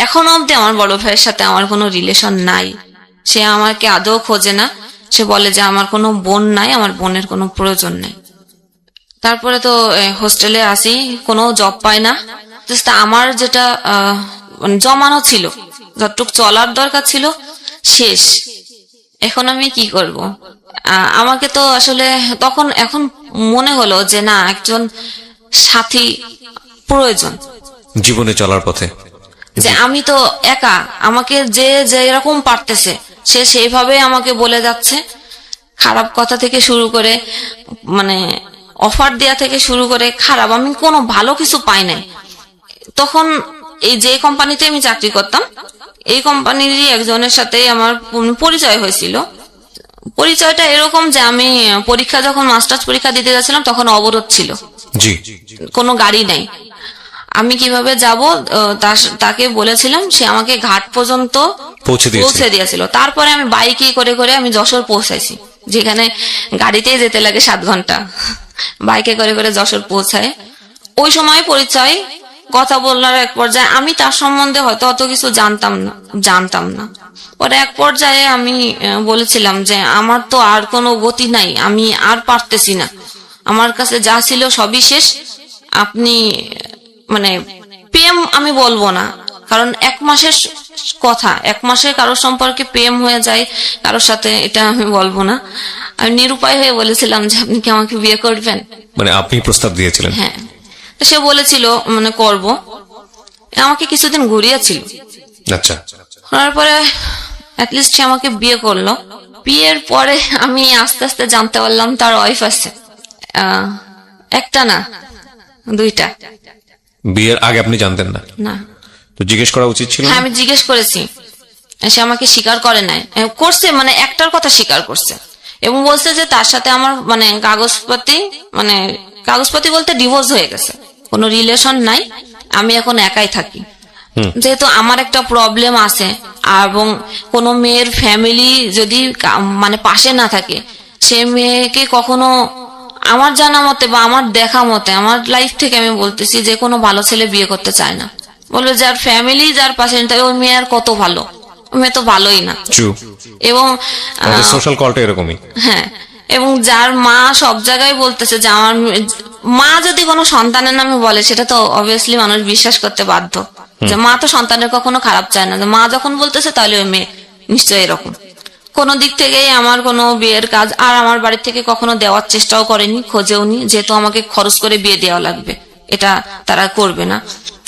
এখনো অব্দি আমার বড় ভাইয়ের সাথে আমার কোনো রিলেশন নাই, সে আমাকে আদৌ খোঁজে না। সে বলে যে আমার কোনো বোন নাই, আমার বোনের কোনো প্রয়োজন নাই। তারপরে তো হোস্টেলে আসি, কোনো জব পাই না। আমার যেটা জমানো ছিল, যতটুক চলার দরকার ছিল, শেষ। এখন আমি কি করব? আমাকে তো আসলে এখন মনে হলো যে না, একজন সাথী প্রয়োজন জীবনে চলার পথে। যে আমি তো একা, আমাকে যে যেরকম পারতেছে সে সেইভাবে আমাকে বলে যাচ্ছে, খারাপ কথা থেকে শুরু করে অফার দেয়া থেকে শুরু করে খারাপ, আমি কোনো ভালো কিছু পাই নাই। তখন এই যে কোম্পানিতে আমি চাকরি করতাম, এই কোম্পানিরই একজনের সাথে আমার পরিচয় হয়েছিল। পরিচয়টা এরকম যে আমি পরীক্ষা, যখন মাস্টার্স পরীক্ষা দিতে যাচ্ছিলাম তখন অবরোধ ছিল, কোনো গাড়ি নাই, আমি কিভাবে যাব তাকে বলেছিলাম, সে আমাকে ঘাট পর্যন্ত পৌঁছে দিয়েছিল। তারপরে আমি বাইকে করে করে আমি যশোর পৌঁছাইছি, যেখানে গাড়িতেই যেতে লাগে 7 ঘন্টা, বাইকে করে করে যশোর পৌঁছায়। ওই সময় পরিচয়, কথা বলার এক পর্যায়ে আমি তার সম্বন্ধে হয়তো অত কিছু জানতাম না। পরে এক পর্যায়ে আমি বলেছিলাম যে আমার তো আর কোনো গতি নাই, আমি আর পারতেছি না, আমার কাছে যা ছিল সবই শেষ। আপনি মানে প্রেম আমি বলবো না, কারণ 1 মাসের কথা, 1 মাসে কারোর সম্পর্কে প্রেম হয়ে যায় কারোর সাথে, এটা আমি বলবো না। আমি নিরুপায় হয়ে বলেছিলাম যে আপনি কি আমাকে বিয়ে করবেন? মানে আপনি প্রস্তাব দিয়েছিলেন? হ্যাঁ। সে বলেছিল মানে করব, আমাকে কিছুদিন ঘুরিয়েছিল। আচ্ছা। তারপরে অ্যাটলিস্ট সে আমাকে বিয়ে করলো। বিয়ের পরে আমি আস্তে আস্তে জানতে পারলাম তার ওয়াইফ আছে, একটা না 2টা। বিয়ের আগে আপনি জানতেন না? না। তো জিজ্ঞেস করা উচিত ছিল? হ্যাঁ, আমি জিজ্ঞেস করেছি, সে আমাকে স্বীকার করে নাই, করছে মানে একটার কথা স্বীকার করছে এবং বলছে যে তার সাথে আমার মানে কাগজপত্র বলতে ডিভোর্স হয়ে গেছে, কোনো রিলেশন নাই, আমি এখন একাই থাকি। যেহেতু আমার একটা প্রবলেম আছে এবং কোনো মেয়ের ফ্যামিলি যদি মানে পাশে না থাকে, সে মেয়েকে কখনো আমার জানা মতে বা আমার দেখা মতে, আমার লাইফ থেকে আমি বলতেছি, যে কোনো ভালো ছেলে বিয়ে করতে চায় না। বলবে যার ফ্যামিলি যার পাশে, ওই মেয়ে আর কত ভালো, ওই মেয়ে তো ভালোই না। এবং সোশ্যাল কলটা এরকমই। হ্যাঁ, এবং যার মা সব জায়গায় বলতেছে যে আমার মা যদি কোনো সন্তানের নামে বলে, সেটা তো অবভিয়াসলি মানুষ বিশ্বাস করতে বাধ্য, যে মা তো সন্তানের কখনো খারাপ চায় না। মা যখন বলতেছে তাহলে ওই মেয়ে নিশ্চয়ই এরকম। কোনো দিক থেকেই আমার কোনো বিয়ের কাজ আর আমার বাড়ি থেকে কখনো দেওয়ার চেষ্টাও করেনি, খোঁজেওনি, যেহেতু আমাকে খরচ করে বিয়ে দেওয়া লাগবে, এটা তারা করবে না।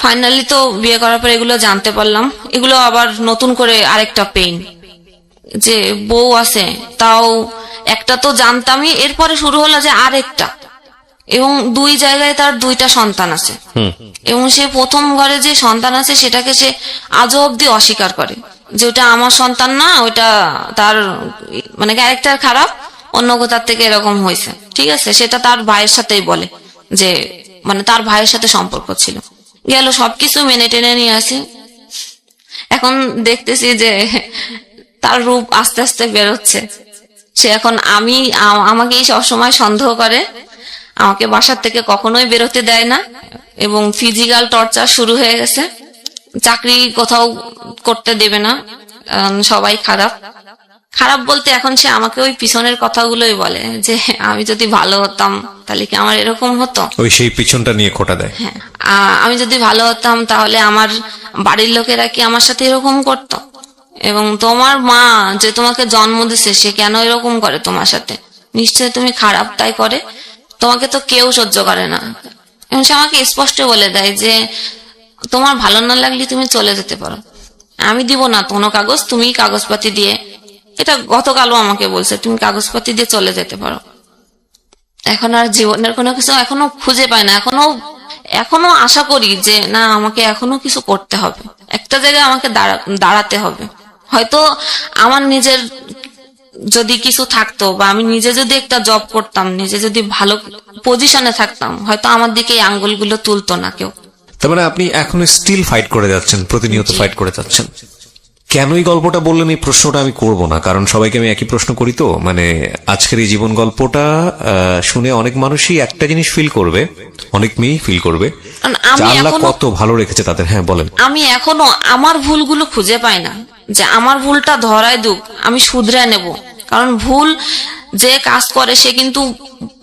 ফাইনালি তো বিয়ে করার পর এগুলো জানতে পারলাম, এগুলো আবার নতুন করে আরেকটা পেইন, যে বউ আছে, তাও একটা তো জানতামই, এরপরে শুরু হলো যে আরেকটা, এবং 2 জায়গায় তার 2টা সন্তান আছে, এবং সে প্রথম ঘরে যে সন্তান আছে সেটাকে সে আজও অব্দি অস্বীকার করে, যে ওটা আমার সন্তান না, ওটা তার মানে ক্যারেক্টার খারাপ, অন্য কোথার থেকে এরকম হয়েছে। ঠিক আছে, সেটা তার ভাইয়ের সাথেই বলে, যে মানে তার ভাইয়ের সাথে সম্পর্ক ছিল। গেল সবকিছু মেনে টেনে নিয়ে আসি, এখন দেখতেছি যে তার রূপ আস্তে আস্তে বেরোচ্ছে। সে এখন আমাকেই সবসময় সন্দেহ করে, আমাকে বাসার থেকে কখনোই বেরোতে দেয় না, এবং ফিজিক্যাল টর্চার শুরু হয়ে গেছে, চাকরি কোথাও করতে দেবে না, সবাই খারাপ বলতে এখন সে আমাকে ওই পিছনের কথাগুলোই বলে, যে আমি যদি ভালো হতাম তাহলে কি আমার এরকম হতো, ওই সেই পিছনটা নিয়ে খোটা দেয়। হ্যাঁ, আমি যদি ভালো হতাম তাহলে আমার বাড়ির লোকেরা কি আমার সাথে এরকম করতো, এবং তোমার মা যে তোমাকে জন্ম দিছে সে কেন এরকম করে তোমার সাথে, নিশ্চয়ই তুমি খারাপ তাই করে, তোমাকে তো কেউ সহ্য করে না। এবং সে আমাকে স্পষ্ট বলে দেয় যে তোমার ভালো না লাগলে তুমি চলে যেতে পারো, আমি দিব না কোনো কাগজ, তুমি কাগজপাতি দিয়ে, এটা গতকালও আমাকে বলছে, তুমি কাগজপাতি দিয়ে চলে যেতে পারো। এখন আর জীবনের কোনো কিছু এখনো খুঁজে পাই না, এখনো আশা করি যে না, আমাকে এখনো কিছু করতে হবে, একটা জায়গায় আমাকে দাঁড়াতে হবে। হয়তো আমার নিজের যদি কিছু থাকতো, বা আমি নিজে যদি একটা জব করতাম, নিজে যদি ভালো পজিশনে থাকতাম, হয়তো আমার দিকে এই আঙ্গুলগুলো তুলতো না কেউ। তার মানে আপনি এখনো স্টিল ফাইট করে যাচ্ছেন, প্রতিনিয়ত ফাইট করে যাচ্ছেন। কেন এই গল্পটা বললেন, এই প্রশ্নটা আমি করব না, কারণ সবাইকে আমি একই প্রশ্ন করি। তো মানে আজকের এই জীবন গল্পটা শুনে অনেক মানুষই একটা জিনিস ফিল করবে, অনেক মেয়েই ফিল করবে, আল্লাহ কত ভালো রেখেছে তাদের। হ্যাঁ বলেন। আমি এখনো আমার ভুলগুলো খুঁজে পাই না, যে আমার ভুলটা ধরায় দুক, আমি শুধরে নেব। কারণ ভুল যে কাজ করে সে কিন্তু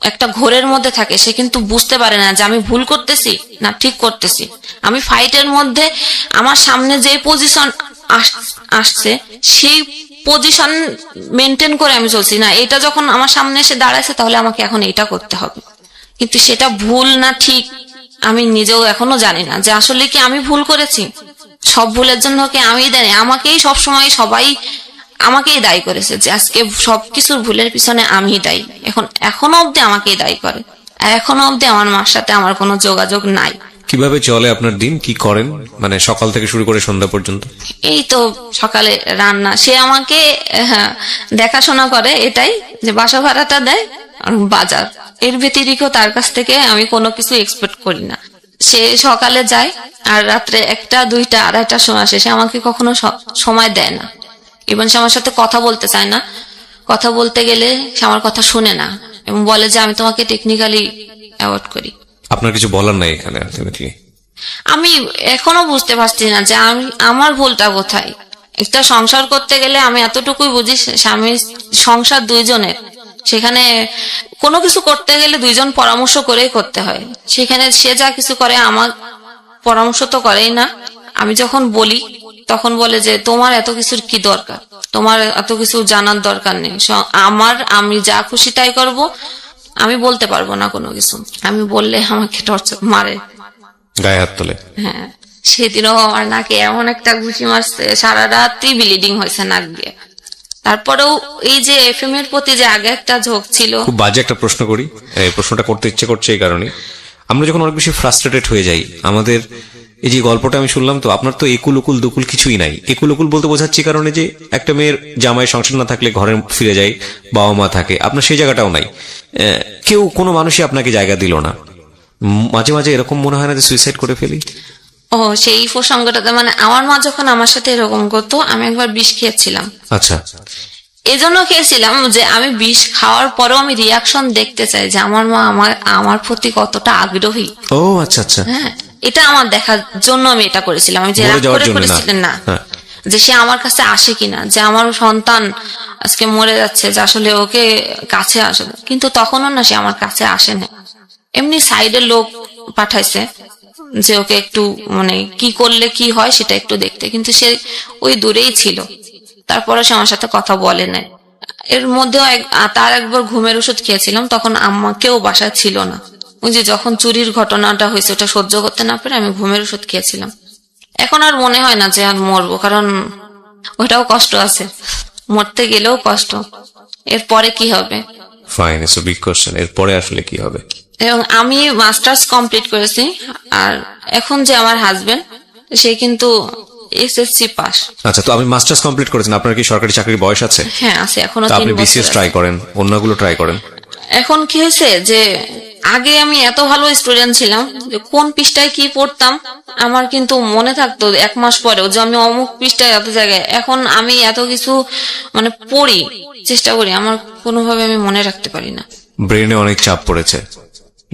একটা ঘোরের মধ্যে থাকে, সে কিন্তু বুঝতে পারে না যে আমি ভুল করতেছি না ঠিক করতেছি। আমি ফাইটের মধ্যে আমার সামনে যে পজিশন আসছে সেই পজিশন মেনটেন করে আমি চলছি না, এটা যখন আমার সামনে এসে দাঁড়াইছে তাহলে আমাকে এখন এটা করতে হবে, কিন্তু সেটা ভুল না ঠিক আমি নিজেও এখনো জানি না, যে আসলে কি আমি ভুল করেছি। সব ভুলের জন্য কি আমি দায়ী? আমাকেই সবসময় সবাই আমাকেই দায়ী করেছে, যে আজকে সবকিছুর ভুলের পিছনে আমি দায়ী, এখনো অব্দি আমাকেই দায়ী করে, আর এখনো অব্দি আমার মার সাথে আমার কোনো যোগাযোগ নাই। কিভাবে চলে আপনার দিন, কি করেন, মানে সকাল থেকে শুরু করে সন্ধ্যা পর্যন্ত? এই তো সকালে রান্না, সে আমাকে দেখাশোনা করে, এটাই যে বাসা ভাড়াটা দেয় আর বাজার, এর ব্যতিরিক্ত তার কাছ থেকে আমি কোনো কিছু এক্সপেক্ট করি না। সে সকালে যায় আর রাত্রে 1টা 2টা 2:30টার সময় আসে, সে আমাকে কখনো সময় দেয় না। ইভেন সে আমার সাথে কথা বলতে চায় না, কথা বলতে গেলে সে আমার কথা শুনে না এবং বলে যে আমি তোমাকে টেকনিক্যালি অ্যাভয়েড করি। আপনার কিছু বলার নাই এখানে আলটিমেটলি? আমি এখনো বুঝতে পারছি না যে আমি আমার ভুলটা কোথায়। একটা সংসার করতে গেলে আমি এতটুকুই বুঝি, স্বামী সংসার দুইজনের, সেখানে কোনো কিছু করতে গেলে দুইজন পরামর্শ করেই করতে হয়। সেখানে সে যা কিছু করে আমার পরামর্শ তো করেই না। আমি যখন বলি তখন বলে যে তোমার এত কিছুর কি দরকার, তোমার এত কিছু জানার দরকার নেই, আমি যা খুশি তাই করব, আমি বলতে পারবো না কোনো কিছু। আমি বললে আমাকে টর্চার মারে, গায়ে হাত তোলে। হ্যাঁ, সেদিনও আমার নাকে এমন একটা ঘুষি মারছে, সারা রাতই ব্লিডিং হয়েছে নাক দিয়ে। তারপরেও এই যে এফএম এর প্রতি যে আগে একটা ঝোঁক ছিল। খুব বাজে একটা প্রশ্ন করি, এই প্রশ্নটা করতে ইচ্ছে করছে এই কারণে, আমরা যখন অনেক বেশি ফ্রাস্ট্রেটেড হয়ে যাই, আমাদের এই যে গল্পটা আমি শুনলাম, তো আপনার তো একুল উকুল দুকুল কিছুই নাই। একুল উকুল বলতে বোঝাচ্ছি কারণে যে একটা মেয়ের জামাই সংসার না থাকলে ঘরে ফিরে যায়, বাবা মা থাকে, আপনার সেই জায়গাটাও নাই। কেউ কোনো মানুষই আপনাকে জায়গা দিল না। মাঝে মাঝে এরকম মনে হয় না যে সুইসাইড করে ফেলি? ও, সেই প্রসঙ্গটাতে মানে আমার মা যখন আমার সাথে এরকম করতো, আমি একবার বিষ খেয়েছিলাম। আচ্ছা, এজন্য খেয়েছিলাম যে আমি বিষ খাওয়ার পরেও আমি রিয়াকশন দেখতে চাই যে আমার মা আমার প্রতি কতটা আগ্রহী। ও আচ্ছা আচ্ছা, হ্যাঁ, এটা আমার দেখার জন্য আমি এটা করেছিলাম। আমি যে রাগ করে করেছিলেন না, যে সে আমার কাছে আসে কিনা, যে আমার সন্তান আজকে মরে যাচ্ছে, যে আসলে ওকে কাছে আসে। কিন্তু তখনও না সে আমার কাছে আসে না, এমনি সাইডের লোক পাঠাইছে যে ওকে একটু মানে কি করলে কি হয় সেটা একটু দেখতে, কিন্তু সে ওই দূরেই ছিল। তারপরে সে আমার সাথে কথা বলে নাই। এর মধ্যেও তার একবার ঘুমের ওষুধ খেয়েছিলাম, তখন আম্মাকেও বাসায় ছিল না। ওই যে যখন চুরির ঘটনাটা হয়েছে, ওটা সহ্য করতে না পেরে আমি ঘুমের ওষুধ খেয়েছিলাম। এখন আর মনে হয় না যে আর মরবো, কারণ ওটাও কষ্ট আছে, মরতে গেলেও কষ্ট। এরপরে কি হবে? Fine, it's a big question. এরপরে আসলে কি হবে? এবং আমি মাস্টার্স কমপ্লিট করেছি, আর এখন যে আমার হাজবেন্ড সে কিন্তু এসএসসি পাস। আচ্ছা, তো আমি মাস্টার্স কমপ্লিট করেছেন, আপনার কি সরকারি চাকরির বয়স আছে? হ্যাঁ আছে, এখনো 3 আপনি বছর বিসিএস ট্রাই করেন, অন্যগুলো ট্রাই করেন। এখন কি হয়েছে যে আগে আমি এত ভালো স্টুডেন্ট ছিলাম যে কোন পৃষ্ঠায় কি পড়তাম আমার কিন্তু মনে থাকতো 1 মাস পরেও, যে আমি অমুক পৃষ্ঠায় এত জায়গায়। এখন আমি এত কিছু মানে পড়ি, চেষ্টা করি, আমার কোনোভাবে আমি মনে রাখতে পারি না। ব্রেনে অনেক চাপ পড়েছে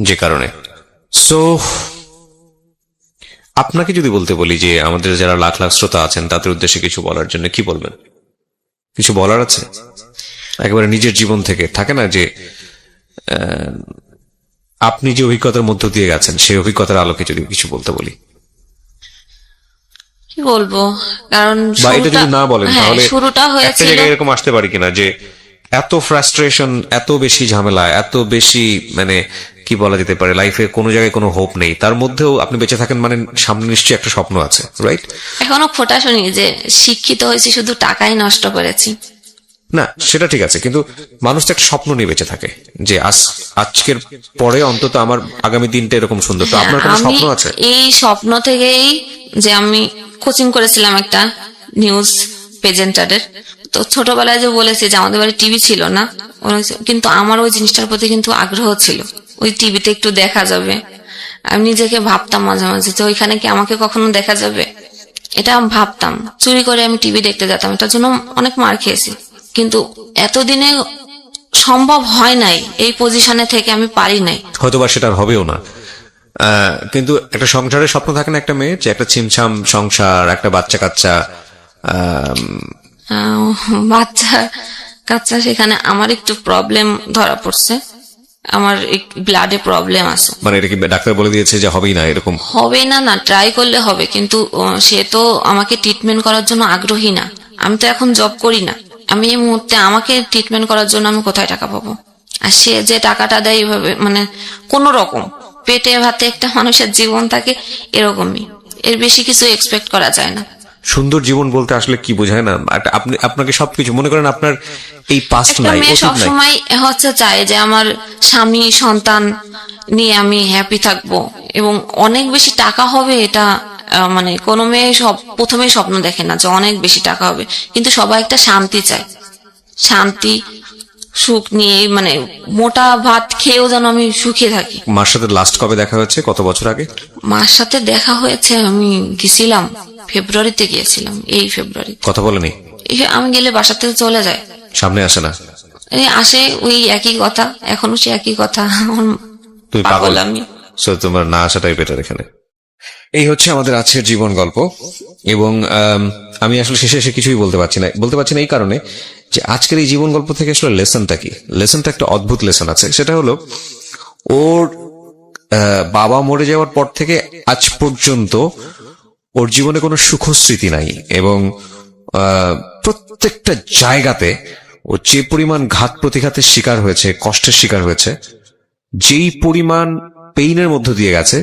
যে কারণে। সো আপনাকে যদি বলতে বলি যে আমাদের যারা লাখ লাখ শ্রোতা আছেন তাদের উদ্দেশ্যে কিছু বলার জন্য, কি বলবেন? কিছু বলার আছে একেবারে নিজের জীবন থেকে? থাকে না যে আপনি যে অভিজ্ঞতার মধ্য দিয়ে গেছেন, সেই অভিজ্ঞতার আলোকে যদি কিছু বলতে বলি? কি বলবো, কারণ বা এটা যদি না বলেন তাহলে শুরুটা একটা হয়েছিল জায়গায় এরকম আসতে পারি কিনা যে এত ফ্রাস্ট্রেশন, এত বেশি ঝামেলা, এত বেশি মানে কি বলা যেতে পারে, লাইফে কোনো জায়গায় কোনো হোপ নেই, তার মধ্যেও আপনি বেঁচে থাকেন, মানে সামনে নিশ্চয়ই একটা স্বপ্ন আছে, রাইট? এখনো খোটা শুনি যে শিক্ষিত হয়েছি শুধু টাকাই নষ্ট করেছি। না, সেটা ঠিক আছে, কিন্তু মানুষ তো একটা স্বপ্ন নিয়ে বেঁচে থাকে যে আজকের পরে অন্তত আমার আগামী দিনটা এরকম সুন্দর। তো আপনার কোনো স্বপ্ন আছে? এই স্বপ্ন থেকেই যে আমি কোচিং করেছিলাম একটা নিউজ প্রেজেন্টারের। তো ছোটবেলায় যে বলেছি যে আমাদের বাড়ি টিভি ছিল না, কিন্তু আমার ওই জিনিসটার প্রতি কিন্তু আগ্রহ ছিল, ওই টিভিতে একটু দেখা যাবে। আমি নিজেকে ভাবতাম মাঝে মাঝে যে ওইখানে কি আমাকে কখনো দেখা যাবে, এটা আমি ভাবতাম। চুরি করে আমি টিভি দেখতে যেতাম, এটার জন্য অনেক মার খেয়েছি, কিন্তু এতদিনে সম্ভব হয় নাই, এই পজিশনে থেকে আমি পারি নাই। হয়তোবা সেটা হবেও না, কিন্তু একটা সংসারের স্বপ্ন থাকে না একটা মেয়ে, যে একটা ছিমছাম সংসার, একটা বাচ্চা কাচ্চা। বাচ্চা কাচ্চা, সেখানে আমার একটু প্রবলেম ধরা পড়ছে, আমার ব্লাডে প্রবলেম আছে। মানে এটা কি ডাক্তার বলে দিয়েছে যে হবেই না? এরকম হবে না, না ট্রাই করলে হবে, কিন্তু সে তো আমাকে ট্রিটমেন্ট করার জন্য আগ্রহী না। আমি তো এখন জব করি না, আমি এই মুহূর্তে আমাকে ট্রিটমেন্ট করার জন্য আমি কোথায় টাকা পাবো? আর সে যে টাকাটা দেয় এইভাবে, মানে কোন রকম পেটে ভাতে একটা মানুষের জীবন থাকে, এরকমই, এর বেশি কিছু এক্সপেক্ট করা যায় না। সুন্দর জীবন বলতে আসলে কি বোঝায় না? আপনি আপনাকে সবকিছু মনে করেন, আপনার এই পাস্ট নাই, মেয়ে সবসময় হচ্ছে চায় যে আমার স্বামী সন্তান নিয়ে আমি হ্যাপি থাকবো এবং অনেক বেশি টাকা হবে, এটা মানে কোনো মেয়ে প্রথমে স্বপ্ন দেখে না যে অনেক বেশি টাকা হবে, কিন্তু সবাই একটা শান্তি চায়, শান্তি সুখ নিয়ে, মানে মোটা ভাত খেয়েও যেন আমি সুখে থাকি। মার সাথে লাস্ট কবে দেখা হয়েছে? কত বছর আগে? মার সাথে দেখা হয়েছে, আমি গেছিলাম ফেব্রুয়ারিতে গিয়েছিলাম, এই ফেব্রুয়ারি। কথা বলেনি? আমি গেলে বাসা থেকে চলে যায়, সামনে আসে না? এই আসে ওই একই কথা, এখনো সে একই কথা। তুই পাগল? আমি সো তোমার না আসাটাই বেটার এখানে। এই হচ্ছে আমাদের আজকের জীবন গল্প। এবং আমি আসলে শেষে এসে কিছুই বলতে পারছি না এই কারণে যে আজকের এই জীবন গল্প থেকে আসলে লেসনটা কি, লেসনটা একটা অদ্ভুত লেসন আছে। সেটা হলো ওর বাবা মরে যাওয়ার পর থেকে আজ পর্যন্ত ওর জীবনে কোনো সুখ স্মৃতি নাই, এবং প্রত্যেকটা জায়গাতে ও যে পরিমাণ ঘাত প্রতিঘাতের শিকার হয়েছে, কষ্টের শিকার হয়েছে, যেই পরিমাণ পেইনের মধ্য দিয়ে গেছে,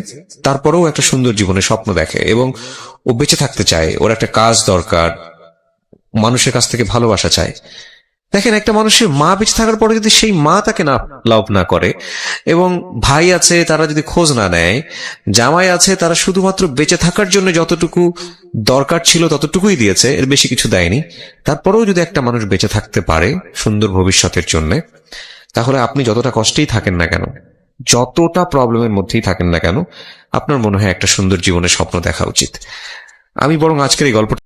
তারপরেও একটা সুন্দর জীবনের স্বপ্ন দেখে এবং ও বেঁচে থাকতে চায়। ওর একটা কাজ দরকার, মানুষের কাছ থেকে ভালোবাসা চায়। দেখেন, একটা মানুষের মা বেঁচে থাকার পরে যদি সেই মা তাকে না লাভ না করে, এবং ভাই আছে তারা যদি খোঁজ না নেয়, জামাই আছে তারা শুধুমাত্র বেঁচে থাকার জন্য যতটুকু দরকার ছিল ততটুকুই দিয়েছে, এর বেশি কিছু দেয়নি, তারপরেও যদি একটা মানুষ বেঁচে থাকতে পারে সুন্দর ভবিষ্যতের জন্য, তাহলে আপনি যতটা কষ্টেই থাকেন না কেন, যতটা প্রবলেমের মধ্যেই থাকেন না কেন, আপনার মনে হয় একটা সুন্দর জীবনের স্বপ্ন দেখা উচিত। আমি বরং আজকের এই গল্পটা